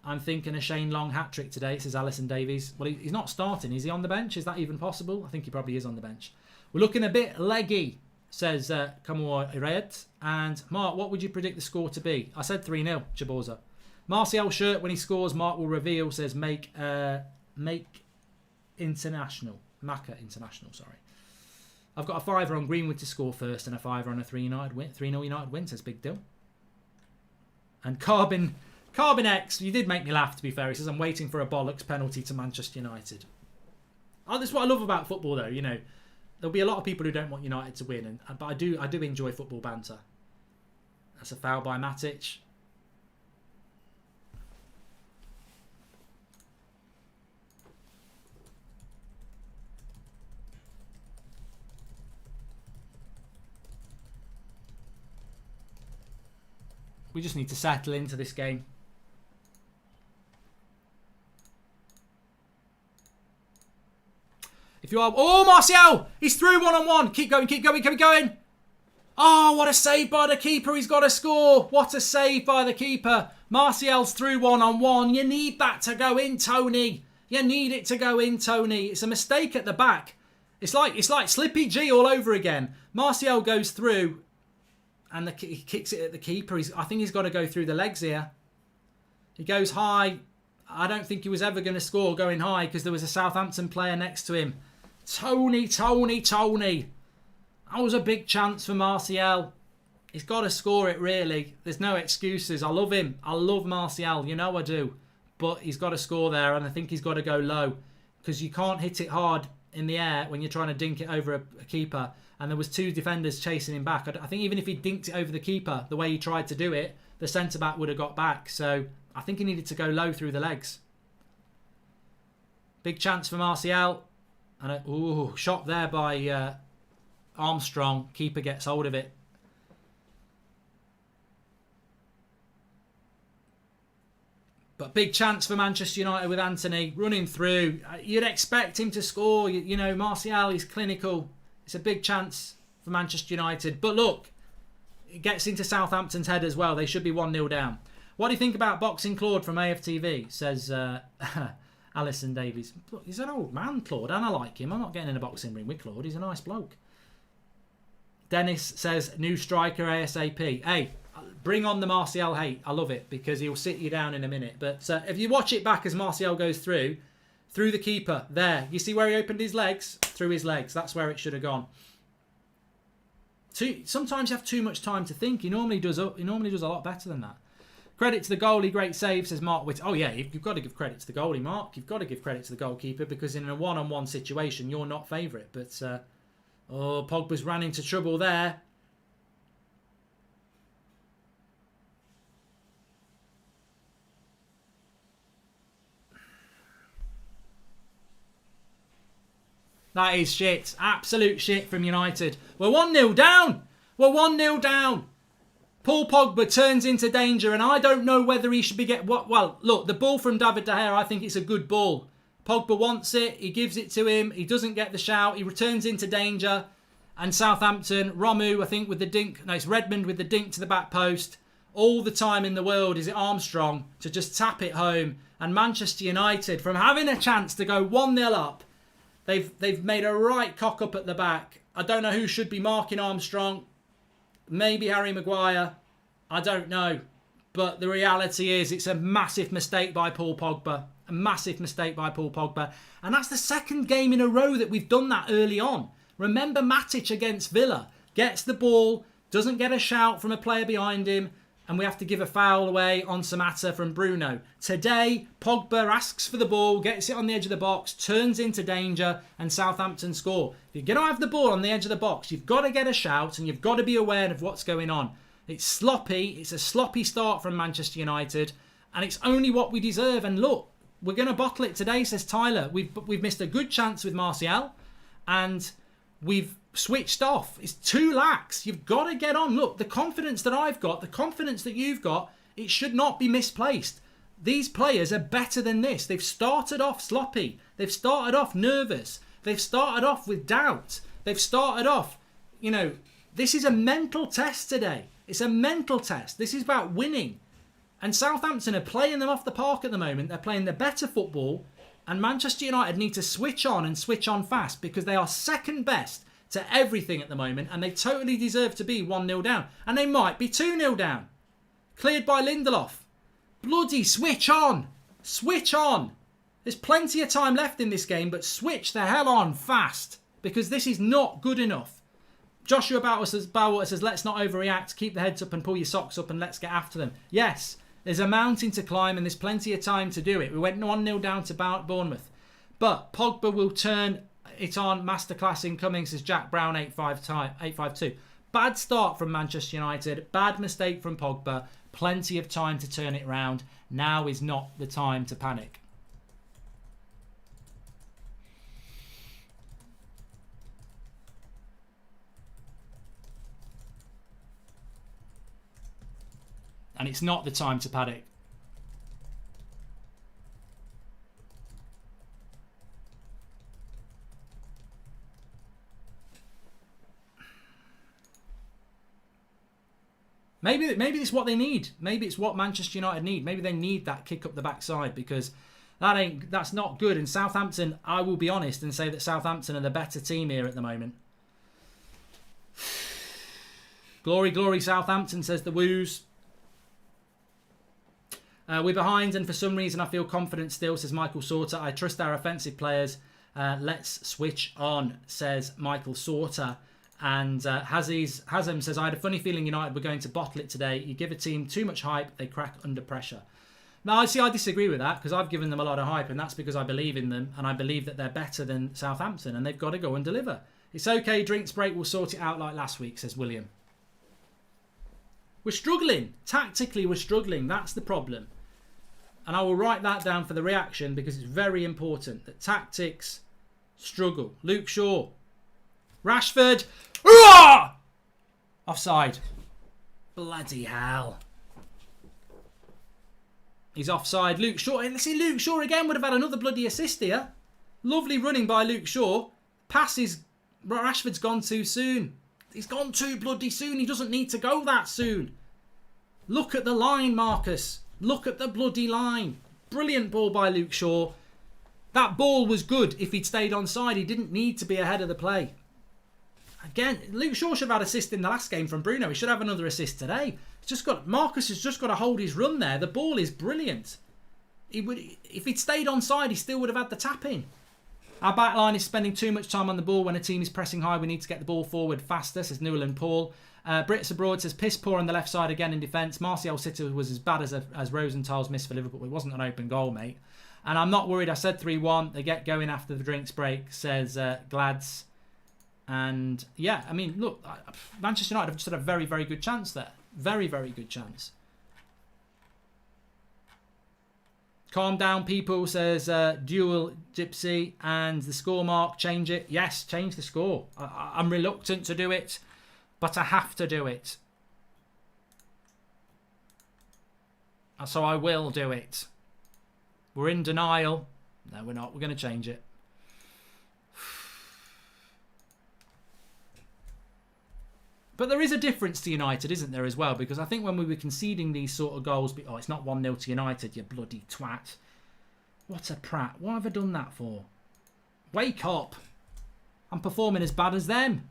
I'm thinking a Shane Long hat-trick today, says Alison Davies. Well, he's not starting. Is he on the bench? Is that even possible? I think he probably is on the bench. We're looking a bit leggy, says Kamor Red. And Mark, what would you predict the score to be? I said 3-0, Chaboza. Martial shirt, when he scores, Mark will reveal, says Make International. Maka International, sorry. I've got a fiver on Greenwood to score first and a fiver on a 3-0 United win, says Big Dill. And Carbon X, you did make me laugh, to be fair. He says, I'm waiting for a bollocks penalty to Manchester United. Oh, that's what I love about football, though. You know, there'll be a lot of people who don't want United to win, but I do enjoy football banter. That's a foul by Matic. We just need to settle into this game. If you are... Oh, Martial! He's through one-on-one. Keep going, keep going, keep going. Oh, what a save by the keeper. He's got to score. What a save by the keeper. Martial's through one-on-one. You need that to go in, Tony. You need it to go in, Tony. It's a mistake at the back. It's like Slippy G all over again. Martial goes through... And he kicks it at the keeper. I think he's got to go through the legs here. He goes high. I don't think he was ever going to score going high because there was a Southampton player next to him. Tony. That was a big chance for Martial. He's got to score it, really. There's no excuses. I love him. I love Martial. You know I do. But he's got to score there, and I think he's got to go low because you can't hit it hard in the air when you're trying to dink it over a keeper. And there was two defenders chasing him back. I think even if he dinked it over the keeper, the way he tried to do it, the centre-back would have got back. So I think he needed to go low through the legs. Big chance for Martial. And a shot there by Armstrong. Keeper gets hold of it. But big chance for Manchester United with Anthony running through. You'd expect him to score. You know, Martial is clinical. It's a big chance for Manchester United. But look, it gets into Southampton's head as well. They should be 1-0 down. What do you think about Boxing Claude from AFTV? Says Alison Davies. Look, he's an old man, Claude, and I like him. I'm not getting in a boxing ring with Claude. He's a nice bloke. Dennis says, new striker ASAP. Hey, bring on the Martial hate. I love it because he'll sit you down in a minute. But if you watch it back as Martial goes through the keeper, there. You see where he opened his legs? Through his legs. That's where it should have gone. Sometimes you have too much time to think. He normally does a lot better than that. Credit to the goalie, great save, says Mark Witt. Oh yeah, you've got to give credit to the goalie, Mark. You've got to give credit to the goalkeeper because in a one-on-one situation, you're not favourite. But Pogba's ran into trouble there. That is shit. Absolute shit from United. We're 1-0 down. We're 1-0 down. Paul Pogba turns into danger, and I don't know whether he should be well, look, the ball from David De Gea, I think it's a good ball. Pogba wants it. He gives it to him. He doesn't get the shout. He returns into danger. And Southampton, Romu, I think, with the dink. No, it's Redmond with the dink to the back post. All the time in the world is it Armstrong to just tap it home. And Manchester United, from having a chance to go 1-0 up, they've made a right cock up at the back. I don't know who should be marking Armstrong. Maybe Harry Maguire. I don't know. But the reality is it's a massive mistake by Paul Pogba. A massive mistake by Paul Pogba. And that's the second game in a row that we've done that early on. Remember Matic against Villa. Gets the ball, doesn't get a shout from a player behind him, and we have to give a foul away on Samatta from Bruno. Today, Pogba asks for the ball, gets it on the edge of the box, turns into danger, and Southampton score. If you're going to have the ball on the edge of the box, you've got to get a shout, and you've got to be aware of what's going on. It's sloppy. It's a sloppy start from Manchester United, and it's only what we deserve. And look, we're going to bottle it today, says Tyler. We've missed a good chance with Martial, and we've switched off. It's too lax. You've got to get on. Look, the confidence that I've got, the confidence that you've got, it should not be misplaced. These players are better than this. They've started off sloppy. They've started off nervous. They've started off with doubt. They've started off, this is a mental test today. It's a mental test. This is about winning. And Southampton are playing them off the park at the moment. They're playing the better football. And Manchester United need to switch on and switch on fast because they are second best to everything at the moment. And they totally deserve to be 1-0 down. And they might be 2-0 down. Cleared by Lindelof. Bloody switch on. Switch on. There's plenty of time left in this game, but switch the hell on fast. Because this is not good enough. Joshua Bauer says, let's not overreact. Keep the heads up and pull your socks up and let's get after them. Yes, there's a mountain to climb and there's plenty of time to do it. We went 1-0 down to Bournemouth. But Pogba will turn it on. Masterclass incoming, says Jack Brown 852. Bad start from Manchester United. Bad mistake from Pogba. Plenty of time to turn it round. Now is not the time to panic. And it's not the time to panic. Maybe it's what they need. Maybe it's what Manchester United need. Maybe they need that kick up the backside because that's not good. And Southampton, I will be honest and say that Southampton are the better team here at the moment. Glory, glory, Southampton, says the Woos. We're behind and for some reason I feel confident still, says Michael Sorter. I trust our offensive players. Let's switch on, says Michael Sorter. And Hazem says, I had a funny feeling United were going to bottle it today. You give a team too much hype, they crack under pressure. Now, I disagree with that because I've given them a lot of hype and that's because I believe in them and I believe that they're better than Southampton and they've got to go and deliver. It's okay, drinks break, we'll sort it out like last week, says William. We're struggling. Tactically, we're struggling. That's the problem. And I will write that down for the reaction because it's very important that tactics struggle. Luke Shaw. Rashford. Hurrah! Offside. Bloody hell. He's offside. Luke Shaw. Let's see, Luke Shaw again would have had another bloody assist here. Lovely running by Luke Shaw. Passes. Rashford's gone too soon. He's gone too bloody soon. He doesn't need to go that soon. Look at the line, Marcus. Look at the bloody line. Brilliant ball by Luke Shaw. That ball was good if he'd stayed onside. He didn't need to be ahead of the play. Again, Luke Shaw should have had assist in the last game from Bruno. He should have another assist today. Marcus has just got to hold his run there. The ball is brilliant. If he'd stayed onside, he still would have had the tap in. Our back line is spending too much time on the ball when a team is pressing high. We need to get the ball forward faster, says Newland Paul. Brits Abroad says, piss poor on the left side again in defence. Martial City was as bad as Rosenthal's miss for Liverpool. It wasn't an open goal, mate. And I'm not worried. I said 3-1. They get going after the drinks break, says Glads. And yeah, I mean, look, Manchester United have just had a very, very good chance there. Very, very good chance. Calm down, people, says Dual Gypsy. And the score mark, change it. Yes, change the score. I'm reluctant to do it, but I have to do it. So I will do it. We're in denial. No, we're not. We're going to change it. But there is a difference to United, isn't there, as well? Because I think when we were conceding these sort of goals... Oh, it's not 1-0 to United, you bloody twat. What a prat. What have I done that for? Wake up. I'm performing as bad as them.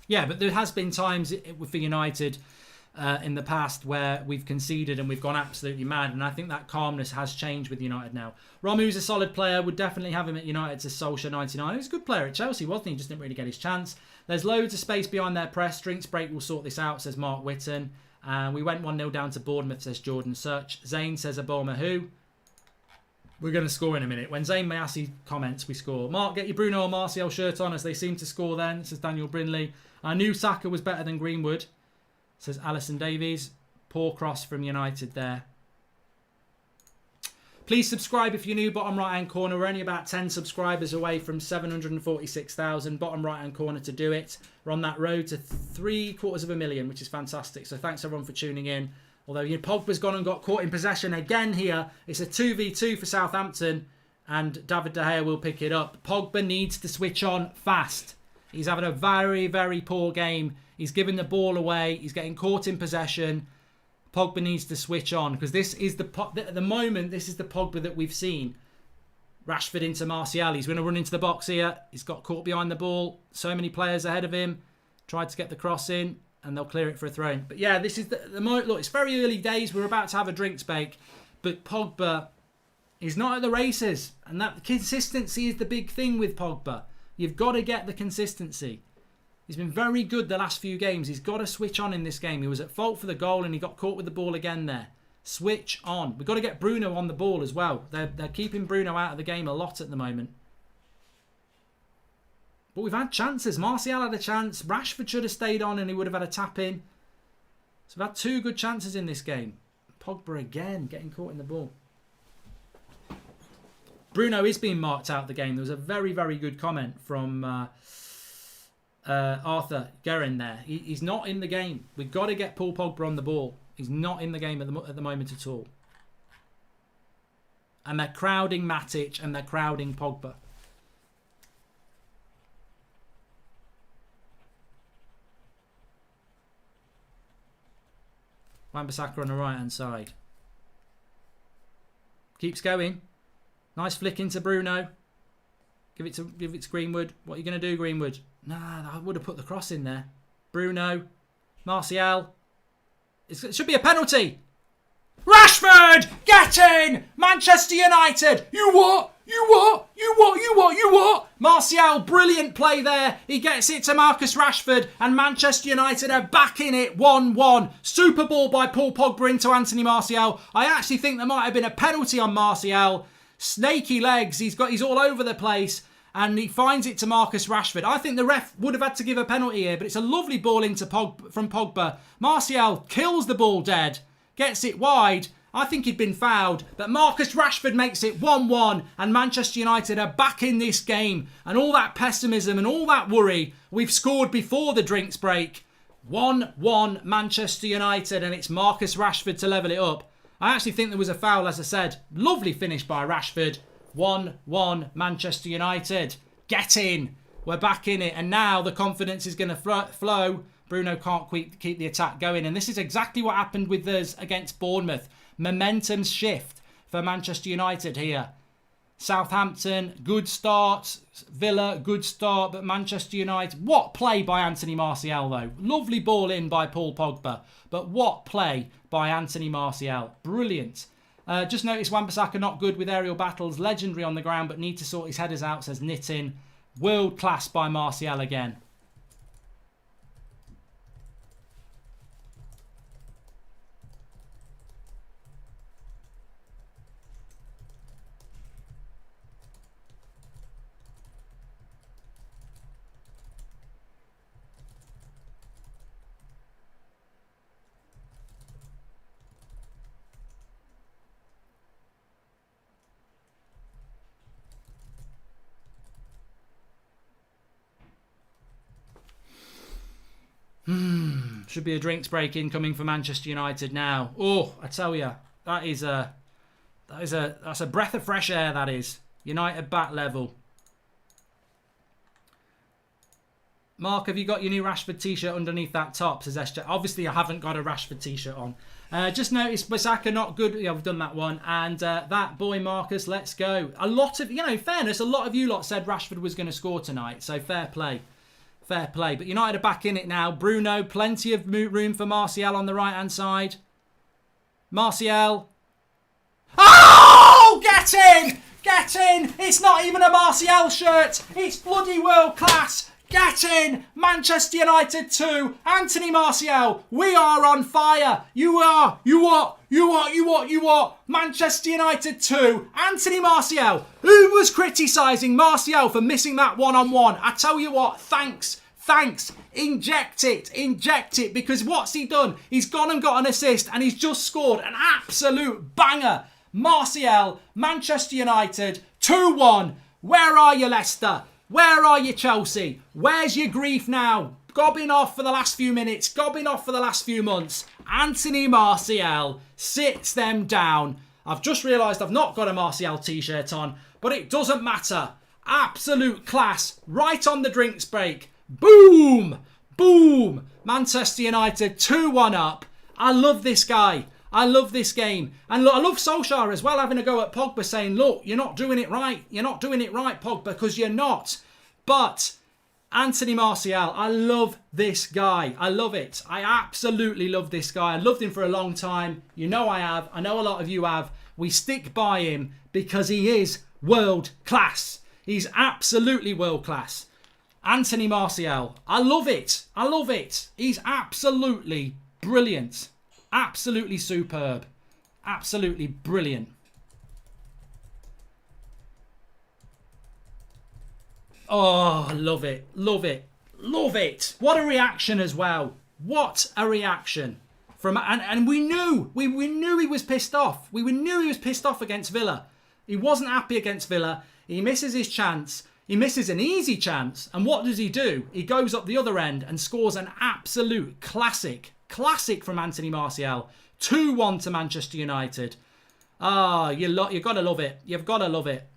Yeah, but there has been times for United in the past where we've conceded and we've gone absolutely mad, and I think that calmness has changed with United now. Romu's a solid player. Would definitely have him at United to Solskjaer 99. He was a good player at Chelsea, wasn't he? Just didn't really get his chance. There's loads of space behind their press. Drinks break will sort this out, says Mark Whitten. We went 1-0 down to Bournemouth, says Jordan Such. Zane says Obama who. We're going to score in a minute. When Zane Mayasi comments, we score. Mark, get your Bruno or Martial shirt on as they seem to score then, says Daniel Brinley. I knew Saka was better than Greenwood, says Alison Davies. Poor cross from United there. Please subscribe if you're new, bottom right-hand corner. We're only about 10 subscribers away from 746,000. Bottom right-hand corner to do it. We're on that road to 750,000, which is fantastic. So thanks everyone for tuning in. Although Pogba's gone and got caught in possession again here. It's a 2v2 for Southampton, and David De Gea will pick it up. Pogba needs to switch on fast. He's having a very, very poor game. He's giving the ball away. He's getting caught in possession. Pogba needs to switch on, because this is at the moment, this is the Pogba that we've seen. Rashford into Martial. He's going to run into the box here. He's got caught behind the ball. So many players ahead of him. Tried to get the cross in, and they'll clear it for a throw. But yeah, this is the moment. Look, it's very early days. We're about to have a drinks break, but Pogba is not at the races, and that consistency is the big thing with Pogba. You've got to get the consistency. He's been very good the last few games. He's got to switch on in this game. He was at fault for the goal, and he got caught with the ball again there. Switch on. We've got to get Bruno on the ball as well. They're keeping Bruno out of the game a lot at the moment. But we've had chances. Martial had a chance. Rashford should have stayed on and he would have had a tap in. So we've had 2 good chances in this game. Pogba again getting caught in the ball. Bruno is being marked out of the game. There was a very, very good comment from Arthur Guerin there. He's not in the game. We've got to get Paul Pogba on the ball. He's not in the game at the moment at all. And they're crowding Matic and they're crowding Pogba. Wan-Bissaka on the right hand side. Keeps going. Nice flick into Bruno. Give it to Greenwood. What are you going to do, Greenwood? Nah, I would have put the cross in there. Bruno. Martial. It should be a penalty. Rashford! Get in! Manchester United! You what? You what? You what? You what? You what? Martial, brilliant play there. He gets it to Marcus Rashford, and Manchester United are back in it 1-1. Super ball by Paul Pogba into Anthony Martial. I actually think there might have been a penalty on Martial. Snaky legs. He's all over the place. And he finds it to Marcus Rashford. I think the ref would have had to give a penalty here, but it's a lovely ball into from Pogba. Martial kills the ball dead. Gets it wide. I think he'd been fouled, but Marcus Rashford makes it 1-1, and Manchester United are back in this game. And all that pessimism and all that worry, we've scored before the drinks break. 1-1 Manchester United, and it's Marcus Rashford to level it up. I actually think there was a foul, as I said. Lovely finish by Rashford. 1-1 Manchester United. Get in. We're back in it, and now the confidence is going to flow. Bruno can't keep the attack going, and this is exactly what happened with us against Bournemouth. Momentum shift for Manchester United here. Southampton, good start. Villa, good start. But Manchester United, what play by Anthony Martial though. Lovely ball in by Paul Pogba. But what play by Anthony Martial. Brilliant. Just noticed Wan-Bissaka not good with aerial battles. Legendary on the ground, but need to sort his headers out, says Nitin. World class by Martial again. Should be a drinks break incoming for Manchester United now. Oh, I tell you, that's a breath of fresh air. That is United back level. Mark, have you got your new Rashford t-shirt underneath that top? Says SJ. Obviously, I haven't got a Rashford t-shirt on. Just noticed Bissaka not good. Yeah, we've done that one. And that boy Marcus, let's go. A lot of, in fairness, a lot of you lot said Rashford was going to score tonight. So fair play. Fair play. But United are back in it now. Bruno, plenty of room for Martial on the right-hand side. Martial. Oh! Get in! Get in! It's not even a Martial shirt. It's bloody world class. Get in! Manchester United 2. Anthony Martial. We are on fire. You are. Manchester United 2. Anthony Martial. Who was criticising Martial for missing that one-on-one? I tell you what, thanks. Inject it. Because what's he done? He's gone and got an assist and he's just scored an absolute banger. Martial, Manchester United, 2-1. Where are you, Leicester? Where are you, Chelsea? Where's your grief now? Gobbing off for the last few minutes. Gobbing off for the last few months. Anthony Martial sits them down. I've just realised I've not got a Martial t-shirt on, but it doesn't matter. Absolute class. Right on the drinks break. Boom! Boom! Manchester United 2-1 up. I love this guy. I love this game. And look, I love Solskjaer as well, having a go at Pogba, saying, look, you're not doing it right. You're not doing it right, Pogba, because you're not. But Anthony Martial, I love this guy. I love it. I absolutely love this guy. I loved him for a long time. You know I have. I know a lot of you have. We stick by him because he is world class. He's absolutely world class. Anthony Martial. I love it. I love it. He's absolutely brilliant. Absolutely superb. Absolutely brilliant. Oh, love it. Love it. Love it. What a reaction as well. What a reaction. And we knew he was pissed off. We knew he was pissed off against Villa. He wasn't happy against Villa. He misses his chance. He misses an easy chance. And what does he do? He goes up the other end and scores an absolute classic. Classic from Anthony Martial. 2-1 to Manchester United. Ah, you've got to love it. You've got to love it.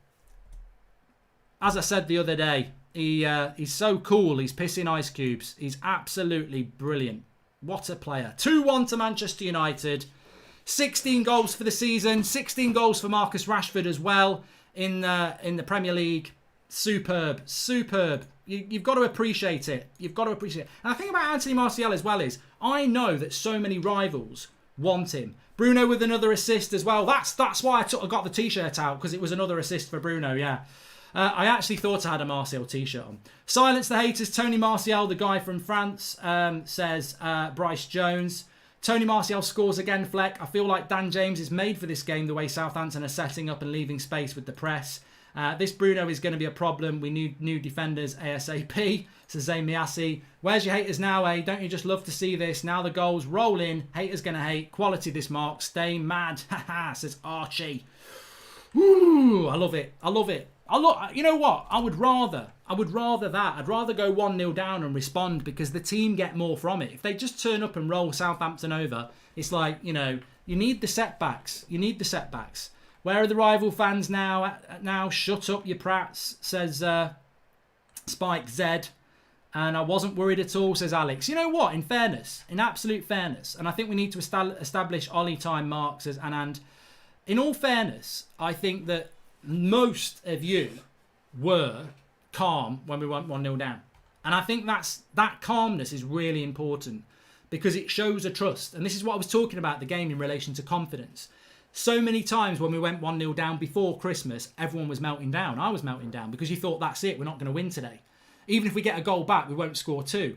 As I said the other day, he's so cool. He's pissing ice cubes. He's absolutely brilliant. What a player. 2-1 to Manchester United. 16 goals for the season. 16 goals for Marcus Rashford as well in the Premier League. Superb. Superb. You've got to appreciate it. You've got to appreciate it. And the thing about Anthony Martial as well is, I know that so many rivals want him. Bruno with another assist as well. That's why I got the t-shirt out, because it was another assist for Bruno, yeah. I actually thought I had a Martial t-shirt on. Silence the haters. Tony Martial, the guy from France, says Bryce Jones. Tony Martial scores again, Fleck. I feel like Dan James is made for this game, the way Southampton are setting up and leaving space with the press. This Bruno is going to be a problem. We need new defenders ASAP, says Zayn Miasi. Where's your haters now, eh? Don't you just love to see this? Now the goals roll in. Haters going to hate. Quality this mark. Stay mad. Haha, says Archie. Ooh, I love it. I love it. You know what? I would rather that. I'd rather go 1-0 down and respond, because the team get more from it. If they just turn up and roll Southampton over, it's like, you know, you need the setbacks. You need the setbacks. Where are the rival fans now? Now, shut up, you prats, says Spike Z. And I wasn't worried at all, says Alex. You know what? In fairness, in absolute fairness, and I think we need to establish Ollie time, Mark, says Anand. In all fairness, I think that most of you were calm when we went 1-0 down. And I think that calmness is really important, because it shows a trust. And this is what I was talking about the game in relation to confidence. So many times when we went 1-0 down before Christmas, everyone was melting down. I was melting down, because you thought, that's it, we're not going to win today. Even if we get a goal back, we won't score 2.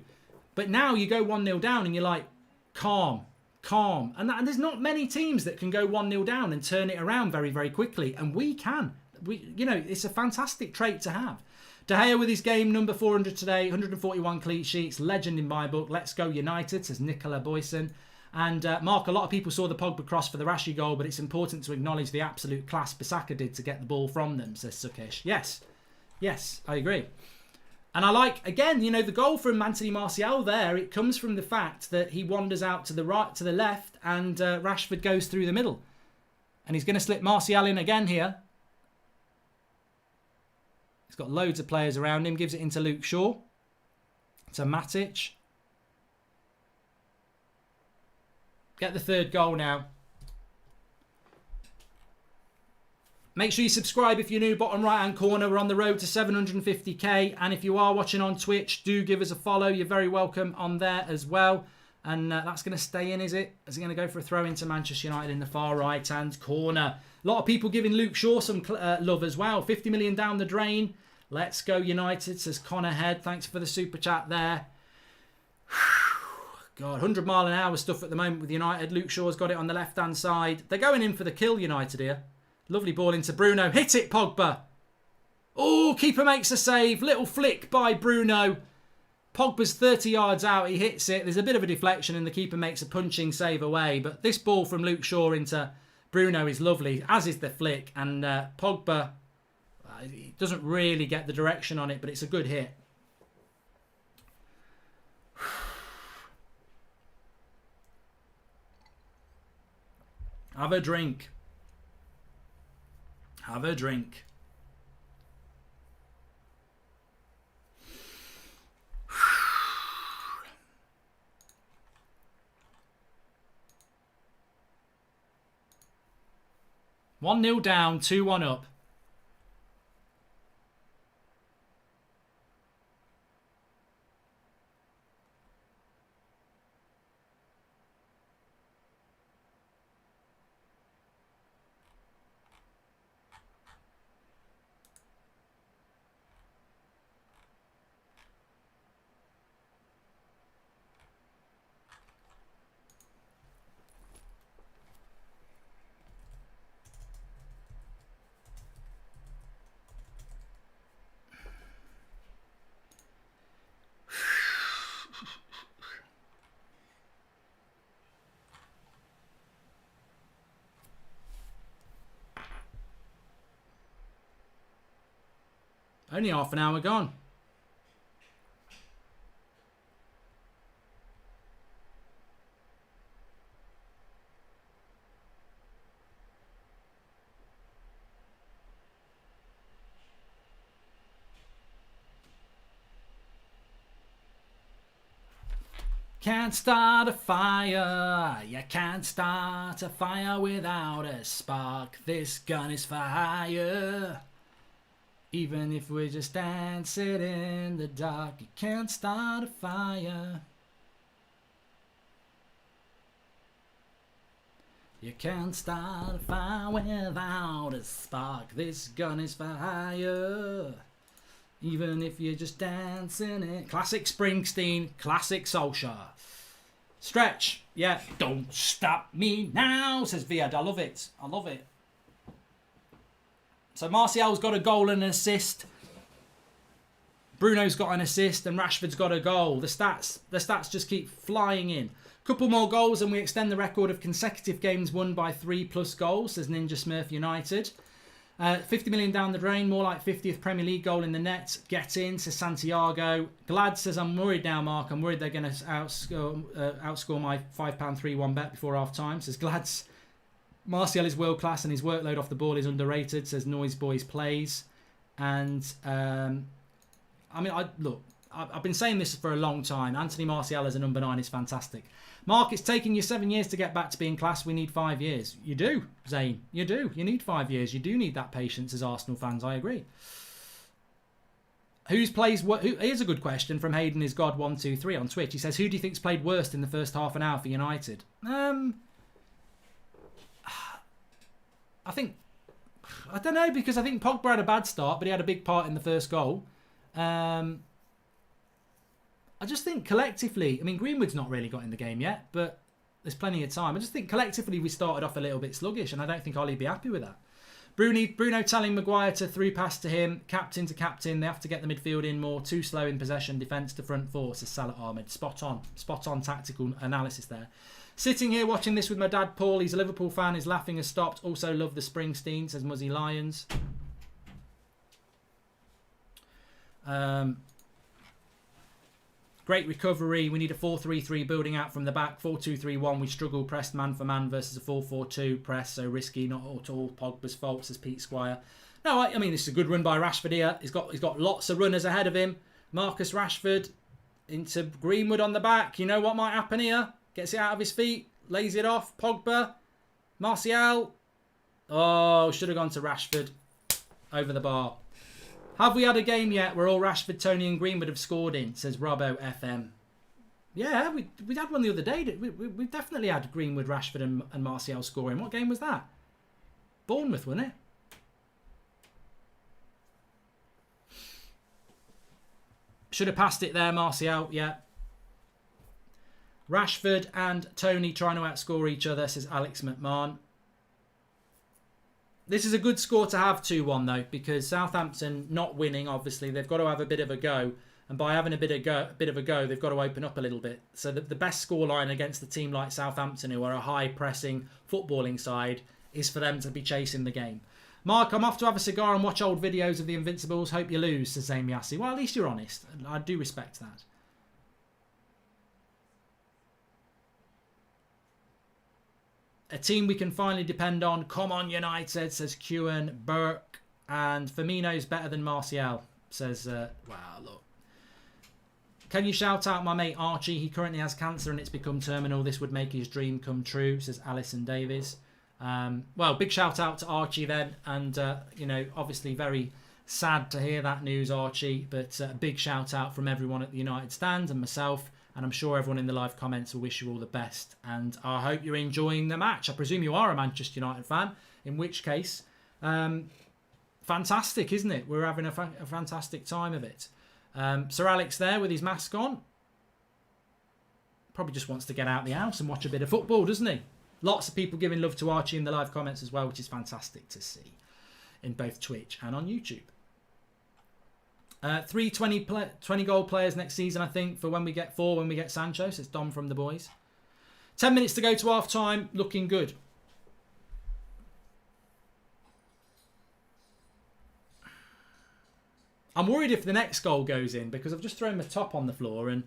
But now you go 1-0 down and you're like, calm. And there's not many teams that can go 1-0 down and turn it around very, very quickly. And we can. It's a fantastic trait to have. De Gea with his game number 400 today, 141 clean sheets, legend in my book. Let's go United, says Nicola Boyson. And Mark, a lot of people saw the Pogba cross for the Rashi goal, but it's important to acknowledge the absolute class Bissaka did to get the ball from them, says Sukesh. Yes, I agree. And I like, again, the goal from Anthony Martial there, it comes from the fact that he wanders out to the right, to the left, and Rashford goes through the middle. And he's going to slip Martial in again here. He's got loads of players around him, gives it into Luke Shaw, to Matic. Get the third goal now. Make sure you subscribe if you're new. Bottom right hand corner, we're on the road to 750k. And if you are watching on Twitch, do give us a follow. You're very welcome on there as well. And that's going to stay in, is it? Is it going to go for a throw into Manchester United in the far right hand corner? A lot of people giving Luke Shaw some love as well. 50 million down the drain. Let's go United, says Connor Head. Thanks for the super chat there. God, 100 mile an hour stuff at the moment with United. Luke Shaw's got it on the left hand side. They're going in for the kill, United here. Lovely ball into Bruno. Hit it, Pogba. Oh, keeper makes a save. Little flick by Bruno. Pogba's 30 yards out. He hits it. There's a bit of a deflection and the keeper makes a punching save away. But this ball from Luke Shaw into Bruno is lovely, as is the flick. And Pogba, he doesn't really get the direction on it, but it's a good hit. Have a drink. Have a drink. One 0 down, 2-1 up. Only half an hour gone. Can't start a fire, you can't start a fire without a spark. This gun is fire. Even if we're just dancing in the dark, you can't start a fire. You can't start a fire without a spark. This gun is fire. Even if you're just dancing it. Classic Springsteen, classic Solskjaer. Stretch, yeah. Don't stop me now, says Viad. I love it. I love it. So Martial's got a goal and an assist. Bruno's got an assist and Rashford's got a goal. The stats just keep flying in. Couple more goals and we extend the record of consecutive games won by 3+ goals, says Ninja Smurf United. 50 million down the drain, more like 50th Premier League goal in the net. Get in, says Santiago. Glad says, I'm worried now, Mark. I'm worried they're going to outscore my £5 3-1 bet before half time, says Glad's. Martial is world class and his workload off the ball is underrated, says Noise Boys Plays. And I mean, I've been saying this for a long time. Anthony Martial as a number 9 is fantastic. Mark, it's taking you 7 years to get back to being class. We need 5 years. You do, Zane. You do. You need 5 years. You do need that patience as Arsenal fans. I agree. Who's plays what? Here's a good question from Hayden is God 123 on Twitch. He says, who do you think's played worst in the first half an hour for United? I don't know, because I think Pogba had a bad start, but he had a big part in the first goal. I just think collectively, I mean, Greenwood's not really got in the game yet, but there's plenty of time. I just think collectively we started off a little bit sluggish, and I don't think Ollie'd be happy with that. Bruno telling Maguire to through pass to him, captain to captain. They have to get the midfield in more. Too slow in possession, defence to front four, says Salah Ahmed. Spot on tactical analysis there. Sitting here watching this with my dad Paul. He's a Liverpool fan. His laughing has stopped. Also love the Springsteen, says Muzzy Lions. Great recovery. We need a 4-3-3 building out from the back. 4-2-3-1. We struggle pressed man for man versus a 4-4-2 press. So risky, not at all Pogba's fault, says Pete Squire. No, I mean, this is a good run by Rashford here. He's got lots of runners ahead of him. Marcus Rashford into Greenwood on the back. You know what might happen here? Gets it out of his feet. Lays it off. Pogba. Martial. Oh, should have gone to Rashford. Over the bar. Have we had a game yet where all Rashford, Tony and Greenwood have scored in, says Robbo FM. Yeah, we had one the other day. We definitely had Greenwood, Rashford and Martial scoring. What game was that? Bournemouth, wasn't it? Should have passed it there, Martial. Yeah. Rashford and Tony trying to outscore each other, says Alex McMahon. This is a good score to have 2-1 though, because Southampton not winning, obviously, they've got to have a bit of a go. And by having a bit of a go, they've got to open up a little bit. So the best scoreline against a team like Southampton, who are a high-pressing footballing side, is for them to be chasing the game. Mark, I'm off to have a cigar and watch old videos of the Invincibles. Hope you lose, says Amy Yassi. Well, at least you're honest. I do respect that. A team we can finally depend on. Come on, United, says Kewan Burke. And Firmino's better than Martial, says... wow, look. Can you shout out my mate Archie? He currently has cancer and it's become terminal. This would make his dream come true, says Alison Davies. Well, big shout out to Archie then. And, you know, obviously very sad to hear that news, Archie. But a big shout out from everyone at the United Stand and myself. And I'm sure everyone in the live comments will wish you all the best. And I hope you're enjoying the match. I presume you are a Manchester United fan. In which case, fantastic, isn't it? We're having a fantastic time of it. Sir Alex there with his mask on. Probably just wants to get out of the house and watch a bit of football, doesn't he? Lots of people giving love to Archie in the live comments as well, which is fantastic to see in both Twitch and on YouTube. 3 20-goal players next season, I think, for when we get Sancho. So it's Dom from the boys. 10 minutes to go to half-time. Looking good. I'm worried if the next goal goes in because I've just thrown my top on the floor and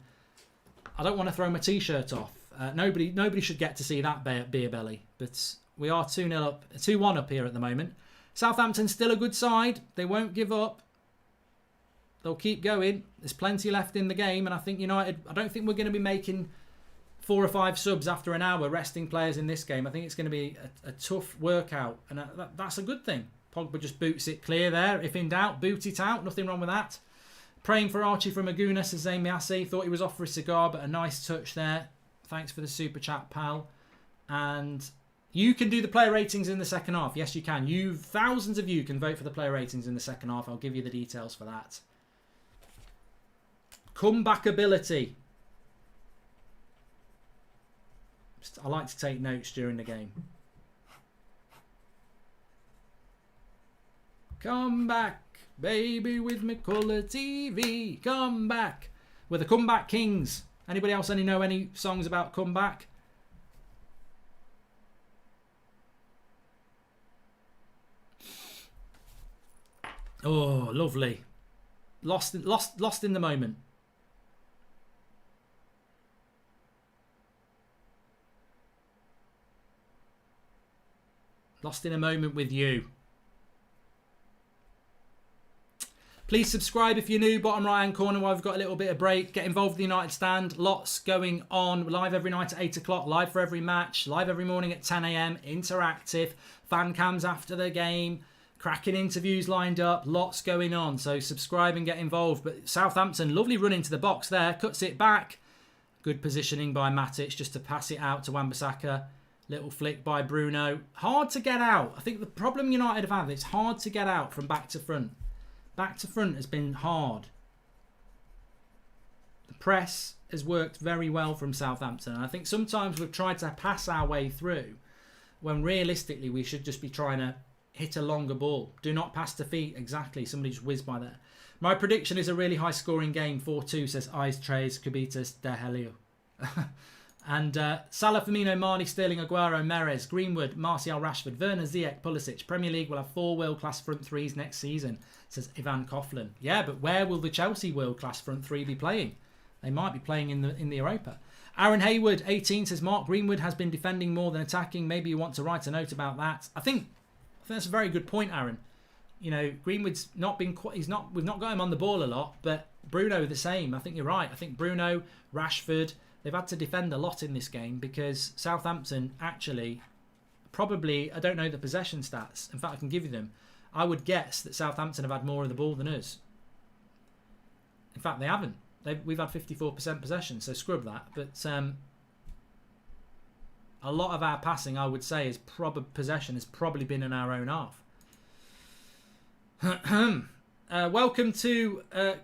I don't want to throw my t-shirt off. Nobody should get to see that beer belly. But we are 2-0 up, 2-1 up here at the moment. Southampton's still a good side. They won't give up. They'll keep going. There's plenty left in the game. And I think United, I don't think we're going to be making 4 or 5 subs after an hour resting players in this game. I think it's going to be a tough workout. And that's a good thing. Pogba just boots it clear there. If in doubt, boot it out. Nothing wrong with that. Praying for Archie from Aguna, says Zamiasi. Thought he was off for a cigar, but a nice touch there. Thanks for the super chat, pal. And you can do the player ratings in the second half. Yes, you can. Thousands of you can vote for the player ratings in the second half. I'll give you the details for that. Comeback ability. I like to take notes during the game. Come back, baby, with me colour TV. Come back. We're the Comeback Kings. Anybody else know any songs about comeback? Oh, lovely. Lost in the moment. Lost in a moment with you. Please subscribe if you're new. Bottom right hand corner while we've got a little bit of break. Get involved with the United Stand. Lots going on. Live every night at 8 o'clock. Live for every match. Live every morning at 10 a.m. Interactive. Fan cams after the game. Cracking interviews lined up. Lots going on. So subscribe and get involved. But Southampton, lovely run into the box there. Cuts it back. Good positioning by Matic just to pass it out to Wan-Bissaka. Little flick by Bruno. Hard to get out. I think the problem United have had, it's hard to get out from back to front. Back to front has been hard. The press has worked very well from Southampton. And I think sometimes we've tried to pass our way through when realistically we should just be trying to hit a longer ball. Do not pass to feet. Exactly. Somebody just whizzed by there. My prediction is a really high scoring game. 4-2 says Eyes Trays Kubitas de Helio. And Salah, Firmino, Marnie, Sterling, Aguero, Merez, Greenwood, Martial, Rashford, Werner, Ziyech, Pulisic. Premier League will have 4 world-class front threes next season, says Ivan Coughlin. Yeah, but where will the Chelsea world-class front three be playing? They might be playing in the Europa. Aaron Hayward, 18, says Mark Greenwood has been defending more than attacking. Maybe you want to write a note about that. I think that's a very good point, Aaron. You know, Greenwood's not been quite. We've not got him on the ball a lot, but Bruno the same. I think you're right. I think Bruno, Rashford. They've had to defend a lot in this game because Southampton actually probably, I don't know the possession stats. In fact, I can give you them. I would guess that Southampton have had more of the ball than us. In fact, they haven't. We've had 54% possession, so scrub that. But a lot of our passing, I would say, possession has probably been in our own half. Welcome to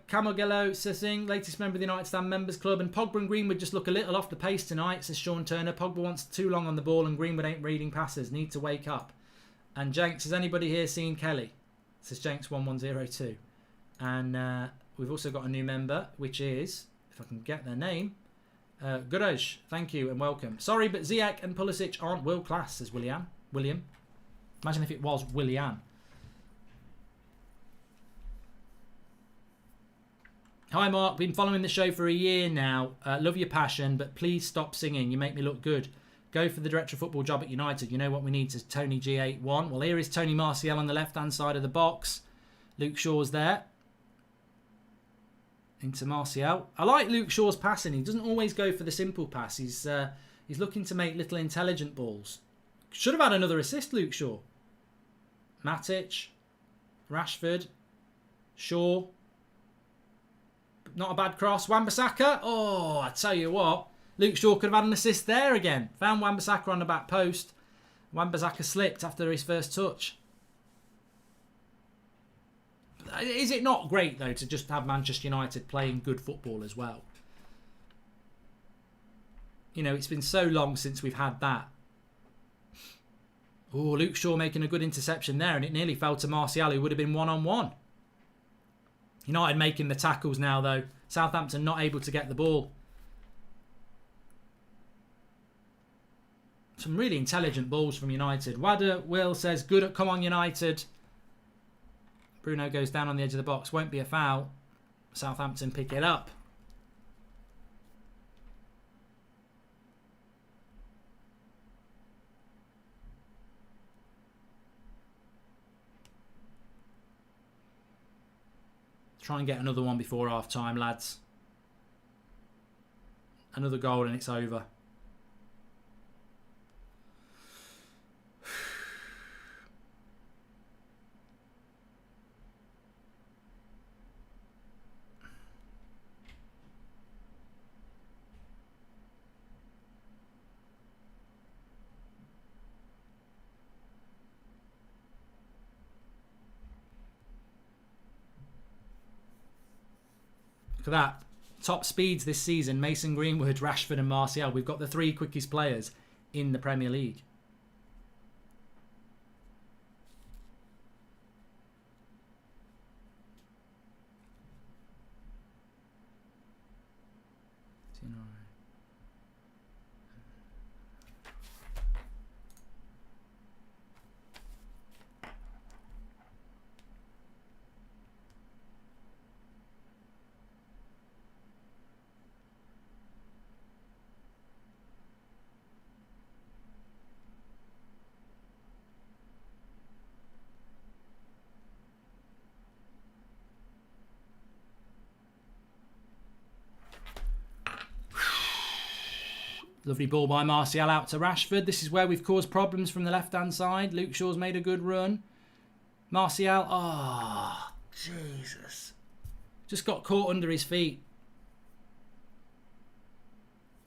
Camogello Sissing, latest member of the United Stand Members Club. And Pogba and Greenwood just look a little off the pace tonight, says Sean Turner. Pogba wants too long on the ball and Greenwood ain't reading passes. Need to wake up. And Jenks, has anybody here seen Kelly? Says Jenks1102. And we've also got a new member, which is, if I can get their name, Guraj. Thank you and welcome. Sorry, but Ziyech and Pulisic aren't world class, says William. Imagine if it was William. Hi Mark, been following the show for a year now. Love your passion, but please stop singing. You make me look good. Go for the director of football job at United. You know what we need, says Tony G81. Well, here is Tony Martial on the left-hand side of the box. Luke Shaw's there. Into Martial. I like Luke Shaw's passing. He doesn't always go for the simple pass. He's looking to make little intelligent balls. Should have had another assist, Luke Shaw. Matic. Rashford. Shaw. Not a bad cross. Wan-Bissaka. Oh, I tell you what. Luke Shaw could have had an assist there again. Found Wan-Bissaka on the back post. Wan-Bissaka slipped after his first touch. Is it not great, though, to just have Manchester United playing good football as well? You know, it's been so long since we've had that. Oh, Luke Shaw making a good interception there, and it nearly fell to Martial, who would have been one-on-one. United making the tackles now, though. Southampton not able to get the ball. Some really intelligent balls from United. Wada Will says, good at come on United. Bruno goes down on the edge of the box. Won't be a foul. Southampton pick it up. Try and get another one before half time, lads. Another goal and it's over. Look at that. Top speeds this season. Mason Greenwood, Rashford and Martial. We've got the three quickest players in the Premier League. Lovely ball by Martial out to Rashford. This is where we've caused problems from the left-hand side. Luke Shaw's made a good run. Martial. Oh, Jesus. Just got caught under his feet.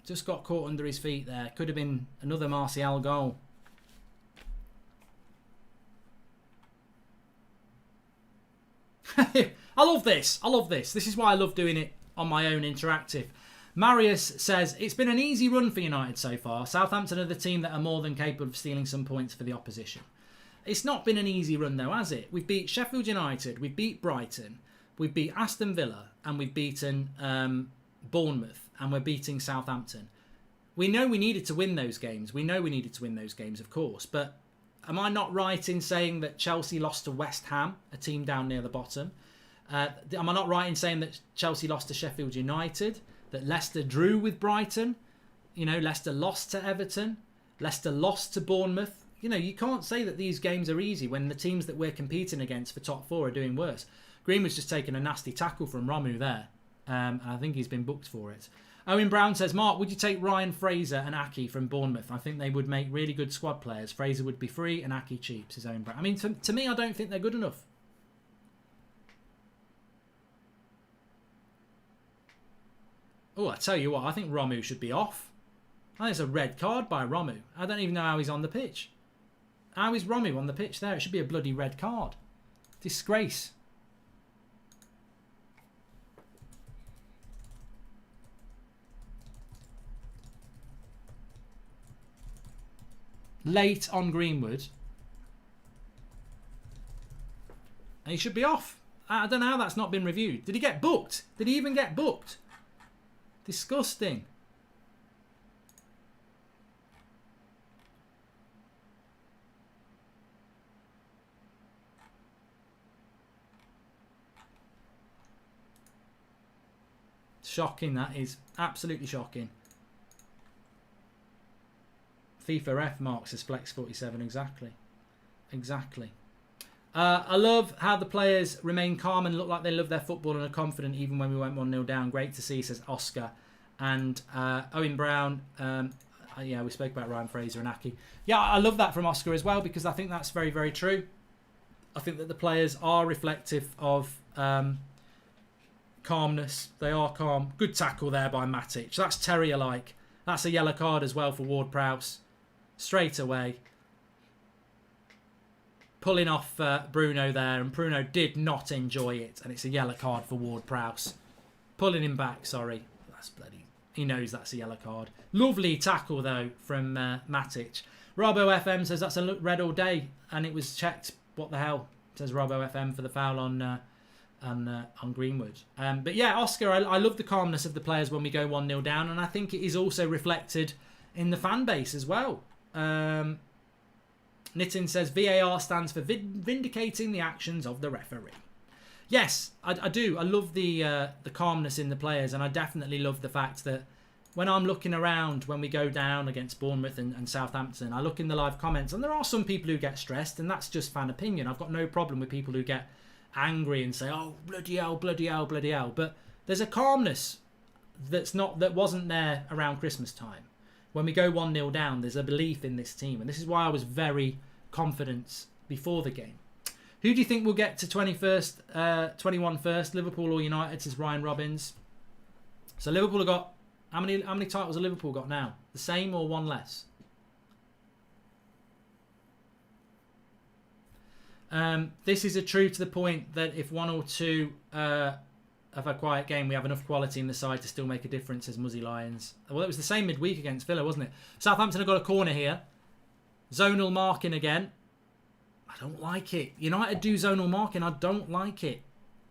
Just got caught under his feet there. Could have been another Martial goal. I love this. I love this. This is why I love doing it on my own interactive. Marius says, it's been an easy run for United so far. Southampton are the team that are more than capable of stealing some points for the opposition. It's not been an easy run though, has it? We've beat Sheffield United, we've beat Brighton, we've beat Aston Villa, and we've beaten Bournemouth, and we're beating Southampton. We know we needed to win those games. We know we needed to win those games, of course. But am I not right in saying that Chelsea lost to West Ham, a team down near the bottom? Am I not right in saying that Chelsea lost to Sheffield United? That Leicester drew with Brighton? You know, Leicester lost to Everton. Leicester lost to Bournemouth. You know, you can't say that these games are easy when the teams that we're competing against for top four are doing worse. Greenwood's just taken a nasty tackle from Romu there. And I think he's been booked for it. Owen Brown says, Mark, would you take Ryan Fraser and Aki from Bournemouth? I think they would make really good squad players. Fraser would be free and Aki cheap, says Owen Brown. I mean, to me, I don't think they're good enough. Oh, I tell you what, I think Romu should be off. I think it's a red card by Romu. I don't even know how he's on the pitch. How is Romu on the pitch there? It should be a bloody red card. Disgrace. Late on Greenwood. And he should be off. I don't know how that's not been reviewed. Did he get booked? Did he even get booked? Disgusting. Shocking, that is. Absolutely shocking. FIFA ref marks as Flex 47, exactly. Exactly. I love how the players remain calm and look like they love their football and are confident even when we went 1-0 down. Great to see, says Oscar. And Owen Brown, yeah, we spoke about Ryan Fraser and Aki. Yeah, I love that from Oscar as well because I think that's very, very true. I think that the players are reflective of calmness. They are calm. Good tackle there by Matic. That's Terrier-like. That's a yellow card as well for Ward-Prowse. Straight away. Pulling off Bruno there, and Bruno did not enjoy it, and it's a yellow card for Ward-Prowse. Pulling him back, sorry. That's bloody... He knows that's a yellow card. Lovely tackle, though, from Matic. Robbo FM says that's a red all day, and it was checked. What the hell, says Robbo FM for the foul on Greenwood. But yeah, Oscar, I love the calmness of the players when we go 1-0 down, and I think it is also reflected in the fan base as well. Nitin says VAR stands for vindicating the actions of the referee. Yes, I do. I love the calmness in the players, and I definitely love the fact that when I'm looking around when we go down against Bournemouth and Southampton, I look in the live comments, and there are some people who get stressed, and that's just fan opinion. I've got no problem with people who get angry and say, "Oh, bloody hell, bloody hell, bloody hell." But there's a calmness that wasn't there around Christmas time. When we go 1-0 down, there's a belief in this team, and this is why I was very confident before the game. Who do you think will get to 21 first? Liverpool or United, says Ryan Robbins. So Liverpool have got... How many titles have Liverpool got now? The same or one less? This is true to the point that if one or two have a quiet game, we have enough quality in the side to still make a difference, says Muzzy Lions. Well, it was the same midweek against Villa, wasn't it? Southampton have got a corner here. Zonal marking again. I don't like it. United do zonal marking. I don't like it.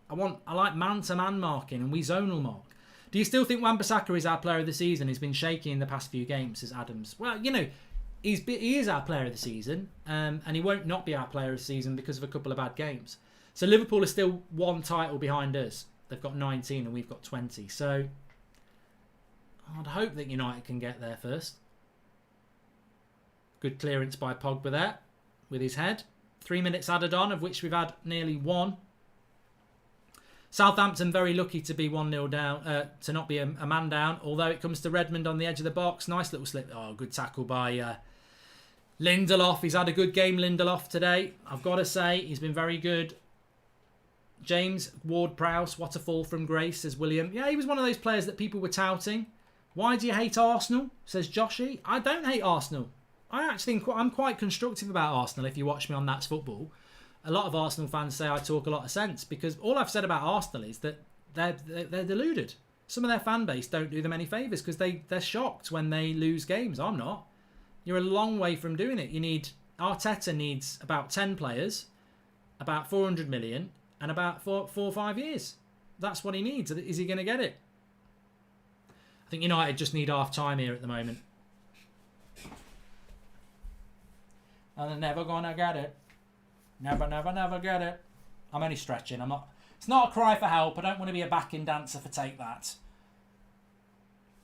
I like man-to-man marking, and we zonal mark. Do you still think Wan-Bissaka is our player of the season? He's been shaky in the past few games, says Adams. Well, he is our player of the season, and he won't not be our player of the season because of a couple of bad games. So Liverpool are still one title behind us. They've got 19 and we've got 20. So I'd hope that United can get there first. Good clearance by Pogba there with his head. 3 minutes added on, of which we've had nearly one. Southampton very lucky to be 1-0 down, to not be a man down, although it comes to Redmond on the edge of the box. Nice little slip. Oh, good tackle by Lindelof. He's had a good game, Lindelof, today. I've got to say, he's been very good. James Ward-Prowse, what a fall from grace, says William. Yeah, he was one of those players that people were touting. Why do you hate Arsenal, says Joshy. I don't hate Arsenal. I actually think I'm quite constructive about Arsenal if you watch me on That's Football. A lot of Arsenal fans say I talk a lot of sense because all I've said about Arsenal is that they're deluded. Some of their fan base don't do them any favours because they're shocked when they lose games. I'm not. You're a long way from doing it. Arteta needs about 10 players, about 400 million, and about 4 or 5 years. That's what he needs. Is he going to get it? I think United just need half time here at the moment. And they're never going to get it. Never, never, never get it. I'm only stretching. I'm not. It's not a cry for help. I don't want to be a backing dancer for Take That.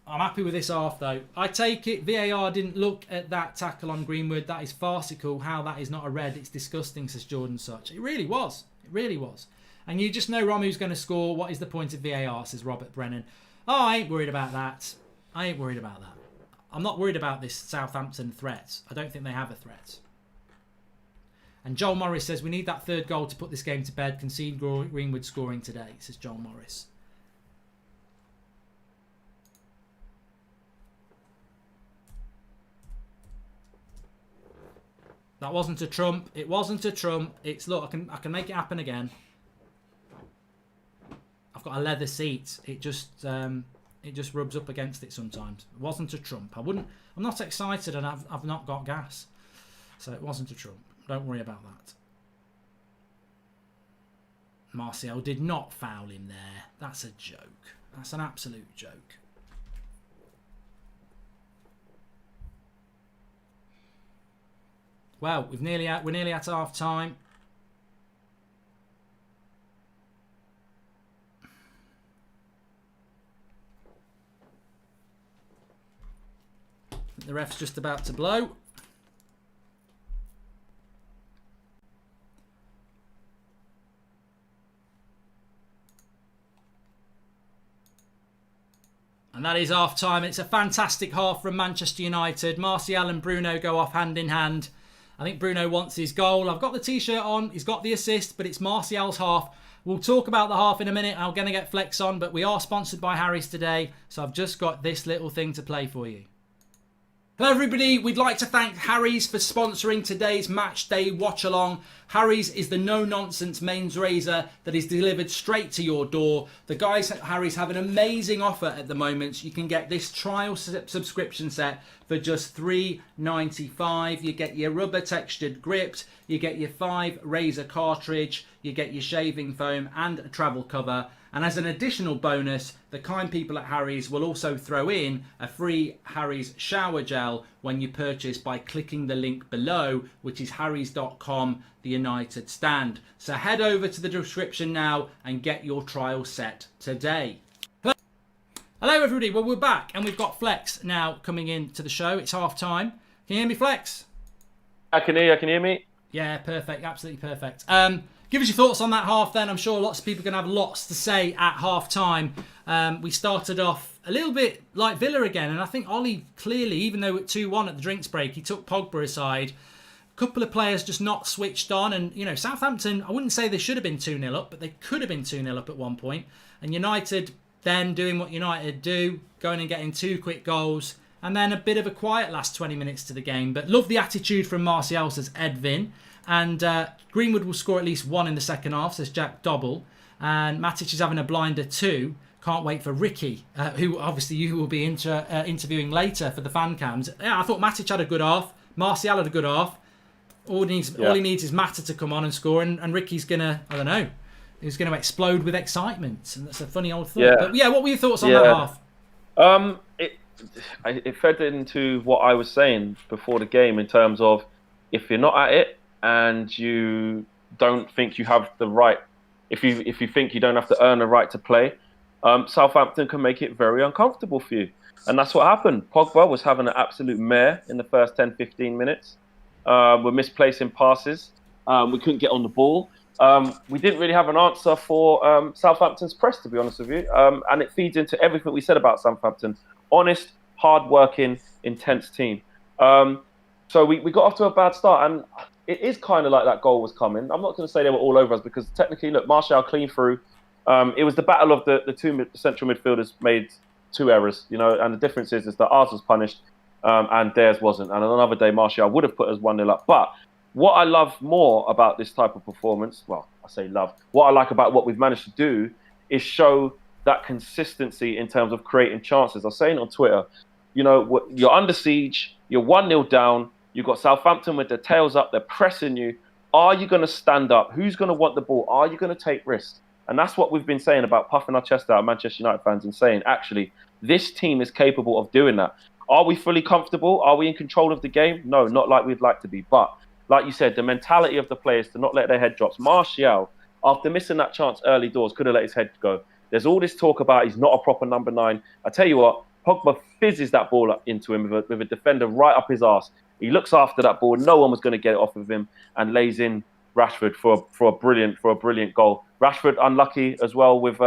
I'm happy with this half, though. I take it VAR didn't look at that tackle on Greenwood. That is farcical. How that is not a red. It's disgusting, says Jordan Such. It really was. It really was. And you just know Romu's going to score. What is the point of VAR, says Robert Brennan. Oh, I ain't worried about that. I ain't worried about that. I'm not worried about this Southampton threat. I don't think they have a threat. And Joel Morris says, we need that third goal to put this game to bed. Concede Greenwood scoring today, says Joel Morris. That wasn't a trump. It wasn't a trump. It's, look, I can make it happen again. I've got a leather seat. It just rubs up against it sometimes. It wasn't a trump. I'm not excited, and I've not got gas. So it wasn't a trump. Don't worry about that. Martial did not foul him there. That's a joke. That's an absolute joke. Well, we're nearly at half time. The ref's just about to blow. And that is half time. It's a fantastic half from Manchester United. Martial and Bruno go off hand in hand. I think Bruno wants his goal. I've got the t-shirt on. He's got the assist, but it's Martial's half. We'll talk about the half in a minute. I'm going to get Flex on, but we are sponsored by Harry's today. So I've just got this little thing to play for you. Hello everybody, we'd like to thank Harry's for sponsoring today's match day watch along. Harry's is the no-nonsense men's razor that is delivered straight to your door. The guys at Harry's have an amazing offer at the moment. You can get this trial subscription set for just $3.95. You get your rubber textured grips, you get your 5 razor cartridge, you get your shaving foam and a travel cover. And as an additional bonus, the kind people at Harry's will also throw in a free Harry's shower gel when you purchase by clicking the link below, which is harrys.com, the United Stand. So head over to the description now and get your trial set today. Hello everybody, well we're back and we've got Flex now coming in to the show. It's half time. Can you hear me, Flex? I can hear you, can you hear me? Yeah, perfect, absolutely perfect. Give us your thoughts on that half then. I'm sure lots of people are going to have lots to say at half time. We started off a little bit like Villa again, and I think Ollie clearly, even though at 2-1 at the drinks break, he took Pogba aside. A couple of players just not switched on, and you know, Southampton, I wouldn't say they should have been 2-0 up, but they could have been 2-0 up at one point. And United then doing what United do, going and getting 2 quick goals, and then a bit of a quiet last 20 minutes to the game. But love the attitude from Martial, says Edvin. And Greenwood will score at least 1 in the second half, says Jack Dobble. And Matic is having a blinder too. Can't wait for Ricky, who obviously you will be interviewing later for the fan cams. Yeah, I thought Matic had a good half. Martial had a good half. All he needs is Mata to come on and score. And Ricky's going to, I don't know, he's going to explode with excitement. And that's a funny old thought. Yeah. But yeah, what were your thoughts on that half? It fed into what I was saying before the game in terms of if you're not at it, and you don't think you have the right, if you think you don't have to earn the right to play, Southampton can make it very uncomfortable for you. And that's what happened. Pogba was having an absolute mare in the first 10, 15 minutes. We're misplacing passes. We couldn't get on the ball. We didn't really have an answer for Southampton's press, to be honest with you. And it feeds into everything we said about Southampton. Honest, hard-working, intense team. So we got off to a bad start, and it is kind of like that goal was coming. I'm not going to say they were all over us because technically, look, Martial clean through. It was the battle of the 2 central midfielders made 2 errors, you know, and the difference is that ours was punished and theirs wasn't. And on another day, Martial would have put us 1-0 up. But what I love more about this type of performance, well, I say love, what I like about what we've managed to do is show that consistency in terms of creating chances. I was saying on Twitter, you know, you're under siege, you're 1-0 down, you've got Southampton with their tails up, they're pressing you. Are you going to stand up? Who's going to want the ball? Are you going to take risks? And that's what we've been saying about puffing our chest out, Manchester United fans, and saying, actually, this team is capable of doing that. Are we fully comfortable? Are we in control of the game? No, not like we'd like to be. But like you said, the mentality of the players to not let their head drops. Martial, after missing that chance early doors, could have let his head go. There's all this talk about he's not a proper number 9. I tell you what, Pogba fizzes that ball up into him with a defender right up his arse. He looks after that ball. No one was going to get it off of him and lays in Rashford for a brilliant goal. Rashford unlucky as well with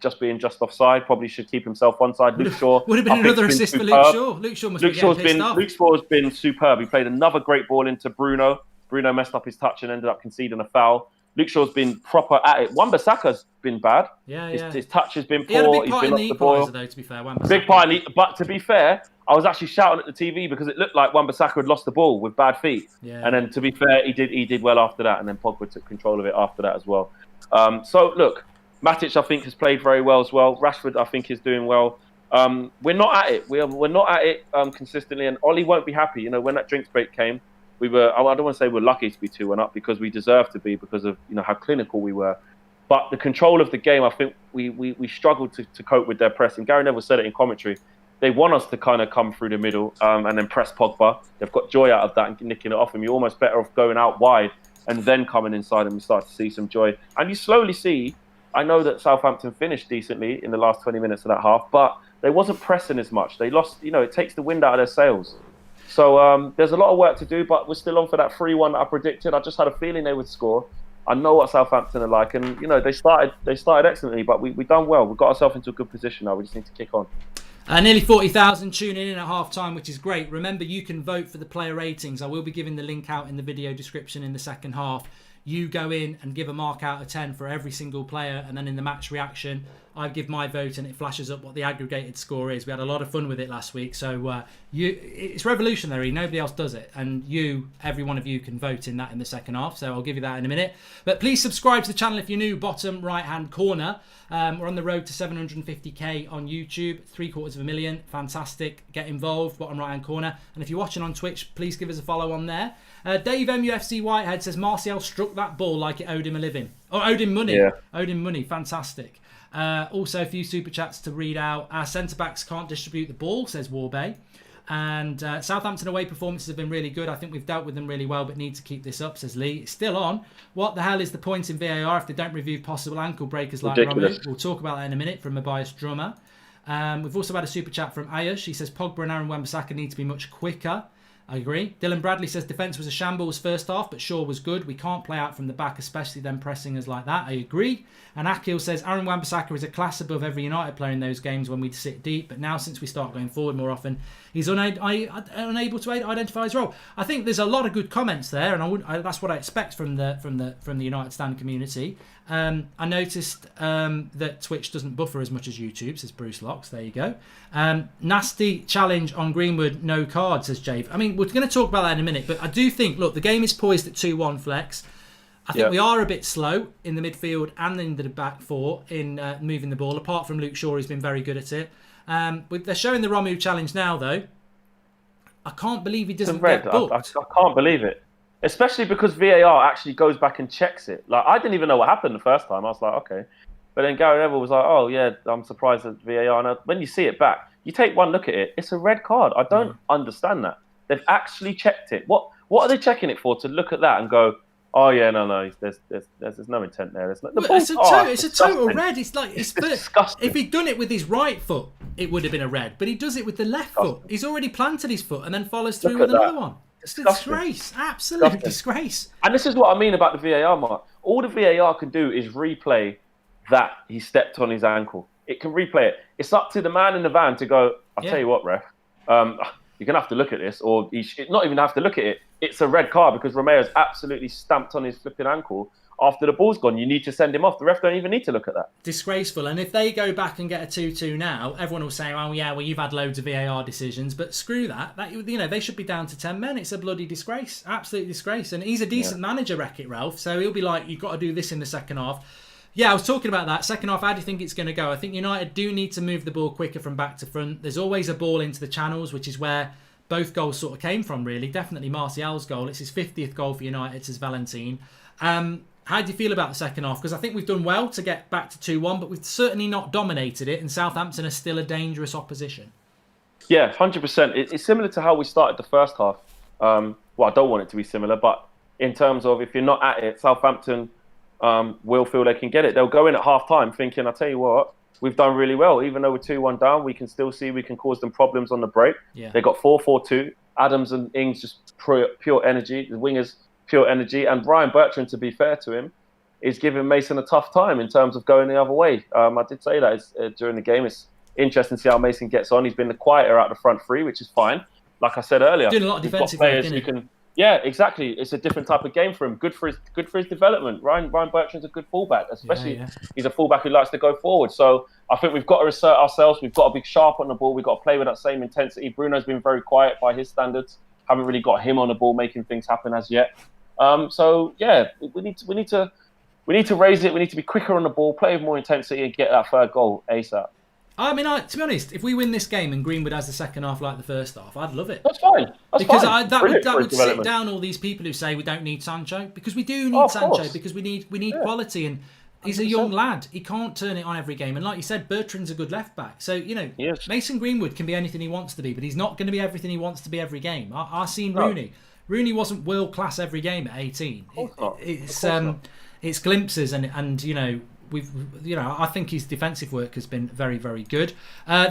just being just offside. Probably should keep himself onside. Luke Shaw would have been another assist for Luke Shaw. Luke Shaw must be getting pissed off. Luke Shaw's been superb. He played another great ball into Bruno. Bruno messed up his touch and ended up conceding a foul. Luke Shaw's been proper at it. Wan-Bissaka's been bad. His touch has been poor. He had a big part He's in been the off the ball. equaliser, though, to be fair. Big part, but to be fair, I was actually shouting at the TV because it looked like Wan-Bissaka had lost the ball with bad feet. Yeah. And then, to be fair, he did well after that, and then Pogba took control of it after that as well. So look, Matic I think has played very well as well. Rashford I think is doing well. We're not at it. We're not at it consistently, and Ollie won't be happy. You know, when that drinks break came, we were. I don't want to say we're lucky to be 2-1 up because we deserve to be because of how clinical we were. But the control of the game, I think we struggled to cope with their press. And Gary Neville said it in commentary. They want us to kind of come through the middle and then press Pogba. They've got joy out of that and nicking it off him. You're almost better off going out wide and then coming inside, and we start to see some joy. And you slowly see. I know that Southampton finished decently in the last 20 minutes of that half, but they wasn't pressing as much. They lost. It takes the wind out of their sails. So there's a lot of work to do, but we're still on for that 3-1 that I predicted. I just had a feeling they would score. I know what Southampton are like, and they started excellently, but we done well. We got ourselves into a good position now. We just need to kick on. Nearly 40,000 tuning in at half-time, which is great. Remember, you can vote for the player ratings. I will be giving the link out in the video description in the second half. You go in and give a mark out of 10 for every single player, and then in the match reaction, I give my vote and it flashes up what the aggregated score is. We had a lot of fun with it last week, so it's revolutionary. Nobody else does it, and every one of you can vote in that in the second half, so I'll give you that in a minute. But please subscribe to the channel if you're new, bottom right-hand corner. We're on the road to 750k on YouTube, 750,000, fantastic. Get involved, bottom right-hand corner. And if you're watching on Twitch, please give us a follow on there. Dave MUFC Whitehead says Martial struck that ball like it owed him a living. Or owed him money. Yeah. Owed him money, fantastic. Also, a few super chats to read out. Our centre-backs can't distribute the ball, says Warbay. And Southampton away performances have been really good. I think we've dealt with them really well, but need to keep this up, says Lee. It's still on. What the hell is the point in VAR if they don't review possible ankle breakers like Romu? We'll talk about that in a minute from Mabias Drummer. We've also had a super chat from Ayush. He says Pogba and Aaron Wan-Bissaka need to be much quicker. I agree. Dylan Bradley says defence was a shambles first half, but Shaw was good. We can't play out from the back, especially them pressing us like that. I agree. And Akil says Aaron Wan-Bissaka is a class above every United player in those games when we sit deep, but now since we start going forward more often, he's unable to identify his role. I think there's a lot of good comments there, and that's what I expect from the United Stand community. I noticed that Twitch doesn't buffer as much as YouTube, says Bruce Locks. There you go. Nasty challenge on Greenwood, no card, says Jave. I mean, we're going to talk about that in a minute, but I do think, look, the game is poised at 2-1 Flex. I think we are a bit slow in the midfield and in the back four in moving the ball, apart from Luke Shaw, who's been very good at it. They're showing the Romu challenge now, though. I can't believe he doesn't get booked. I can't believe it. Especially because VAR actually goes back and checks it. Like, I didn't even know what happened the first time. I was like, okay. But then Gary Neville was like, oh, yeah, I'm surprised at VAR. And when you see it back, you take one look at it, it's a red card. I don't understand that. They've actually checked it. What are they checking it for? To look at that and go, oh, yeah, no, there's no intent there. It's a total red. It's like it's disgusting. If he'd done it with his right foot, it would have been a red. But he does it with the left foot. He's already planted his foot and then follows through with another one. It's a disgrace. Absolute disgrace. And this is what I mean about the VAR, Mark. All the VAR can do is replay that he stepped on his ankle. It can replay it. It's up to the man in the van to go, I'll tell you what, ref, you're going to have to look at this, or he should not even have to look at it. It's a red card because Romeo's absolutely stamped on his flipping ankle. After the ball's gone, you need to send him off. The ref don't even need to look at that. Disgraceful. And if they go back and get a 2-2 now, everyone will say, oh, yeah, well, you've had loads of VAR decisions. But screw that. They should be down to 10 men. It's a bloody disgrace. Absolute disgrace. And he's a decent manager, Wreck-It Ralph. So he'll be like, you've got to do this in the second half. Yeah, I was talking about that. Second half, how do you think it's going to go? I think United do need to move the ball quicker from back to front. There's always a ball into the channels, which is where both goals sort of came from, really. Definitely Martial's goal. It's his 50th goal for United, says Valentine. How do you feel about the second half? Because I think we've done well to get back to 2-1, but we've certainly not dominated it, and Southampton are still a dangerous opposition. Yeah, 100%. It's similar to how we started the first half. Well, I don't want it to be similar, but in terms of if you're not at it, Southampton will feel they can get it. They'll go in at half-time thinking, I'll tell you what, we've done really well. Even though we're 2-1 down, we can still see we can cause them problems on the break. Yeah. They got 4-4-2. Adams and Ings just pure energy. The wingers pure energy. And Brian Bertrand, to be fair to him, is giving Mason a tough time in terms of going the other way. I did say that during the game. It's interesting to see how Mason gets on. He's been the quieter out the front three, which is fine. Like I said earlier, doing a lot of defensive work, isn't he? Yeah, exactly. It's a different type of game for him. Good for his development. Ryan Bertrand's a good fullback, especially he's a fullback who likes to go forward. So I think we've got to assert ourselves. We've got to be sharp on the ball. We've got to play with that same intensity. Bruno's been very quiet by his standards. Haven't really got him on the ball making things happen as yet. So yeah, we need to raise it. We need to be quicker on the ball, play with more intensity, and get that third goal ASAP. I mean, to be honest, if we win this game and Greenwood has the second half like the first half, I'd love it. That's fine. Because that would sit down all these people who say we don't need Sancho, because we do need Sancho, because we need quality, and he's 100%. A young lad. He can't turn it on every game. And like you said, Bertrand's a good left back. So, Mason Greenwood can be anything he wants to be, but he's not going to be everything he wants to be every game. I've seen Rooney. Rooney wasn't world class every game at 18. It's glimpses, and I think his defensive work has been very, very good.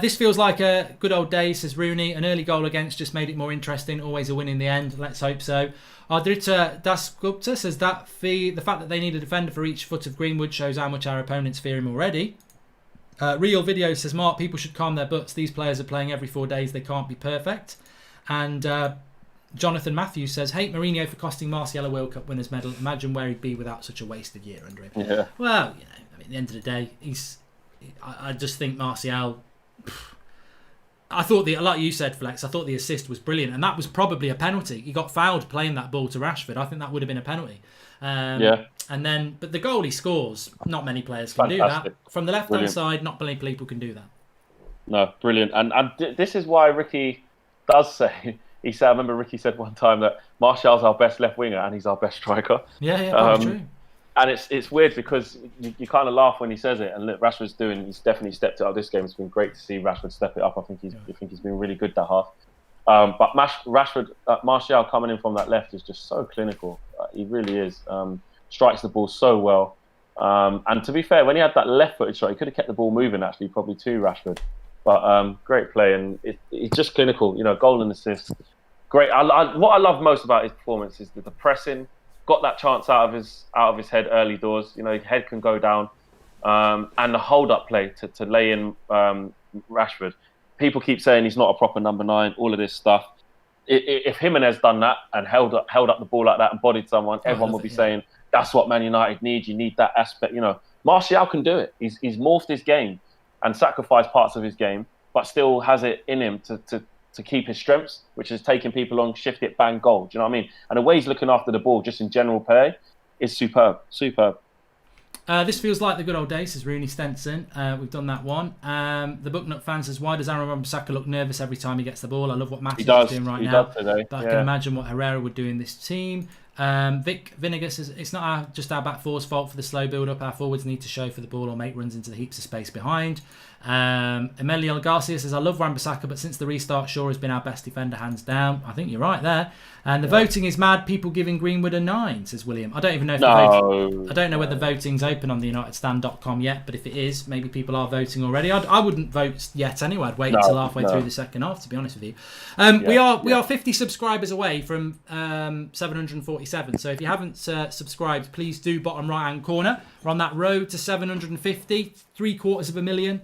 This feels like a good old day, says Rooney. An early goal against just made it more interesting. Always a win in the end. Let's hope so. Ardrita Dasgupta says that the fact that they need a defender for each foot of Greenwood shows how much our opponents fear him already. Real Video says, Mark, people should calm their butts. These players are playing every 4 days. They can't be perfect. And Jonathan Matthews says, hate Mourinho for costing Martial a World Cup winners medal. Imagine where he'd be without such a wasted year under him. Yeah. Well, at the end of the day, I just think Martial. I thought like you said, Flex, I thought the assist was brilliant, and that was probably a penalty. He got fouled playing that ball to Rashford. I think that would have been a penalty. But the goal he scores, not many players can do that. From the left-hand side, not many people can do that. No, brilliant. And this is why Ricky does say. He said, I remember Ricky said one time that Martial's our best left winger and he's our best striker. That's true. And it's weird because you kind of laugh when he says it. And look, he's definitely stepped it up this game. It's been great to see Rashford step it up. I think he's been really good that half. But Martial coming in from that left is just so clinical. He really is. Strikes the ball so well. And to be fair, when he had that left-footed shot, he could have kept the ball moving actually, probably to Rashford. But great play, and it's just clinical. Goal and assist. Great. What I love most about his performance is the pressing. Got that chance out of his head early doors. His head can go down, and the hold-up play to lay in Rashford. People keep saying he's not a proper number 9. All of this stuff. If Jimenez done that and held up the ball like that and bodied someone, everyone would be saying that's what Man United need. You need that aspect. Martial can do it. He's morphed his game and sacrificed parts of his game, but still has it in him to keep his strengths, which is taking people on, shift it, bang, goal. Do you know what I mean? And the way he's looking after the ball, just in general play, is superb. Superb. This feels like the good old days, says Rooney Stenson. We've done that one. The Booknut fan says, why does Aaron Wan-Bissaka look nervous every time he gets the ball? I love what Matthews is doing right now. Today. But I can imagine what Herrera would do in this team. Vic Vinegar says, it's not just our back four's fault for the slow build-up. Our forwards need to show for the ball or make runs into the heaps of space behind. Emilio Garcia says, I love Wan-Bissaka, but since the restart, Shaw has been our best defender, hands down. I think you're right there. And the voting is mad. People giving Greenwood a 9, says William. I don't even know if I don't know whether voting's open on the UnitedStand.com yet, but if it is, maybe people are voting already. I wouldn't vote yet anyway. I'd wait until halfway through the second half, to be honest with you. We are 50 subscribers away from 747. So if you haven't subscribed, please do. Bottom right hand corner. We're on that road to 750, 750,000.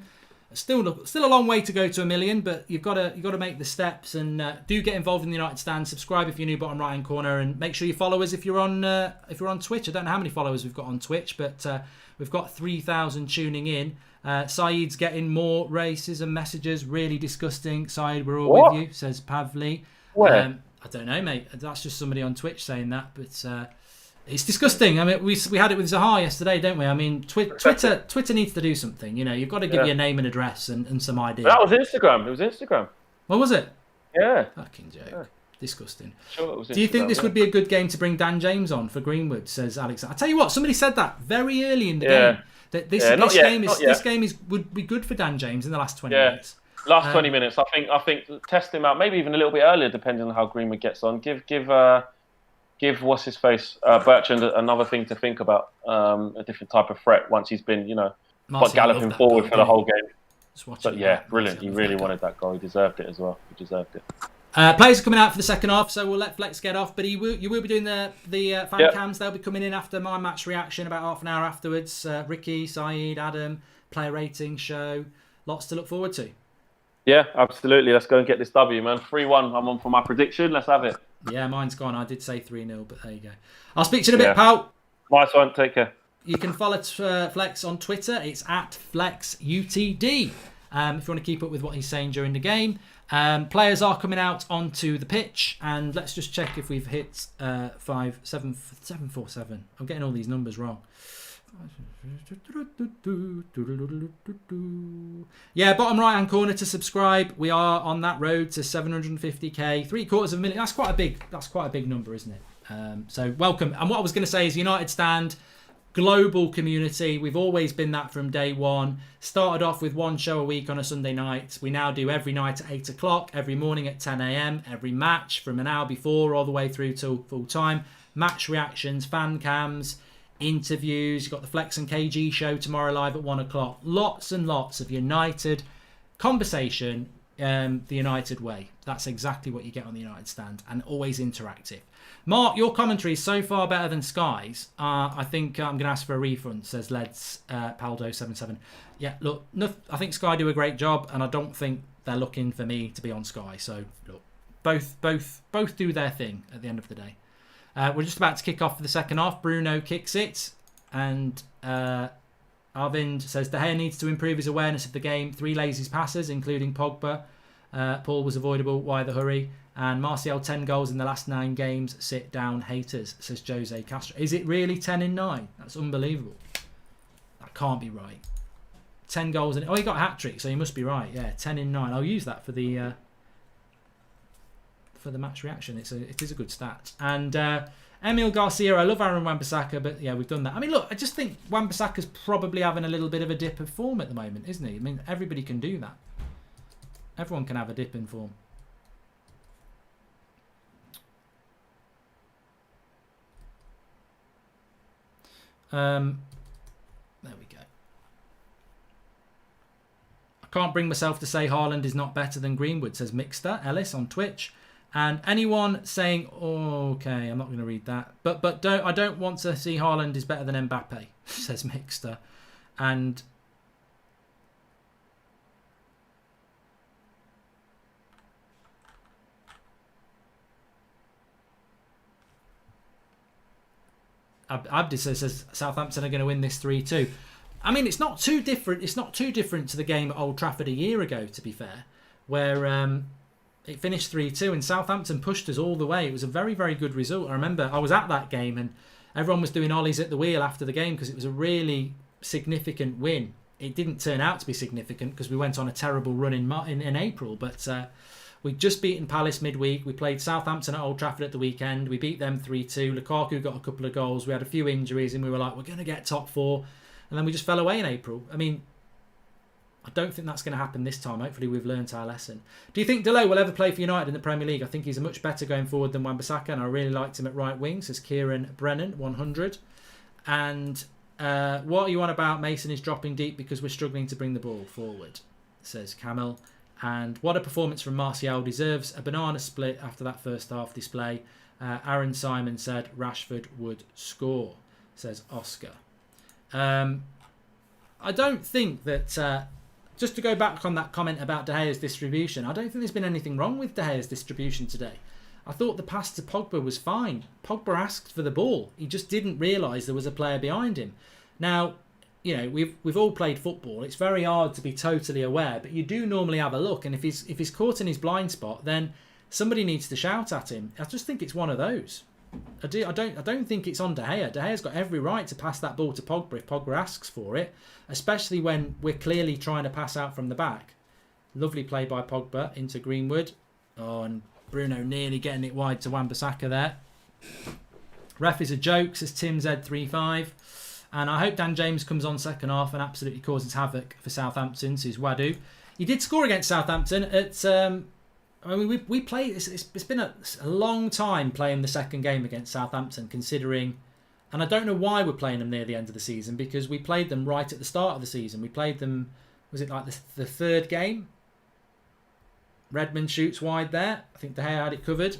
Still a long way to go to 1 million, but you've got to make the steps, and do get involved in the United Stand. Subscribe if you're new, bottom right hand corner, and make sure you follow us if you're on Twitch. I don't know how many followers we've got on Twitch, but we've got 3,000 tuning in. Saeed's getting more racism messages. Really disgusting. Saeed, we're all with you, says Pavli. Where? I don't know, mate. That's just somebody on Twitch saying that, but it's disgusting. I mean, we had it with Zaha yesterday, don't we? I mean, Twitter needs to do something. You've got to give your name and address and some idea. That was Instagram. It was Instagram. What was it? Yeah. Fucking joke. Yeah. Disgusting. Sure, it was Do you think this would be a good game to bring Dan James on for Greenwood, says Alex? I tell you what, somebody said that very early in the game. That this game would be good for Dan James in the last 20 minutes. Last 20 minutes. I think test him out, maybe even a little bit earlier, depending on how Greenwood gets on. Give what's his face Bertrand another thing to think about, a different type of threat once he's been galloping forward for the whole game. But brilliant. He really wanted that goal. He deserved it as well. Players are coming out for the second half, so we'll let Flex get off. But you will be doing the fan cams. They'll be coming in after my match reaction about half an hour afterwards. Ricky, Saeed, Adam, player rating show. Lots to look forward to. Yeah, absolutely. Let's go and get this W, man. 3-1. I'm on for my prediction. Let's have it. Yeah, mine's gone. I did say 3-0, but there you go. I'll speak to you in a bit, pal. Nice one. Take care. You can follow Flex on Twitter. It's at FlexUTD. If you want to keep up with what he's saying during the game. Players are coming out onto the pitch, and let's just check if we've hit 747. I'm getting all these numbers wrong. Yeah, bottom right hand corner to subscribe. We are on that road to 750k, 750,000. That's quite a big number, isn't it? So welcome. And what I was going to say is United Stand. Global community. We've always been that from day one. Started off with one show a week on a Sunday night. We now do every night at 8 o'clock, every morning at 10 a.m, every match from an hour before all the way through till full time. Match reactions, fan cams, interviews. You've got the Flex and KG show tomorrow live at 1 o'clock. Lots and lots of United conversation, the United way. That's exactly what you get on the United Stand, and always interactive. Mark, your commentary is so far better than Sky's. I think I'm going to ask for a refund, says Leds Paldo77. Yeah, look, I think Sky do a great job, and I don't think they're looking for me to be on Sky. So, look, both do their thing at the end of the day. We're just about to kick off for the second half. Bruno kicks it, and Arvind says De Gea needs to improve his awareness of the game. 3 lazy passes, including Pogba. Paul was avoidable. Why the hurry? And Martial 10 goals in the last 9 games. Sit down, haters, says Jose Castro. Is it really 10 in 9? That's unbelievable. That can't be right. 10 goals in... Oh, he got a hat-trick, so he must be right. Yeah, 10 in 9. I'll use that for the match reaction. It is a good stat. And Emil Garcia, I love Aaron Wan-Bissaka, but yeah, we've done that. I mean, look, I just think Wan-Bissaka's probably having a little bit of a dip of form at the moment, isn't he? I mean, everybody can do that. Everyone can have a dip in form. There we go. I can't bring myself to say Haaland is not better than Greenwood, says Mixter Ellis on Twitch. And anyone saying, oh, okay, I'm not going to read that. But I don't want to see Haaland is better than Mbappe, says Mixter. And Abdi says Southampton are going to win this 3-2. I mean, it's not too different. It's not too different to the game at Old Trafford a year ago, to be fair, where it finished 3-2 and Southampton pushed us all the way. It was a very, very good result. I remember I was at that game and everyone was doing ollies at the wheel after the game because it was a really significant win. It didn't turn out to be significant because we went on a terrible run in April, but we'd just beaten Palace midweek. We played Southampton at Old Trafford at the weekend. We beat them 3-2. Lukaku got a couple of goals. We had a few injuries and we were like, we're going to get top 4. And then we just fell away in April. I mean, I don't think that's going to happen this time. Hopefully we've learnt our lesson. Do you think Delay will ever play for United in the Premier League? I think he's a much better going forward than Wan-Bissaka, and I really liked him at right wing, says Kieran Brennan, 100. And what are you on about? Mason is dropping deep because we're struggling to bring the ball forward, says Camel. And what a performance from Martial. Deserves a banana split after that first half display. Aaron Simon said Rashford would score, says Oscar. I don't think that... just to go back on that comment about De Gea's distribution, I don't think there's been anything wrong with De Gea's distribution today. I thought the pass to Pogba was fine. Pogba asked for the ball. He just didn't realise there was a player behind him. Now, you know, we've all played football. It's very hard to be totally aware, but you do normally have a look. And if he's caught in his blind spot, then somebody needs to shout at him. I just think it's one of those. I don't think it's on De Gea. De Gea's got every right to pass that ball to Pogba if Pogba asks for it, especially when we're clearly trying to pass out from the back. Lovely play by Pogba into Greenwood. Oh, and Bruno nearly getting it wide to Wan-Bissaka there. Ref is a joke, says Tim Z35. And I hope Dan James comes on second half and absolutely causes havoc for Southampton, says Wadu. He did score against Southampton at... I mean, we played. It's been a long time playing the second game against Southampton, considering, and I don't know why we're playing them near the end of the season, because we played them right at the start of the season. We played them. Was it like the third game? Redmond shoots wide there. I think De Gea had it covered.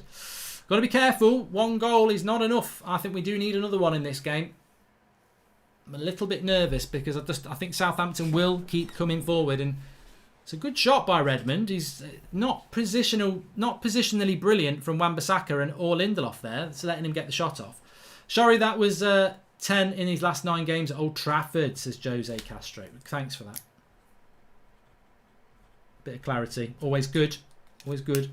Got to be careful. 1 goal is not enough. I think we do need another one in this game. I'm a little bit nervous because I think Southampton will keep coming forward, and it's a good shot by Redmond. He's not positionally brilliant from Wan-Bissaka or Lindelof there, so letting him get the shot off. Sorry, that was 10 in his last 9 games at Old Trafford, says Jose Castro. Thanks for that. Bit of clarity. Always good. Always good.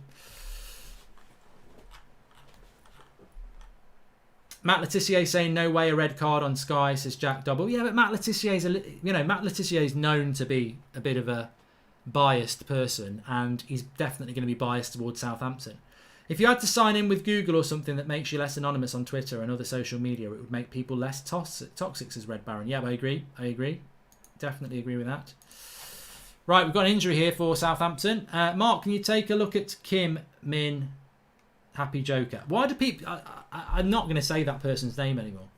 Matt Letitia saying no way a red card on Sky, says Jack Double. Yeah, but Matt Letitia is known to be a bit of a biased person, and he's definitely going to be biased towards Southampton. If you had to sign in with Google or something that makes you less anonymous on Twitter and other social media, it would make people less toxic, says Red Baron. Yeah, I agree. Definitely agree with that. Right, we've got an injury here for Southampton. Mark, can you take a look at Kim Min Happy Joker? Why do people... I'm not going to say that person's name anymore.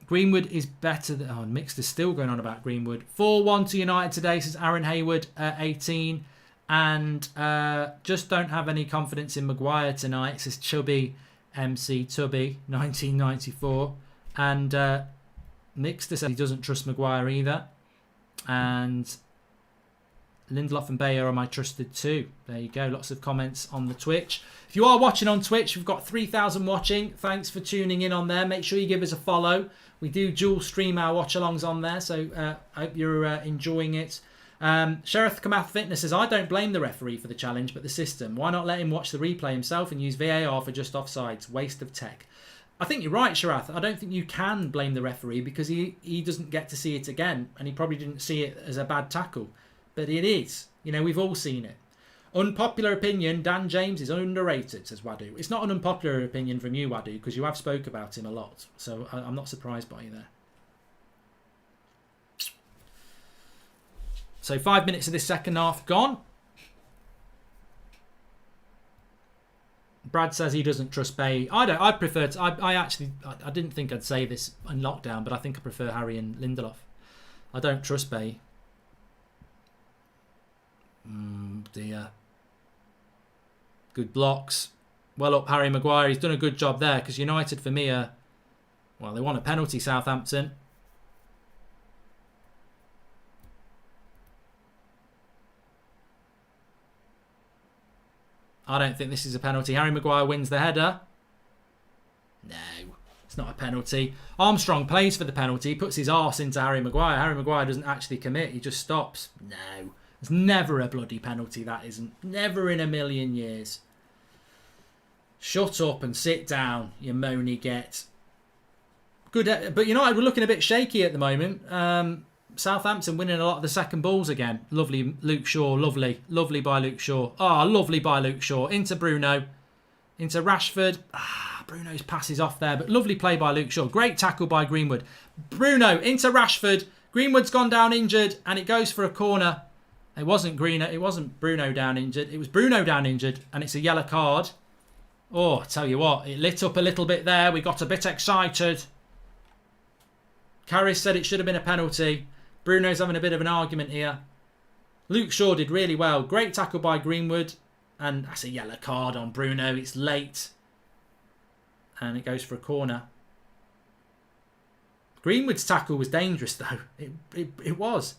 Greenwood is better than... Oh, Mixed is still going on about Greenwood. 4-1 to United today, says Aaron Hayward, 18. And just don't have any confidence in Maguire tonight, says Chubby MC Tubby, 1994. And Mixed says he doesn't trust Maguire either. And Lindelof and Bayer are my trusted too. There you go. Lots of comments on the Twitch. If you are watching on Twitch, we've got 3,000 watching. Thanks for tuning in on there. Make sure you give us a follow. We do dual stream our watch-alongs on there, so I hope you're enjoying it. Sheriff Kamath Fitness says, I don't blame the referee for the challenge, but the system. Why not let him watch the replay himself and use VAR for just offsides? Waste of tech. I think you're right, Sharath. I don't think you can blame the referee because he doesn't get to see it again, and he probably didn't see it as a bad tackle. But it is. You know, we've all seen it. Unpopular opinion, Dan James is underrated, says Wadu. It's not an unpopular opinion from you, Wadu, because you have spoke about him a lot. So I'm not surprised by you there. So 5 minutes of this second half gone. Brad says he doesn't trust Bay. I don't. I prefer to. I didn't think I'd say this in lockdown, but I think I prefer Harry and Lindelof. I don't trust Bay. Dear. Good blocks. Well up, Harry Maguire. He's done a good job there because United, for me, well, they want a penalty, Southampton. I don't think this is a penalty. Harry Maguire wins the header. No, it's not a penalty. Armstrong plays for the penalty. He puts his arse into Harry Maguire. Harry Maguire doesn't actually commit. He just stops. No. It's never a bloody penalty, that isn't. Never in a million years. Shut up and sit down, you moany get. Good, but United were looking a bit shaky at the moment. Southampton winning a lot of the second balls again. Lovely Luke Shaw, lovely. Lovely by Luke Shaw. Lovely by Luke Shaw. Into Bruno. Into Rashford. Bruno's passes off there, but lovely play by Luke Shaw. Great tackle by Greenwood. Bruno into Rashford. Greenwood's gone down injured, and it goes for a corner. It wasn't Bruno down injured. It was Bruno down injured, and it's a yellow card. Oh, I tell you what, it lit up a little bit there. We got a bit excited. Karras said it should have been a penalty. Bruno's having a bit of an argument here. Luke Shaw did really well. Great tackle by Greenwood. And that's a yellow card on Bruno. It's late. And it goes for a corner. Greenwood's tackle was dangerous, though. It was.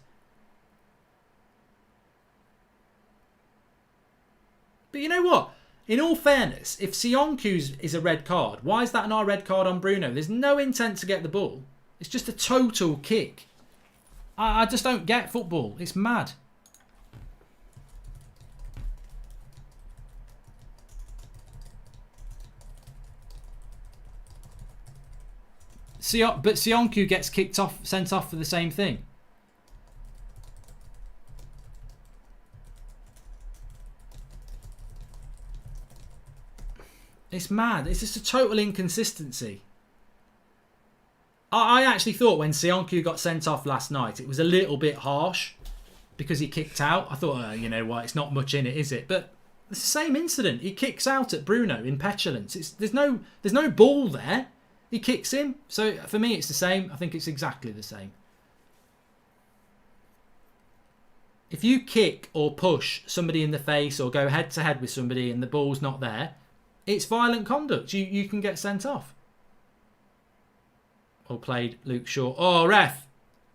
But you know what? In all fairness, if Sionku's is a red card, why is that not a red card on Bruno? There's no intent to get the ball. It's just a total kick. I just don't get football. It's mad. But Sionku gets sent off for the same thing. It's mad. It's just a total inconsistency. I actually thought when Sionku got sent off last night, it was a little bit harsh because he kicked out. I thought, you know what, it's not much in it, is it? But it's the same incident. He kicks out at Bruno in petulance. There's no ball there. He kicks him. So for me, it's the same. I think it's exactly the same. If you kick or push somebody in the face or go head to head with somebody and the ball's not there, it's violent conduct. You can get sent off. Well played, Luke Shaw. Oh, ref.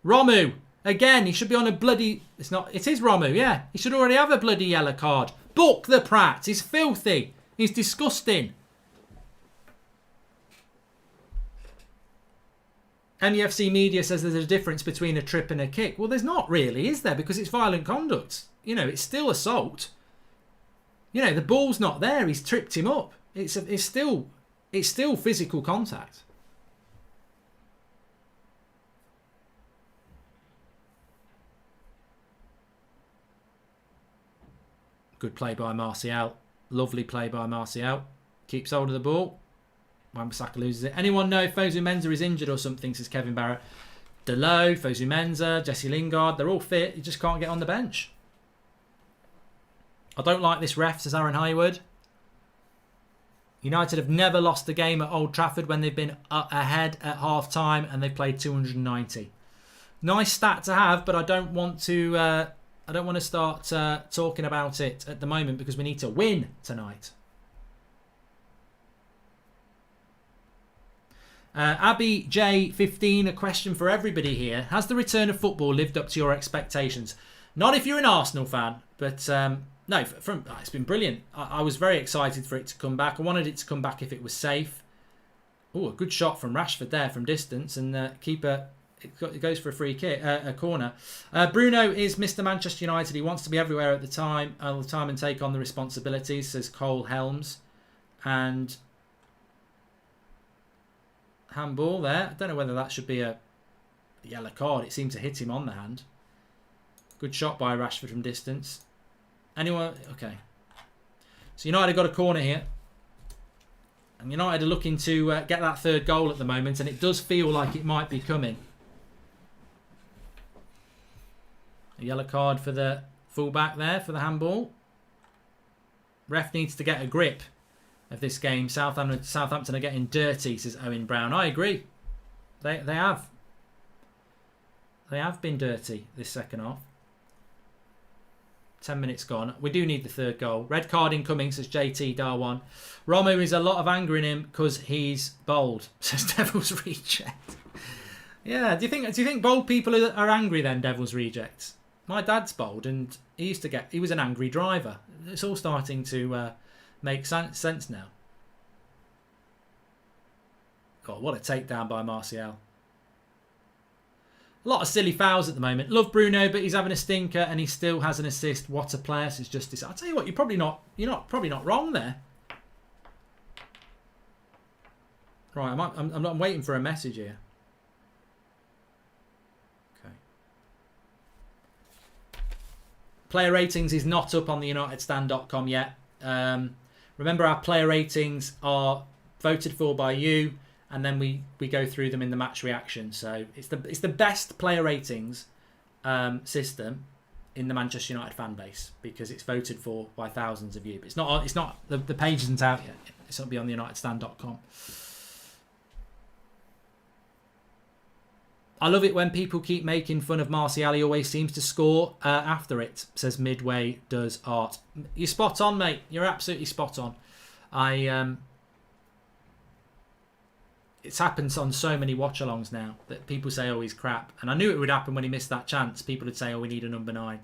Romu. Again, he should be on a bloody... It is Romu, yeah. He should already have a bloody yellow card. Book the prat. He's filthy. He's disgusting. MUFC Media says there's a difference between a trip and a kick. Well, there's not really, is there? Because it's violent conduct. You know, it's still assault. You know, the ball's not there. He's tripped him up. It's still physical contact. Good play by Martial. Lovely play by Martial. Keeps hold of the ball. Wan-Bissaka loses it. Anyone know if Fosu Mensah is injured or something, says Kevin Barrett. Delo, Fosu Mensah, Jesse Lingard, they're all fit. You just can't get on the bench. I don't like this ref, says Aaron Highwood. United have never lost a game at Old Trafford when they've been ahead at half-time and they played 290. Nice stat to have, but I don't want to start talking about it at the moment because we need to win tonight. Abby J15, a question for everybody here. Has the return of football lived up to your expectations? Not if you're an Arsenal fan, but no, it's been brilliant. I was very excited for it to come back. I wanted it to come back if it was safe. Oh, a good shot from Rashford there from distance, and keeper it goes for a free kick, a corner. Bruno is Mr. Manchester United. He wants to be everywhere all the time and take on the responsibilities, says Cole Helms. And handball there. I don't know whether that should be a yellow card. It seemed to hit him on the hand. Good shot by Rashford from distance. Anyone? Okay. So United got a corner here. And United are looking to get that third goal at the moment. And it does feel like it might be coming. A yellow card for the fullback there for the handball. Ref needs to get a grip of this game. Southampton are getting dirty, says Owen Brown. I agree. They have. They have been dirty this second half. 10 minutes gone. We do need the third goal. Red card incoming, says JT Darwan. Romu is a lot of anger in him because he's bold, says Devil's Reject. Yeah, do you think bold people are angry then, Devil's Rejects? My dad's bold and he was an angry driver. It's all starting to make sense now. God, what a takedown by Martial. A lot of silly fouls at the moment. Love Bruno, but he's having a stinker and he still has an assist. What a player, says Justice. I'll tell you what, you're probably not wrong there. Right, I'm waiting for a message here. Okay. Player ratings is not up on the UnitedStand.com yet. Remember, our player ratings are voted for by you, and then we go through them in the match reaction. So it's the best player ratings system in the Manchester United fan base because it's voted for by thousands of you. But it's not the page isn't out yet. It's not be on the UnitedStand.com. I love it when people keep making fun of Martial. He always seems to score after it, says Midway Does Art. You're spot on, mate. You're absolutely spot on. It's happened on so many watch-alongs now that people say, oh, he's crap. And I knew it would happen when he missed that chance. People would say, oh, we need a number 9.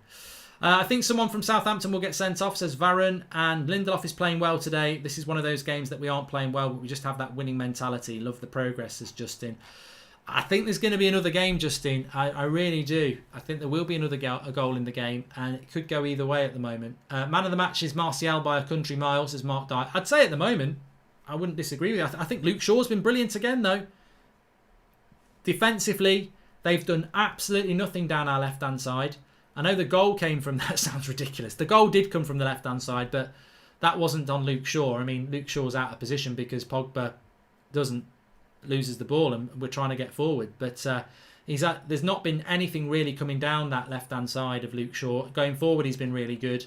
I think someone from Southampton will get sent off, says Varun. And Lindelof is playing well today. This is one of those games that we aren't playing well, but we just have that winning mentality. Love the progress, says Justin. I think there's going to be another game, Justin. I really do. I think there will be another goal in the game, and it could go either way at the moment. Man of the match is Martial by a country mile, says Mark Dye. I'd say at the moment, I wouldn't disagree with you. I think Luke Shaw's been brilliant again, though. Defensively, they've done absolutely nothing down our left-hand side. I know the goal came from... That sounds ridiculous. The goal did come from the left-hand side, but that wasn't on Luke Shaw. I mean, Luke Shaw's out of position because Pogba loses the ball and we're trying to get forward. But there's not been anything really coming down that left-hand side of Luke Shaw. Going forward, he's been really good.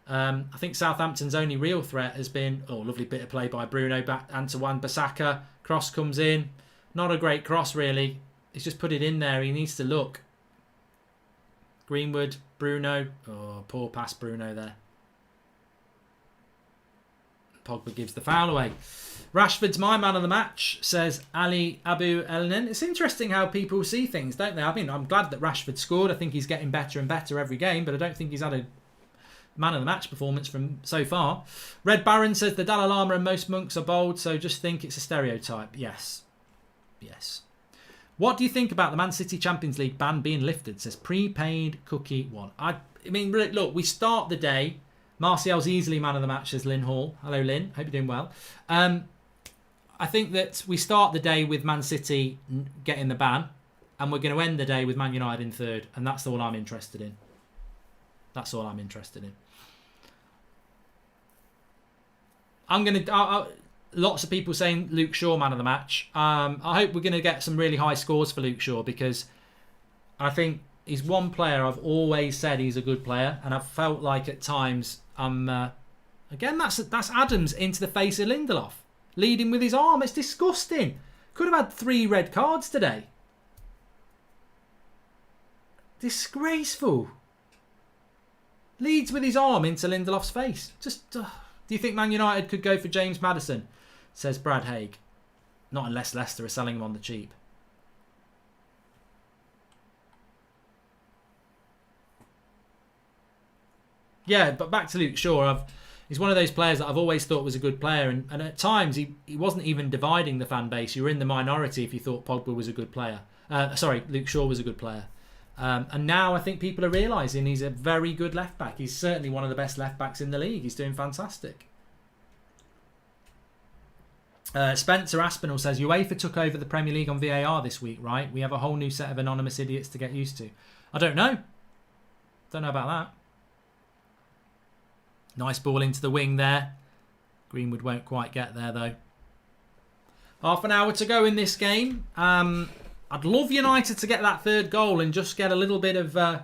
I think Southampton's only real threat has been... Oh, lovely bit of play by Bruno back to Wan-Bissaka. Cross comes in. Not a great cross, really. He's just put it in there. He needs to look. Greenwood, Bruno. Oh, poor pass Bruno there. Pogba gives the foul away. Rashford's my man of the match, says Ali Abu Elnin. It's interesting how people see things, don't they? I mean, I'm glad that Rashford scored. I think he's getting better and better every game, but I don't think he's had a man of the match performance from so far. Red Baron says the Dalai Lama and most monks are bold, so just think it's a stereotype. Yes. Yes. What do you think about the Man City Champions League ban being lifted? Says prepaid cookie one. I mean, look, we start the day. Martial's easily man of the match, says Lynn Hall. Hello, Lynn. Hope you're doing well. I think that we start the day with Man City getting the ban, and we're going to end the day with Man United in third, and that's all I'm interested in. That's all I'm interested in. I'm going to... lots of people saying Luke Shaw man of the match. I hope we're going to get some really high scores for Luke Shaw, because I think he's one player I've always said he's a good player, and I've felt like at times again, that's Adams into the face of Lindelof, leading with his arm. It's disgusting. Could have had 3 red cards today. Disgraceful. Leads with his arm into Lindelof's face. Just, do you think Man United could go for James Maddison? Says Brad Haig. Not unless Leicester are selling him on the cheap. Yeah, but back to Luke Shaw. He's one of those players that I've always thought was a good player, and at times he wasn't even dividing the fan base. You were in the minority if you thought Pogba was a good player. Luke Shaw was a good player. And now I think people are realising he's a very good left back. He's certainly one of the best left backs in the league. He's doing fantastic. Spencer Aspinall says UEFA took over the Premier League on VAR this week, right? We have a whole new set of anonymous idiots to get used to. I don't know. Don't know about that. Nice ball into the wing there. Greenwood won't quite get there though. Half an hour to go in this game. I'd love United to get that third goal and just get a little bit of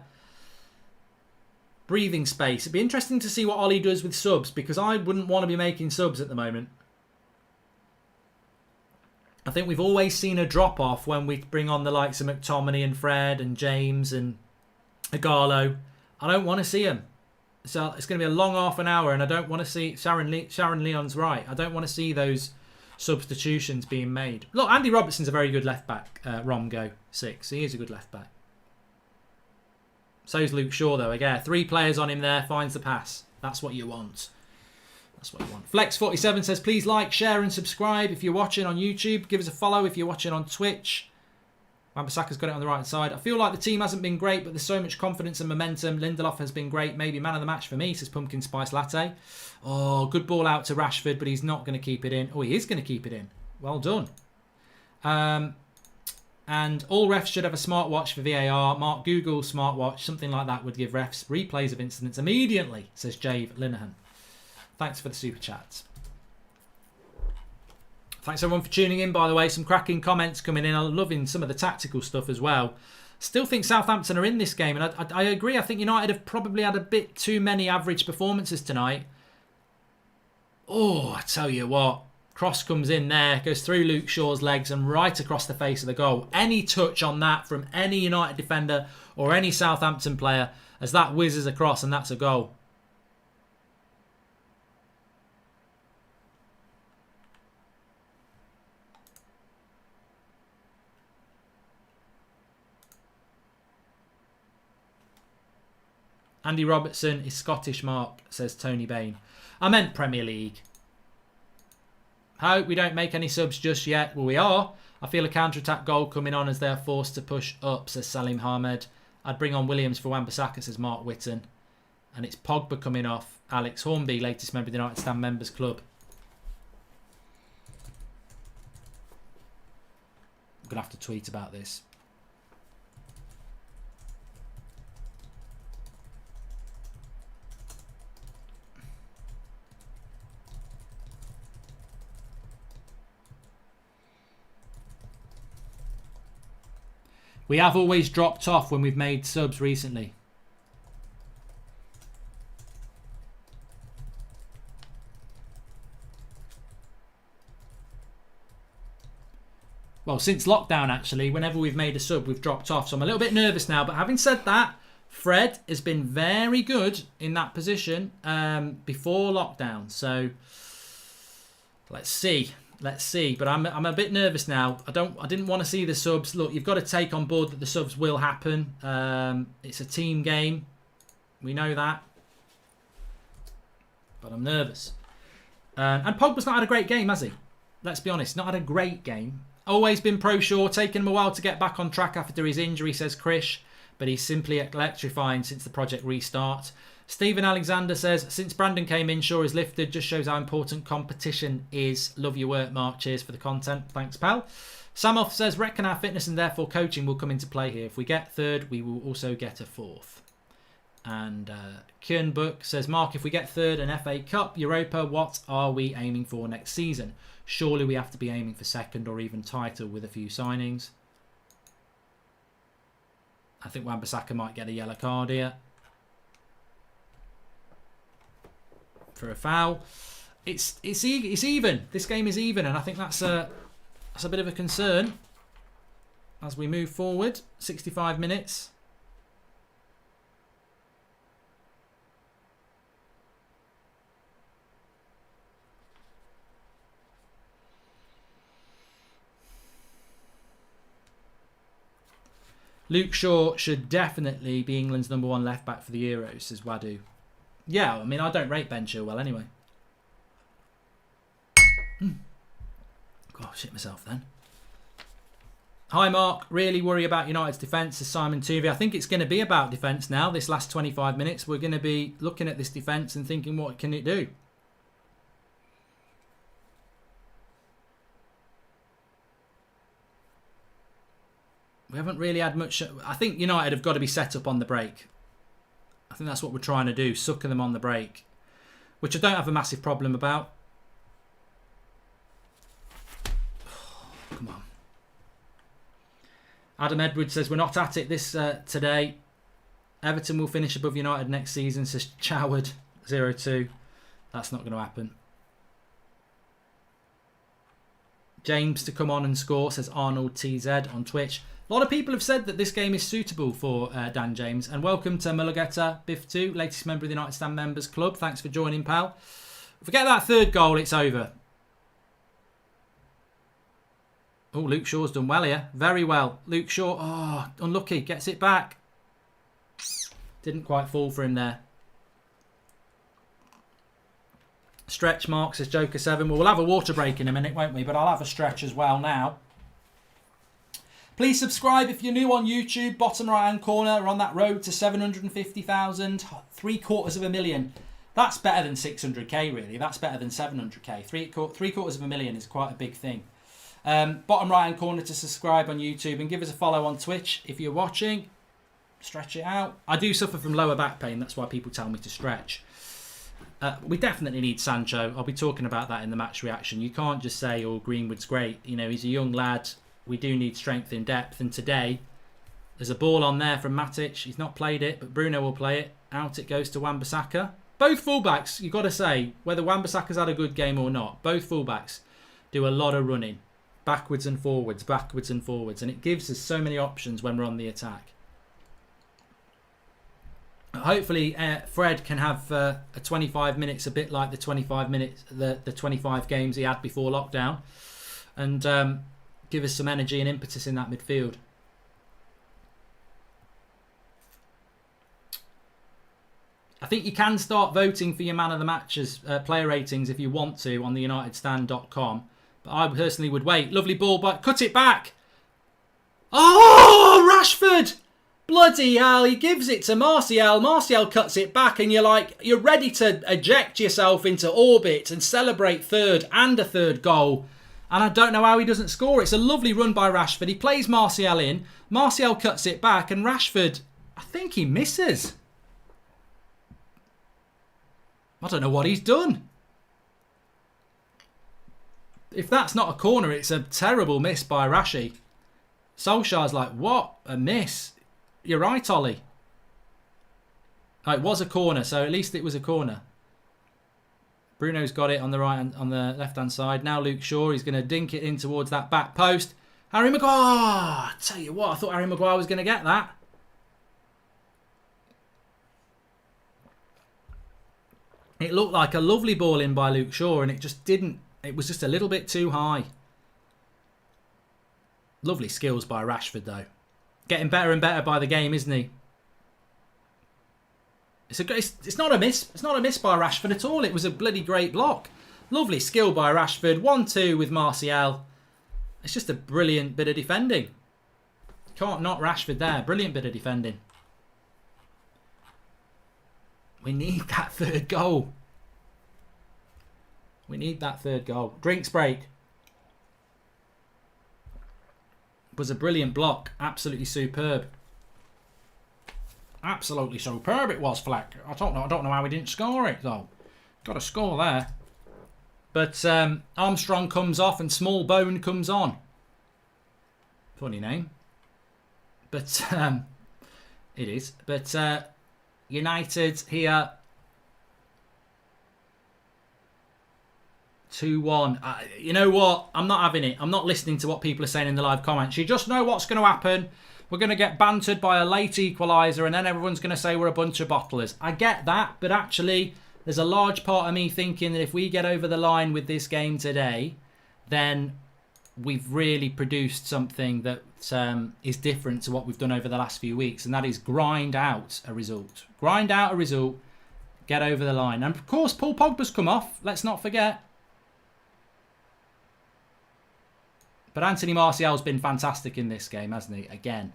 breathing space. It'd be interesting to see what Ollie does with subs, because I wouldn't want to be making subs at the moment. I think we've always seen a drop-off when we bring on the likes of McTominay and Fred and James and Igalo. I don't want to see them. So it's going to be a long half an hour, and I don't want to see... Sharon Leon's right. I don't want to see those substitutions being made. Look, Andy Robertson's a very good left-back. Romgo 6. He is a good left-back. So's Luke Shaw, though. Again, 3 players on him there. Finds the pass. That's what you want. That's what you want. Flex47 says, please like, share and subscribe if you're watching on YouTube. Give us a follow if you're watching on Twitch. Wan-Bissaka's got it on the right side. I feel like the team hasn't been great, but there's so much confidence and momentum. Lindelof has been great. Maybe man of the match for me, says Pumpkin Spice Latte. Oh, good ball out to Rashford, but he's not going to keep it in. Oh, he is going to keep it in. Well done. And all refs should have a smartwatch for VAR. Mark Google smartwatch. Something like that would give refs replays of incidents immediately, says Jave Linehan. Thanks for the super chat. Thanks everyone for tuning in, by the way. Some cracking comments coming in. I'm loving some of the tactical stuff as well. Still think Southampton are in this game, and I agree. I think United have probably had a bit too many average performances tonight. Oh, I tell you what. Cross comes in there, goes through Luke Shaw's legs and right across the face of the goal. Any touch on that from any United defender or any Southampton player as that whizzes across, and that's a goal. Andy Robertson is Scottish, Mark, says Tony Bain. I meant Premier League. Hope we don't make any subs just yet. Well, we are. I feel a counter-attack goal coming on as they're forced to push up, says Salim Ahmed. I'd bring on Williams for Wan-Bissaka, says Mark Whitten. And it's Pogba coming off. Alex Hornby, latest member of the United Stand Members Club. I'm going to have to tweet about this. We have always dropped off when we've made subs recently. Well, since lockdown, actually, whenever we've made a sub, we've dropped off. So I'm a little bit nervous now. But having said that, Fred has been very good in that position before lockdown. So let's see. But I'm a bit nervous now. I didn't want to see the subs. Look, you've got to take on board that the subs will happen. It's a team game. We know that. But I'm nervous. And Pogba's not had a great game, has he? Let's be honest, not had a great game. Always been pro-sure, taken him a while to get back on track after his injury, says Krish. But he's simply electrifying since the project restart. Stephen Alexander says, since Brandon came in, Shaw is lifted. Just shows how important competition is. Love your work, Mark. Cheers for the content. Thanks, pal. Samoth says, reckon our fitness and therefore coaching will come into play here. If we get third, we will also get a fourth. And Kieran Book says, Mark, if we get third in FA Cup, Europa, what are we aiming for next season? Surely we have to be aiming for second or even title with a few signings. I think Wan-Bissaka might get a yellow card here for a foul. It's even. This game is even, and I think that's a bit of a concern as we move forward. 65 minutes. Luke Shaw should definitely be England's #1 left back for the Euros, says Wadu. Yeah, I mean, I don't rate Ben Chilwell anyway. God, shit myself then. Hi, Mark. Really worry about United's defence, says Simon Tuvey. I think it's going to be about defence now, this last 25 minutes. We're going to be looking at this defence and thinking, what can it do? We haven't really had much. I think United have got to be set up on the break. I think that's what we're trying to do, sucker them on the break, which I don't have a massive problem about. Come on. Adam Edwards says, we're not at it this today. Everton will finish above United next season, says Choward 02. That's not going to happen. James to come on and score, says Arnold TZ on Twitch. A lot of people have said that this game is suitable for Dan James. And welcome to Mulugeta Biff2, latest member of the United Stand Members Club. Thanks for joining, pal. If we get that third goal, it's over. Oh, Luke Shaw's done well here. Very well. Luke Shaw, oh, unlucky. Gets it back. Didn't quite fall for him there. Stretch Mark, says Joker7. Well, we'll have a water break in a minute, won't we? But I'll have a stretch as well now. Please subscribe if you're new on YouTube. Bottom right hand corner. We're on that road to 750,000. 750,000. That's better than 600k, really. That's better than 700k. Three quarters of a million is quite a big thing. Bottom right hand corner to subscribe on YouTube and give us a follow on Twitch if you're watching. Stretch it out. I do suffer from lower back pain. That's why people tell me to stretch. We definitely need Sancho. I'll be talking about that in the match reaction. You can't just say, oh, Greenwood's great. You know, he's a young lad. We do need strength in depth. And today, there's a ball on there from Matic. He's not played it, but Bruno will play it. Out it goes to Wan-Bissaka. Both fullbacks, you've got to say, whether Wan-Bissaka's had a good game or not, both fullbacks do a lot of running. Backwards and forwards, backwards and forwards. And it gives us so many options when we're on the attack. Hopefully, Fred can have a 25 minutes, a bit like the 25 minutes, the 25 games he had before lockdown. And give us some energy and impetus in that midfield. I think you can start voting for your man of the matches player ratings if you want to on the unitedstand.com. But I personally would wait. Lovely ball, but cut it back. Oh, Rashford! Bloody hell, he gives it to Martial. Martial cuts it back and you're ready to eject yourself into orbit and celebrate third and a third goal. And I don't know how he doesn't score. It's a lovely run by Rashford. He plays Martial in. Martial cuts it back and Rashford, I think he misses. I don't know what he's done. If that's not a corner, it's a terrible miss by Rashi. Solskjaer's like, what a miss. You're right, Ollie. Oh, it was a corner, so at least it was a corner. Bruno's got it on the left-hand side. Now Luke Shaw, he's going to dink it in towards that back post. Harry Maguire! I tell you what, I thought Harry Maguire was going to get that. It looked like a lovely ball in by Luke Shaw, and it just didn't. It was just a little bit too high. Lovely skills by Rashford, though. Getting better and better by the game, isn't he? It's not a miss. It's not a miss by Rashford at all. It was a bloody great block. Lovely skill by Rashford. 1-2 with Martial. It's just a brilliant bit of defending. Can't knock Rashford there. Brilliant bit of defending. We need that third goal. We need that third goal. Drinks break. It was a brilliant block. Absolutely superb. Absolutely superb it was, Fleck. I don't know how we didn't score it, though. Got a score there. But Armstrong comes off and Small Bone comes on. Funny name. But it is. But United here 2-1. You know what? I'm not having it. I'm not listening to what people are saying in the live comments. You just know what's going to happen. We're going to get bantered by a late equaliser and then everyone's going to say we're a bunch of bottlers. I get that, but actually there's a large part of me thinking that if we get over the line with this game today, then we've really produced something that is different to what we've done over the last few weeks, and that is grind out a result. Grind out a result, get over the line. And of course, Paul Pogba's come off. Let's not forget. But Anthony Martial's been fantastic in this game, hasn't he? Again.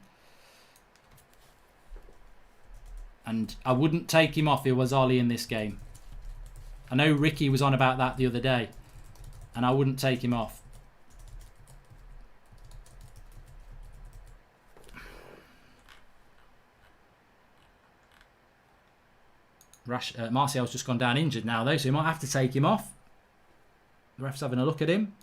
And I wouldn't take him off if it was Ollie in this game. I know Ricky was on about that the other day. And I wouldn't take him off. Martial's just gone down injured now, though, so he might have to take him off. The ref's having a look at him.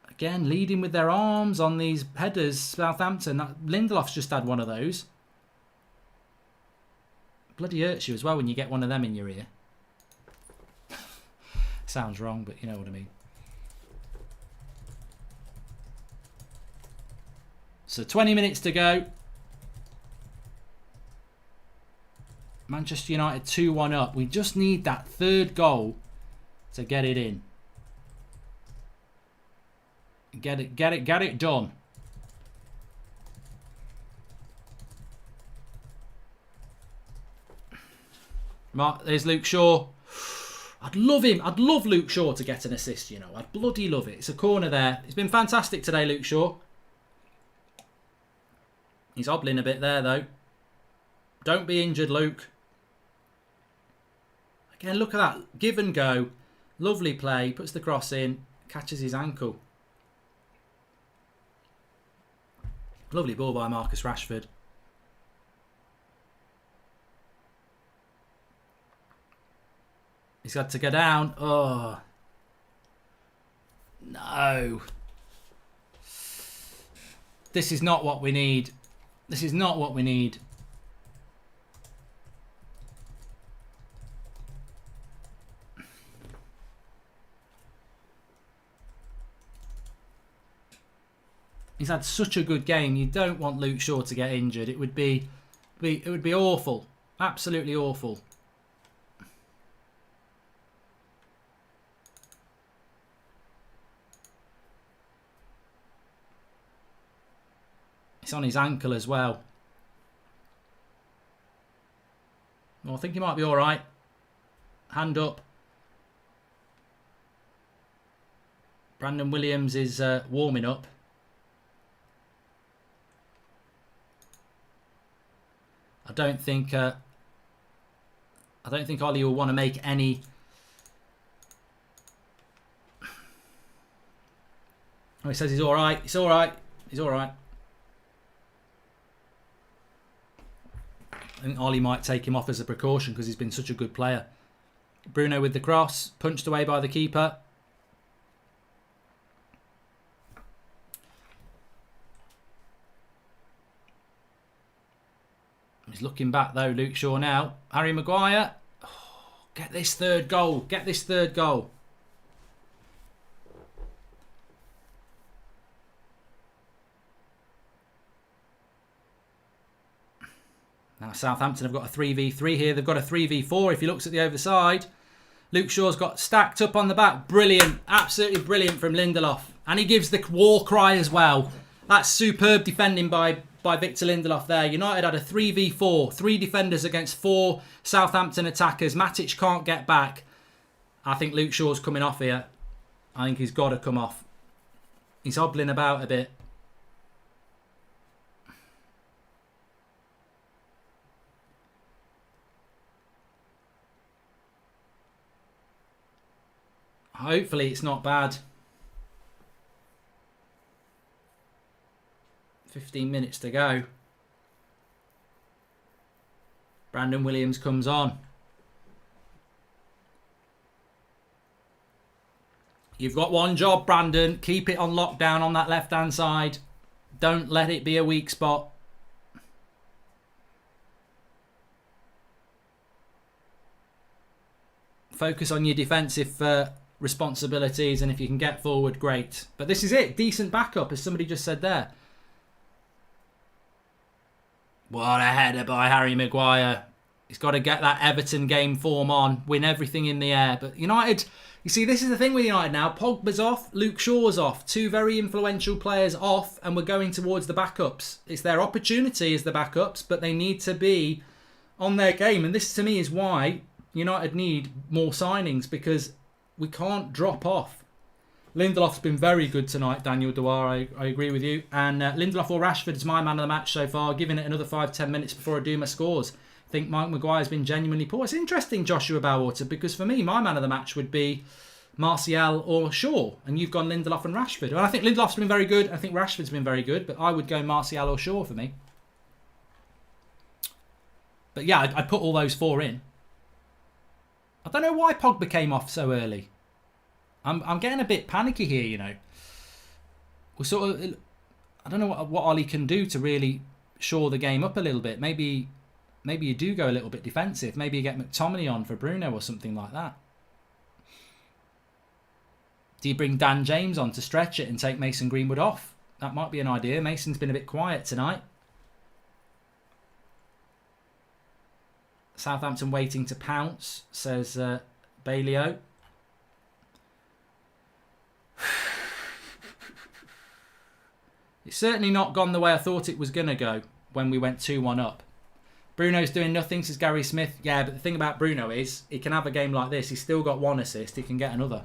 Again, leading with their arms on these headers, Southampton. Lindelof's just had one of those. Bloody hurts you as well when you get one of them in your ear. Sounds wrong, but you know what I mean. So 20 minutes to go. Manchester United 2-1 up. We just need that third goal to get it in. Get it done. There's Luke Shaw. I'd love him. I'd love Luke Shaw to get an assist, you know. I'd bloody love it. It's a corner there. It's been fantastic today, Luke Shaw. He's hobbling a bit there, though. Don't be injured, Luke. Again, look at that. Give and go. Lovely play. Puts the cross in. Catches his ankle. Lovely ball by Marcus Rashford. He's got to go down. Oh. No. This is not what we need. This is not what we need. He's had such a good game. You don't want Luke Shaw to get injured. It would be awful. Absolutely awful. It's on his ankle as well. Well, I think he might be all right. Hand up. Brandon Williams is warming up. I don't think Ollie will want to make any. Oh, he says he's all right. He's all right. He's all right. I think Ollie might take him off as a precaution because he's been such a good player. Bruno with the cross, punched away by the keeper. He's looking back though, Luke Shaw now. Harry Maguire. Oh, get this third goal. Get this third goal. Southampton have got a 3v3 here. They've got a 3v4 if he looks at the other side. Luke Shaw's got stacked up on the back. Brilliant. Absolutely brilliant from Lindelof. And he gives the war cry as well. That's superb defending by Victor Lindelof there. United had a 3v4. 3 defenders against 4 Southampton attackers. Matic can't get back. I think Luke Shaw's coming off here. I think he's got to come off. He's hobbling about a bit. Hopefully it's not bad. 15 minutes to go. Brandon Williams comes on. You've got one job, Brandon. Keep it on lockdown on that left-hand side. Don't let it be a weak spot. Focus on your defensive responsibilities, and if you can get forward, great. But this is it. Decent backup, as somebody just said there. What a header by Harry Maguire. He's got to get that Everton game form on, win everything in the air. But United, you see, this is the thing with United now. Pogba's off, Luke Shaw's off. 2 very influential players off, and we're going towards the backups. It's their opportunity as the backups, but they need to be on their game. And this, to me, is why United need more signings, because we can't drop off. Lindelof's been very good tonight, Daniel Dewar. I agree with you. And Lindelof or Rashford is my man of the match so far, giving it another 5-10 minutes before Aduma scores. I think Mike Maguire's been genuinely poor. It's interesting, Joshua Bowwater, because for me, my man of the match would be Martial or Shaw. And you've gone Lindelof and Rashford. And I think Lindelof's been very good. I think Rashford's been very good. But I would go Martial or Shaw for me. But yeah, I'd put all those 4 in. I don't know why Pogba came off so early. I'm getting a bit panicky here, you know. We're sort of, I don't know what Ollie can do to really shore the game up a little bit. Maybe you do go a little bit defensive. Maybe you get McTominay on for Bruno or something like that. Do you bring Dan James on to stretch it and take Mason Greenwood off? That might be an idea. Mason's been a bit quiet tonight. Southampton waiting to pounce, says Bailey-O. It's certainly not gone the way I thought it was going to go when we went 2-1 up. Bruno's doing nothing, says Gary Smith. Yeah, but the thing about Bruno is he can have a game like this. He's still got 1 assist. He can get another.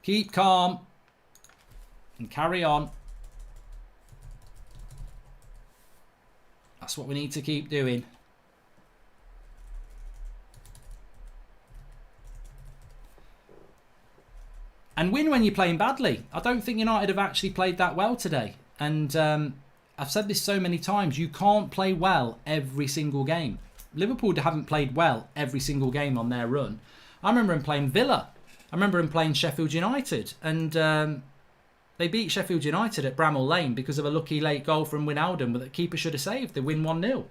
Keep calm and carry on. That's what we need to keep doing. And win when you're playing badly. I don't think United have actually played that well today. And I've said this so many times. You can't play well every single game. Liverpool haven't played well every single game on their run. I remember them playing Villa. I remember them playing Sheffield United. And they beat Sheffield United at Bramall Lane because of a lucky late goal from Wijnaldum that the keeper should have saved. They win 1-0.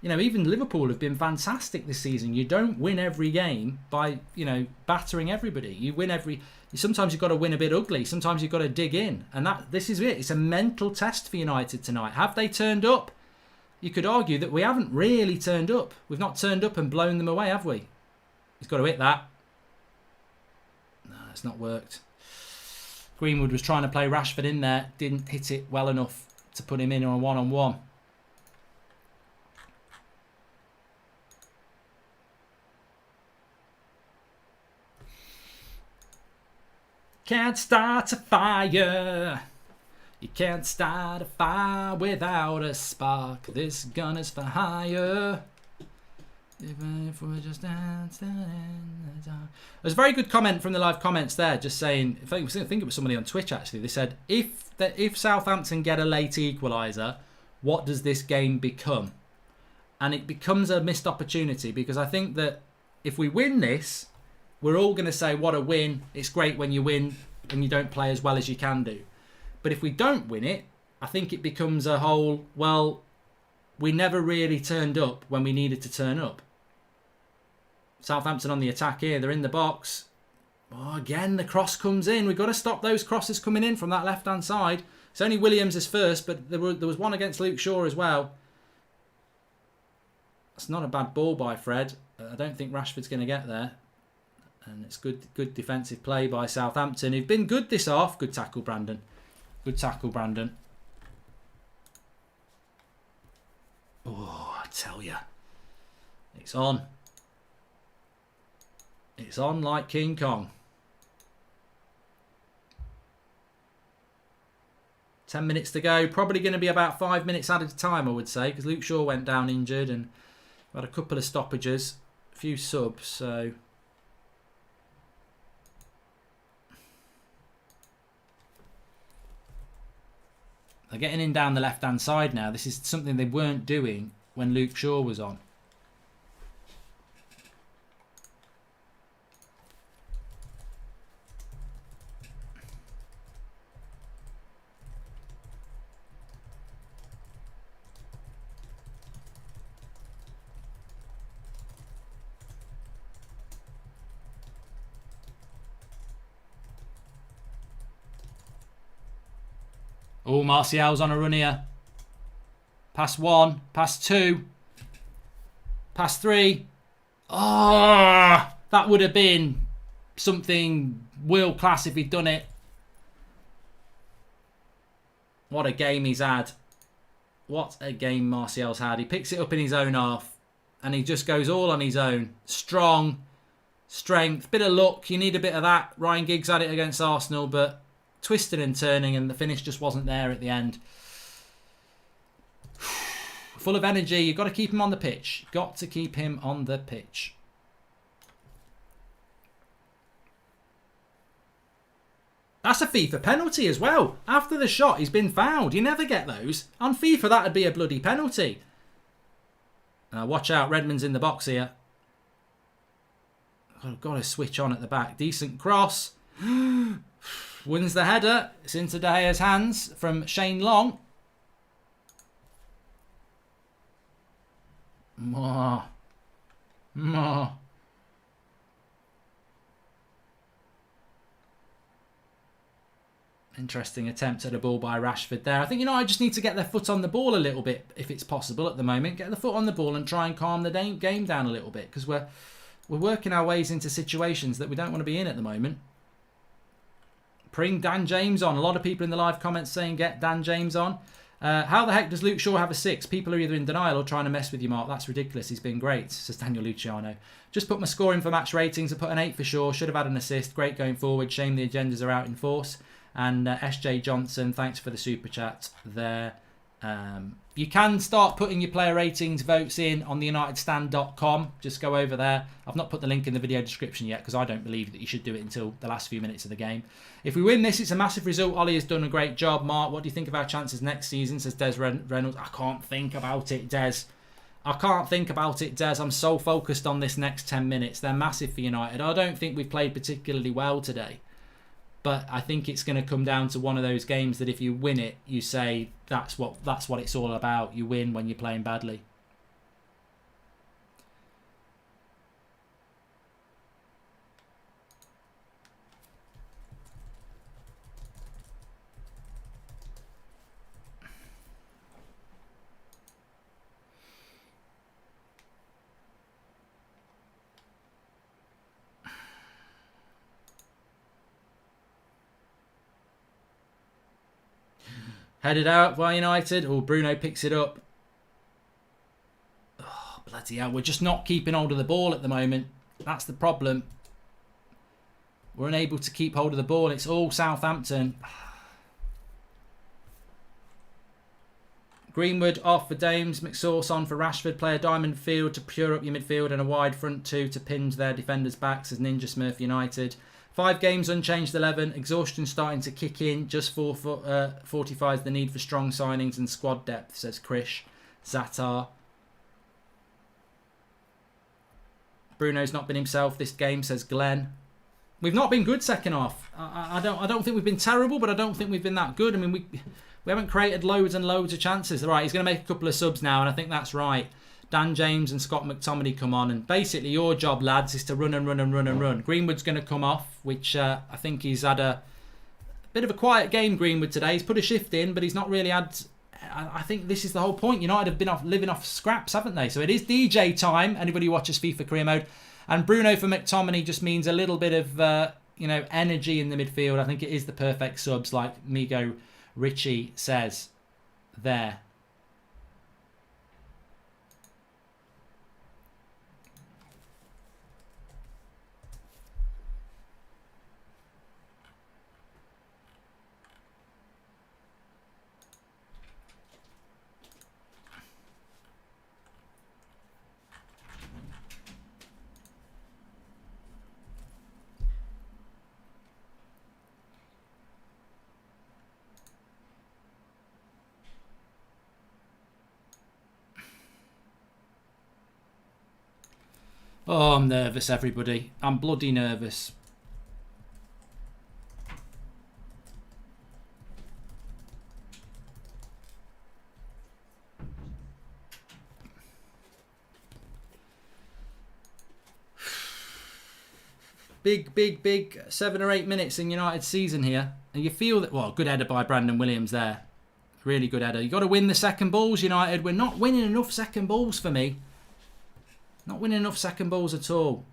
You know, even Liverpool have been fantastic this season. You don't win every game by, you know, battering everybody. You win every... Sometimes you've got to win a bit ugly. Sometimes you've got to dig in. And this is it. It's a mental test for United tonight. Have they turned up? You could argue that we haven't really turned up. We've not turned up and blown them away, have we? He's got to hit that. No, it's not worked. Greenwood was trying to play Rashford in there. Didn't hit it well enough to put him in on a one-on-one. Can't start a fire. You can't start a fire without a spark. This gun is for hire. If we're just dancing in the dark. There's a very good comment from the live comments there, just saying, I think it was somebody on Twitch actually, they said, if Southampton get a late equaliser, what does this game become? And it becomes a missed opportunity, because I think that if we win this, we're all going to say, what a win, it's great when you win and you don't play as well as you can do. But if we don't win it, I think it becomes a whole, well, we never really turned up when we needed to turn up. Southampton on the attack here. They're in the box. Oh, again, the cross comes in. We've got to stop those crosses coming in from that left-hand side. It's only Williams is first, but there was one against Luke Shaw as well. It's not a bad ball by Fred. I don't think Rashford's going to get there. And it's good defensive play by Southampton. Who've been good this half. Good tackle, Brandon. Good tackle, Brandon. Oh, I tell you. It's on. It's on like King Kong. 10 minutes to go. Probably going to be about 5 minutes added time, I would say, because Luke Shaw went down injured and we had a couple of stoppages, a few subs, so... They're getting in down the left-hand side now. This is something they weren't doing when Luke Shaw was on. Oh, Martial's on a run here. Pass 1, pass 2, pass 3. Oh, that would have been something world class if he'd done it. What a game he's had. What a game Martial's had. He picks it up in his own half and he just goes all on his own. Strong, strength, bit of luck. You need a bit of that. Ryan Giggs had it against Arsenal, but twisting and turning, and the finish just wasn't there at the end. Full of energy. You've got to keep him on the pitch. Got to keep him on the pitch. That's a FIFA penalty as well. After the shot, he's been fouled. You never get those. On FIFA, that would be a bloody penalty. Watch out. Redmond's in the box here. I've got to switch on at the back. Decent cross. Wins the header. It's into De Gea's hands from Shane Long. More. Interesting attempt at a ball by Rashford there. I think, I just need to get their foot on the ball a little bit, if it's possible at the moment. Get the foot on the ball and try and calm the game down a little bit, because we're working our ways into situations that we don't want to be in at the moment. Bring Dan James on. A lot of people in the live comments saying get Dan James on. How the heck does Luke Shaw have a 6? People are either in denial or trying to mess with you, Mark. That's ridiculous. He's been great, says Daniel Luciano. Just put my score in for match ratings. I put an 8 for Shaw. Should have had an assist. Great going forward. Shame the agendas are out in force. And SJ Johnson, thanks for the super chat there. You can start putting your player ratings votes in on the unitedstand.com. Just go over there. I've not put the link in the video description yet because I don't believe that you should do it until the last few minutes of the game. If we win this, it's a massive result. Ollie has done a great job. Mark, what do you think of our chances next season? Says Des Reynolds. I can't think about it, Des. I can't think about it, Des. I'm so focused on this next 10 minutes. They're massive for United. I don't think we've played particularly well today. But I think it's going to come down to one of those games that if you win it, you say that's what it's all about. You win when you're playing badly. Headed out by United. Oh, Bruno picks it up. Oh, bloody hell. We're just not keeping hold of the ball at the moment. That's the problem. We're unable to keep hold of the ball. It's all Southampton. Greenwood off for Dames. McSauce on for Rashford. Play a diamond field to pure up your midfield and a wide front two to pinch their defenders' backs as Ninja Smurf United. 5 games unchanged 11. Exhaustion starting to kick in. Just fortifies the need for strong signings and squad depth, says Krish. Zatar. Bruno's not been himself this game, says Glenn. We've not been good second half. I don't think we've been terrible, but I don't think we've been that good. I mean, we haven't created loads and loads of chances. Right, he's going to make a couple of subs now, and I think that's right. Dan James and Scott McTominay come on, and basically your job, lads, is to run and run and run and run. Greenwood's going to come off, which I think he's had a bit of a quiet game, Greenwood, today. He's put a shift in, but he's not really had... I think this is the whole point. United have been living off scraps, haven't they? So it is DJ time. Anybody who watches FIFA Career Mode. And Bruno for McTominay just means a little bit of energy in the midfield. I think it is the perfect subs, like Migo Richie says there. Oh, I'm nervous, everybody. I'm bloody nervous. Big 7 or 8 minutes in United's season here. And you feel that, well, good header by Brandon Williams there. Really good header. You've got to win the second balls, United. We're not winning enough second balls for me. Not winning enough second balls at all.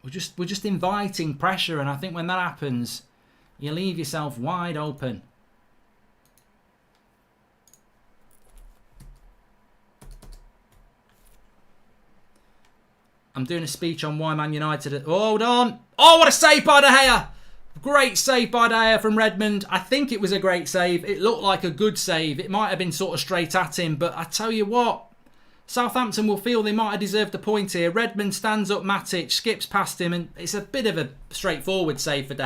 We're just inviting pressure, and I think when that happens, you leave yourself wide open. I'm doing a speech on why Man United... Oh, hold on. Oh, what a save by De Gea. Great save by De Gea from Redmond. I think it was a great save. It looked like a good save. It might have been sort of straight at him, but I tell you what, Southampton will feel they might have deserved the point here. Redmond stands up Matic, skips past him, and it's a bit of a straightforward save for De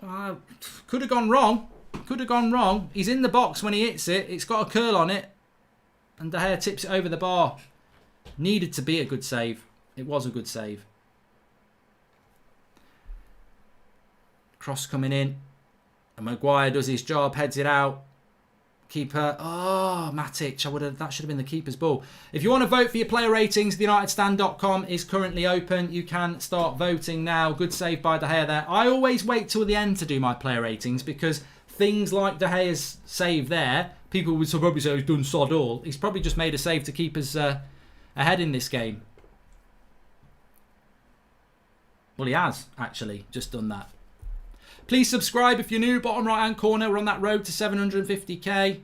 Gea. Could have gone wrong. Could have gone wrong. He's in the box when he hits it. It's got a curl on it, and De Gea tips it over the bar. Needed to be a good save. It was a good save. Cross coming in. And Maguire does his job, heads it out. Keeper. Oh, Matic. That should have been the keeper's ball. If you want to vote for your player ratings, theunitedstand.com is currently open. You can start voting now. Good save by De Gea there. I always wait till the end to do my player ratings because things like De Gea's save there, people would probably say he's done sod all. He's probably just made a save to keep us ahead in this game. Well, he has actually just done that. Please subscribe if you're new. Bottom right hand corner. We're on that road to 750k.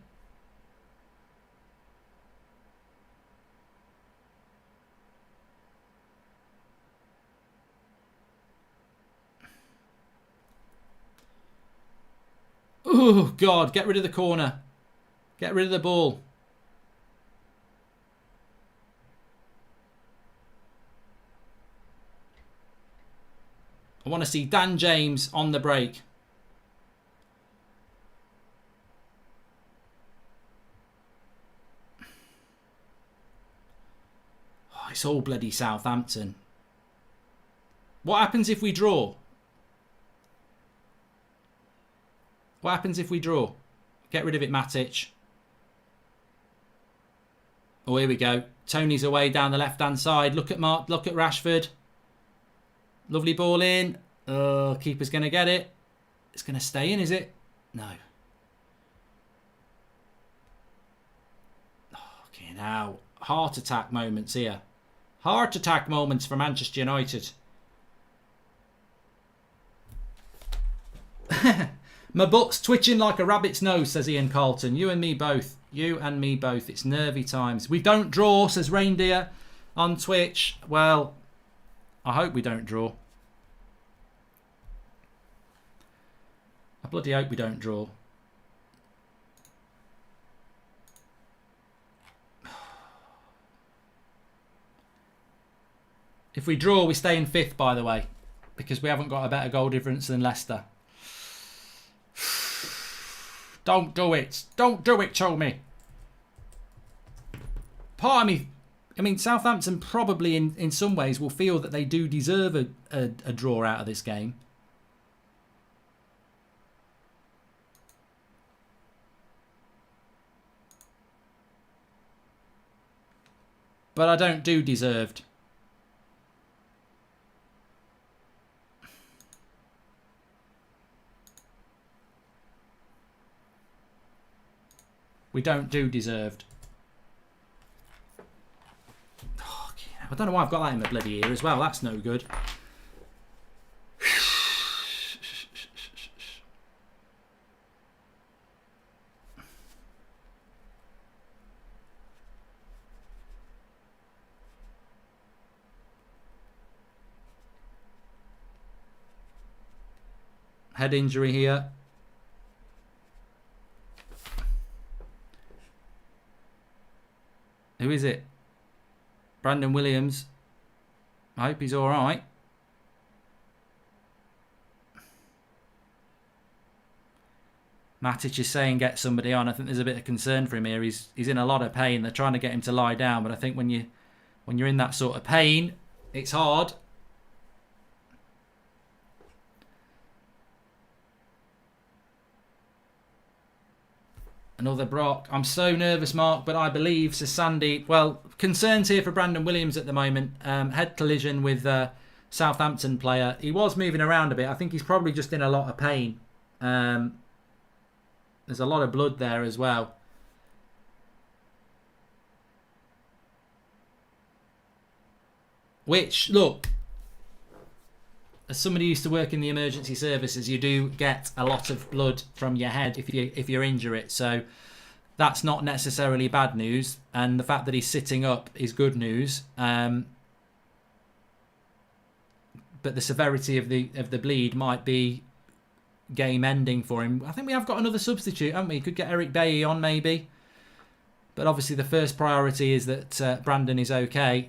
Oh, God. Get rid of the corner. Get rid of the ball. I want to see Dan James on the break. Oh, it's all bloody Southampton. What happens if we draw? What happens if we draw? Get rid of it, Matic. Oh, here we go. Tony's away down the left-hand side. Look at Rashford. Lovely ball in. Oh, keeper's going to get it. It's going to stay in, is it? No. Okay, now. Heart attack moments here. Heart attack moments for Manchester United. My butt's twitching like a rabbit's nose, says Ian Carlton. You and me both. You and me both. It's nervy times. We don't draw, says Reindeer on Twitch. Well, I hope we don't draw. I bloody hope we don't draw. If we draw, we stay in 5th, by the way, because we haven't got a better goal difference than Leicester. Don't do it. Don't do it, Tommy. Part of me, I mean, Southampton probably in some ways will feel that they do deserve a draw out of this game. but I don't do deserved. We don't do deserved. Oh, I don't know why I've got that in my bloody ear as well. That's no good. Head injury here. Who is it? Brandon Williams. I hope he's all right. Matic is saying get somebody on. I think there's a bit of concern for him here. He's in a lot of pain. They're trying to get him to lie down, but I think when you're in that sort of pain, it's hard. Another Brock. I'm so nervous, Mark, but I believe, says Sandy. Well, concerns here for Brandon Williams at the moment. Head collision with Southampton player. He was moving around a bit. I think he's probably just in a lot of pain. There's a lot of blood there as well. Which, look, as somebody who used to work in the emergency services, you do get a lot of blood from your head if you injure it. So that's not necessarily bad news. And the fact that he's sitting up is good news. But the severity of the bleed might be game ending for him. I think we have got another substitute, haven't we? Could get Eric Bailly on maybe. But obviously the first priority is that Brandon is okay.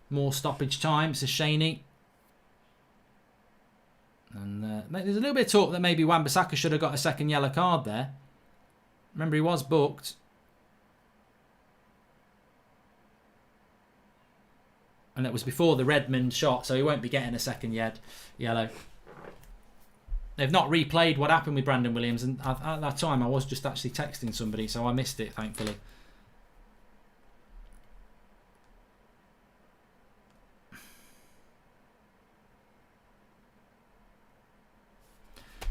More stoppage time, says Shaney. And there's a little bit of talk that maybe Wan-Bissaka should have got a second yellow card there. Remember, he was booked. And that was before the Redmond shot, so he won't be getting a second yellow. They've not replayed what happened with Brandon Williams, and at that time I was just actually texting somebody, so I missed it, thankfully.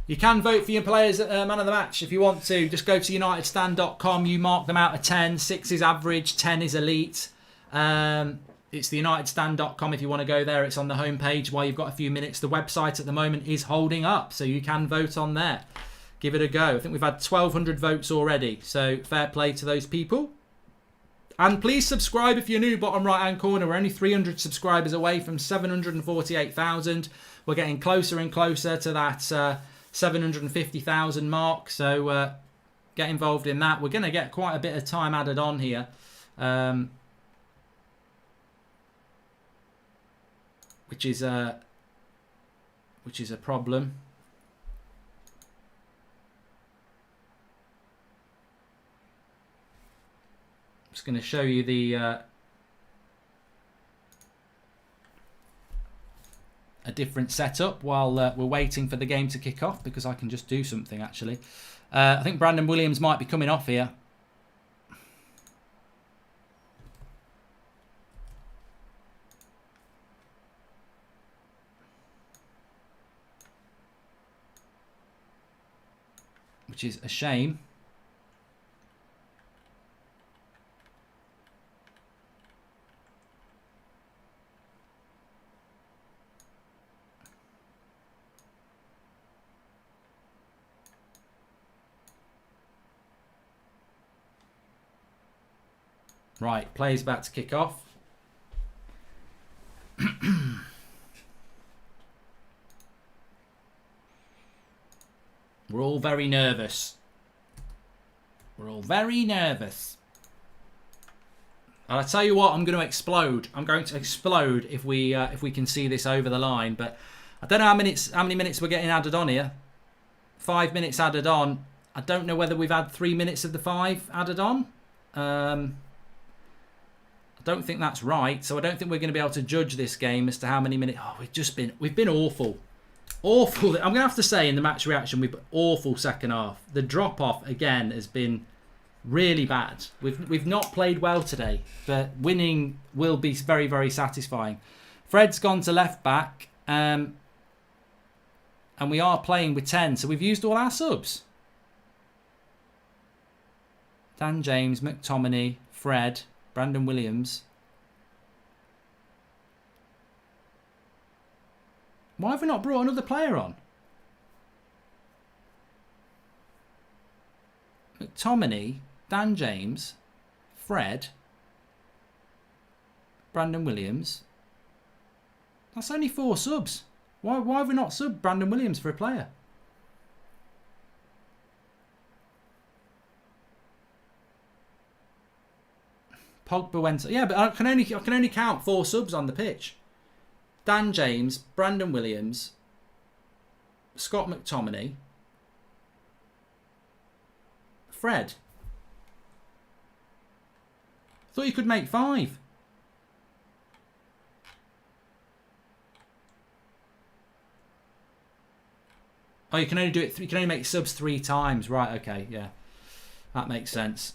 You can vote for your players at Man of the Match if you want to. Just go to unitedstand.com. You mark them out of 10. 6 is average, 10 is elite. It's the unitedstand.com if you want to go there. It's on the homepage while you've got a few minutes. The website at the moment is holding up, so you can vote on there. Give it a go. I think we've had 1,200 votes already, so fair play to those people. And please subscribe if you're new, bottom right-hand corner. We're only 300 subscribers away from 748,000. We're getting closer and closer to that 750,000 mark, so get involved in that. We're going to get quite a bit of time added on here, which is a problem. I'm just going to show you the a different setup while we're waiting for the game to kick off, because I can just do something actually. I think Brandon Williams might be coming off here. Which is a shame. Right, play's about to kick off. We're all very nervous. We're all very nervous. And I tell you what, I'm going to explode. I'm going to explode if we can see this over the line. But I don't know how many minutes we're getting added on here. 5 minutes added on. I don't know whether we've had 3 minutes of the 5 added on. I don't think that's right, so I don't think we're going to be able to judge this game as to how many minutes. Oh, we've been awful. Awful. I'm going to have to say in the match reaction, we've awful second half. The drop off again has been really bad. We've not played well today, but winning will be very, very satisfying. Fred's gone to left back, and we are playing with 10, so we've used all our subs. Dan James, McTominay, Fred, Brandon Williams. Why have we not brought another player on? McTominay, Dan James, Fred, Brandon Williams. That's only 4 subs. Why have we not subbed Brandon Williams for a player? Pogba went... Yeah, but I can only count 4 subs on the pitch. Dan James, Brandon Williams, Scott McTominay, Fred. Thought you could make 5. Oh, you can only do it. You can only make subs 3 times, right? Okay, yeah, that makes sense.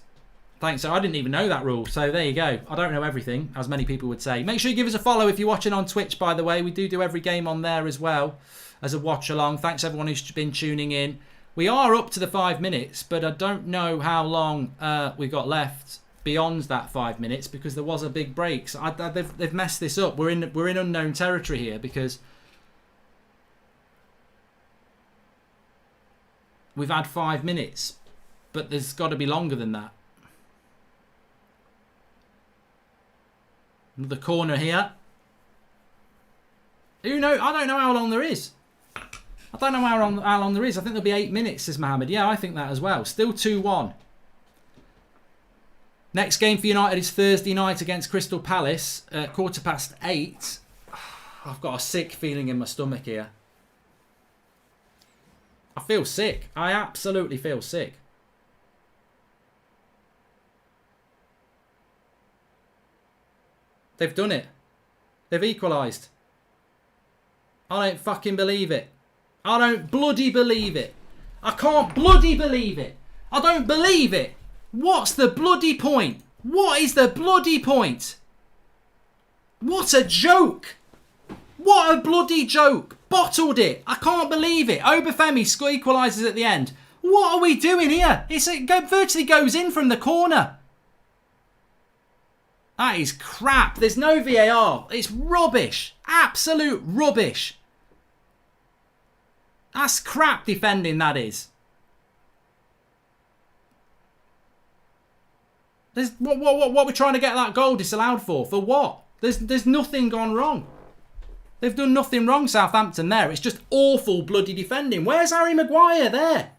Thanks. So I didn't even know that rule. So there you go. I don't know everything, as many people would say. Make sure you give us a follow if you're watching on Twitch, by the way. We do every game on there as well as a watch along. Thanks everyone who's been tuning in. We are up to the 5 minutes, but I don't know how long we've got left beyond that 5 minutes because there was a big break. So they've messed this up. We're in unknown territory here because we've had 5 minutes, but there's got to be longer than that. The corner here. Who knows? I don't know how long there is. I don't know how long there is. I think there'll be 8 minutes, says Mohammed. Yeah, I think that as well. Still 2-1. Next game for United is Thursday night against Crystal Palace at 8:15. I've got a sick feeling in my stomach here. I feel sick. I absolutely feel sick. They've done it. They've equalised. I don't fucking believe it. I don't bloody believe it. I can't bloody believe it. I don't believe it. What's the bloody point? What is the bloody point? What a joke. What a bloody joke. Bottled it. I can't believe it. Obafemi equalises at the end. What are we doing here? It virtually goes in from the corner. That is crap. There's no VAR. It's rubbish. Absolute rubbish. That's crap defending, that is. What we're trying to get that goal disallowed for? For what? There's nothing gone wrong. They've done nothing wrong, Southampton, there. It's just awful bloody defending. Where's Harry Maguire there?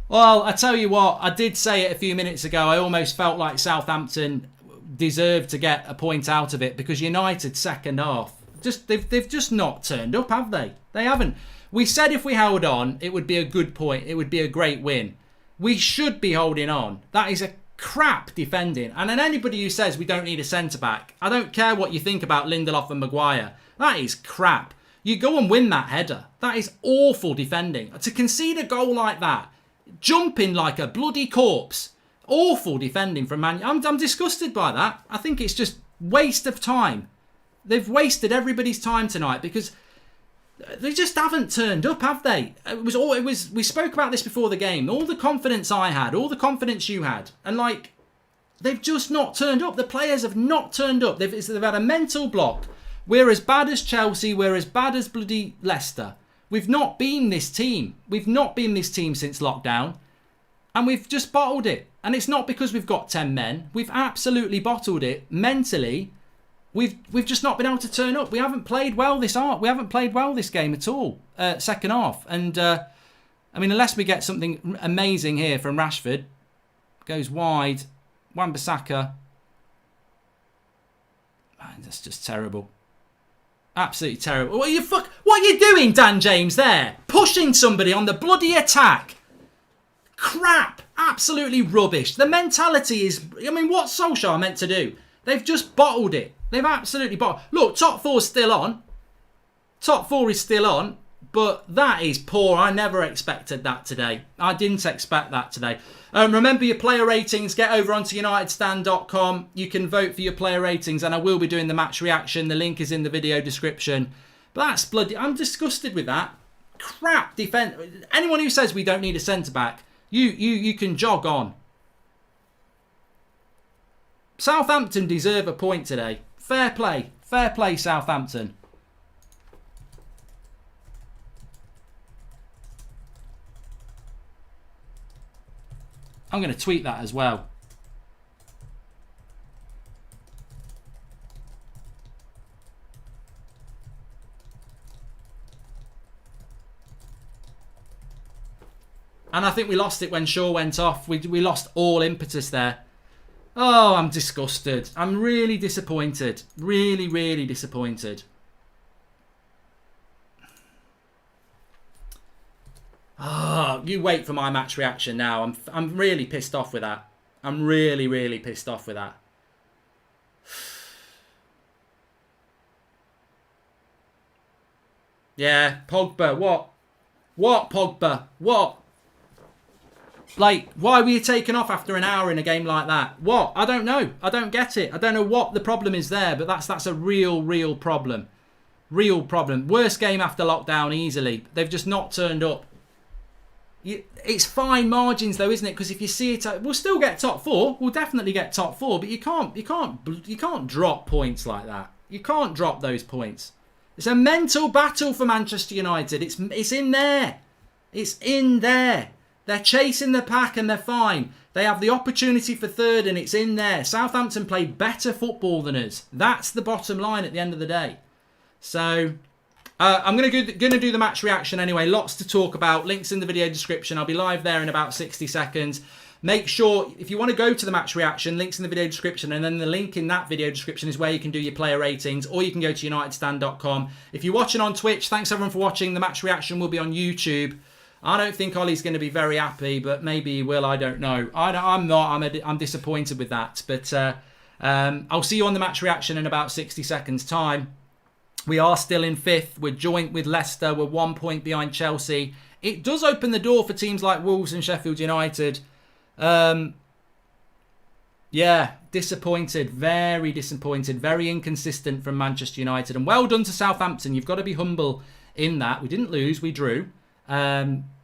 Well, I tell you what, I did say it a few minutes ago. I almost felt like Southampton deserved to get a point out of it because United second half, they've just not turned up, have they? They haven't. We said if we held on, it would be a good point. It would be a great win. We should be holding on. That is a crap defending. And then anybody who says we don't need a centre-back, I don't care what you think about Lindelof and Maguire. That is crap. You go and win that header. That is awful defending. To concede a goal like that, jumping like a bloody corpse. Awful defending from Man. I'm disgusted by that. I think it's just waste of time. They've wasted everybody's time tonight because they just haven't turned up, have they? We spoke about this before the game. All the confidence I had, all the confidence you had, and like they've just not turned up. The players have not turned up. They've had a mental block. We're as bad as Chelsea. We're as bad as bloody Leicester. We've not been this team. We've not been this team since lockdown. And we've just bottled it. And it's not because we've got 10 men. We've absolutely bottled it. Mentally, we've just not been able to turn up. We haven't played well this game at all. Second half. And, I mean, unless we get something amazing here from Rashford. Goes wide. Wan-Bissaka. Man, that's just terrible. Absolutely terrible. What are you doing, Dan James, there? Pushing somebody on the bloody attack. Crap. Absolutely rubbish. The mentality is... I mean, what's Solskjaer meant to do? They've just bottled it. They've absolutely bottled. Look, top four's still on. Top four is still on, but that is poor. I never expected that today. I didn't expect that today. Remember your player ratings. Get over onto UnitedStand.com. You can vote for your player ratings, and I will be doing the match reaction. The link is in the video description. But that's bloody... I'm disgusted with that. Crap defense. Anyone who says we don't need a centre-back, you can jog on. Southampton deserve a point today. Fair play. Fair play, Southampton. I'm going to tweet that as well. And I think we lost it when Shaw went off. We lost all impetus there. Oh, I'm disgusted. I'm really disappointed. Really, really disappointed. Oh, you wait for my match reaction now. I'm really pissed off with that. I'm really, really pissed off with that. Yeah, Pogba. What? What, Pogba? What? Like, why were you taken off after an hour in a game like that? What? I don't know. I don't get it. I don't know what the problem is there, but that's a real problem. Real problem. Worst game after lockdown easily. They've just not turned up. It's fine margins though, isn't it? Because if you see it, we'll still get top four. We'll definitely get top four, but you can't drop points like that. You can't drop those points. It's a mental battle for Manchester United. It's in there. It's in there. They're chasing the pack and they're fine. They have the opportunity for third and it's in there. Southampton played better football than us. That's the bottom line at the end of the day. So I'm going to do the match reaction anyway. Lots to talk about. Links in the video description. I'll be live there in about 60 seconds. Make sure, if you want to go to the match reaction, links in the video description, and then the link in that video description is where you can do your player ratings, or you can go to UnitedStand.com. If you're watching on Twitch, thanks everyone for watching. The match reaction will be on YouTube. I don't think Ollie's going to be very happy, but maybe he will. I don't know. I'm not. I'm disappointed with that. But I'll see you on the match reaction in about 60 seconds' time. We are still in fifth. We're joint with Leicester. We're 1 point behind Chelsea. It does open the door for teams like Wolves and Sheffield United. Yeah, disappointed. Very disappointed. Very inconsistent from Manchester United. And well done to Southampton. You've got to be humble in that. We didn't lose. We drew.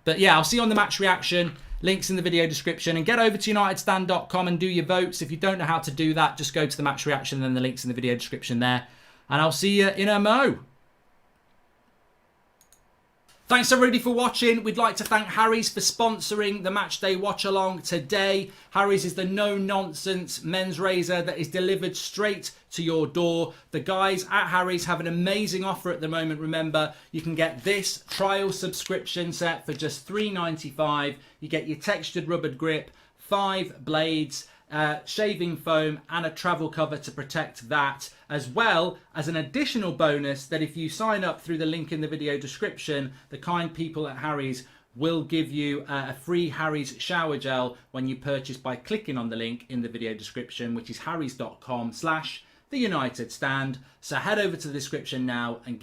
But yeah, I'll see you on the match reaction. Links in the video description. And get over to UnitedStand.com and do your votes. If you don't know how to do that, just go to the match reaction and then the links in the video description there. And I'll see you in a mo. Thanks everybody for watching. We'd like to thank Harry's for sponsoring the Matchday Watch Along today. Harry's is the no-nonsense men's razor that is delivered straight to your door. The guys at Harry's have an amazing offer at the moment. Remember, you can get this trial subscription set for just $3.95. You get your textured rubbered grip, 5 blades, shaving foam and a travel cover to protect that, as well as an additional bonus that if you sign up through the link in the video description, the kind people at Harry's will give you a free Harry's shower gel when you purchase by clicking on the link in the video description, which is harrys.com/theunitedstand. So head over to the description now and get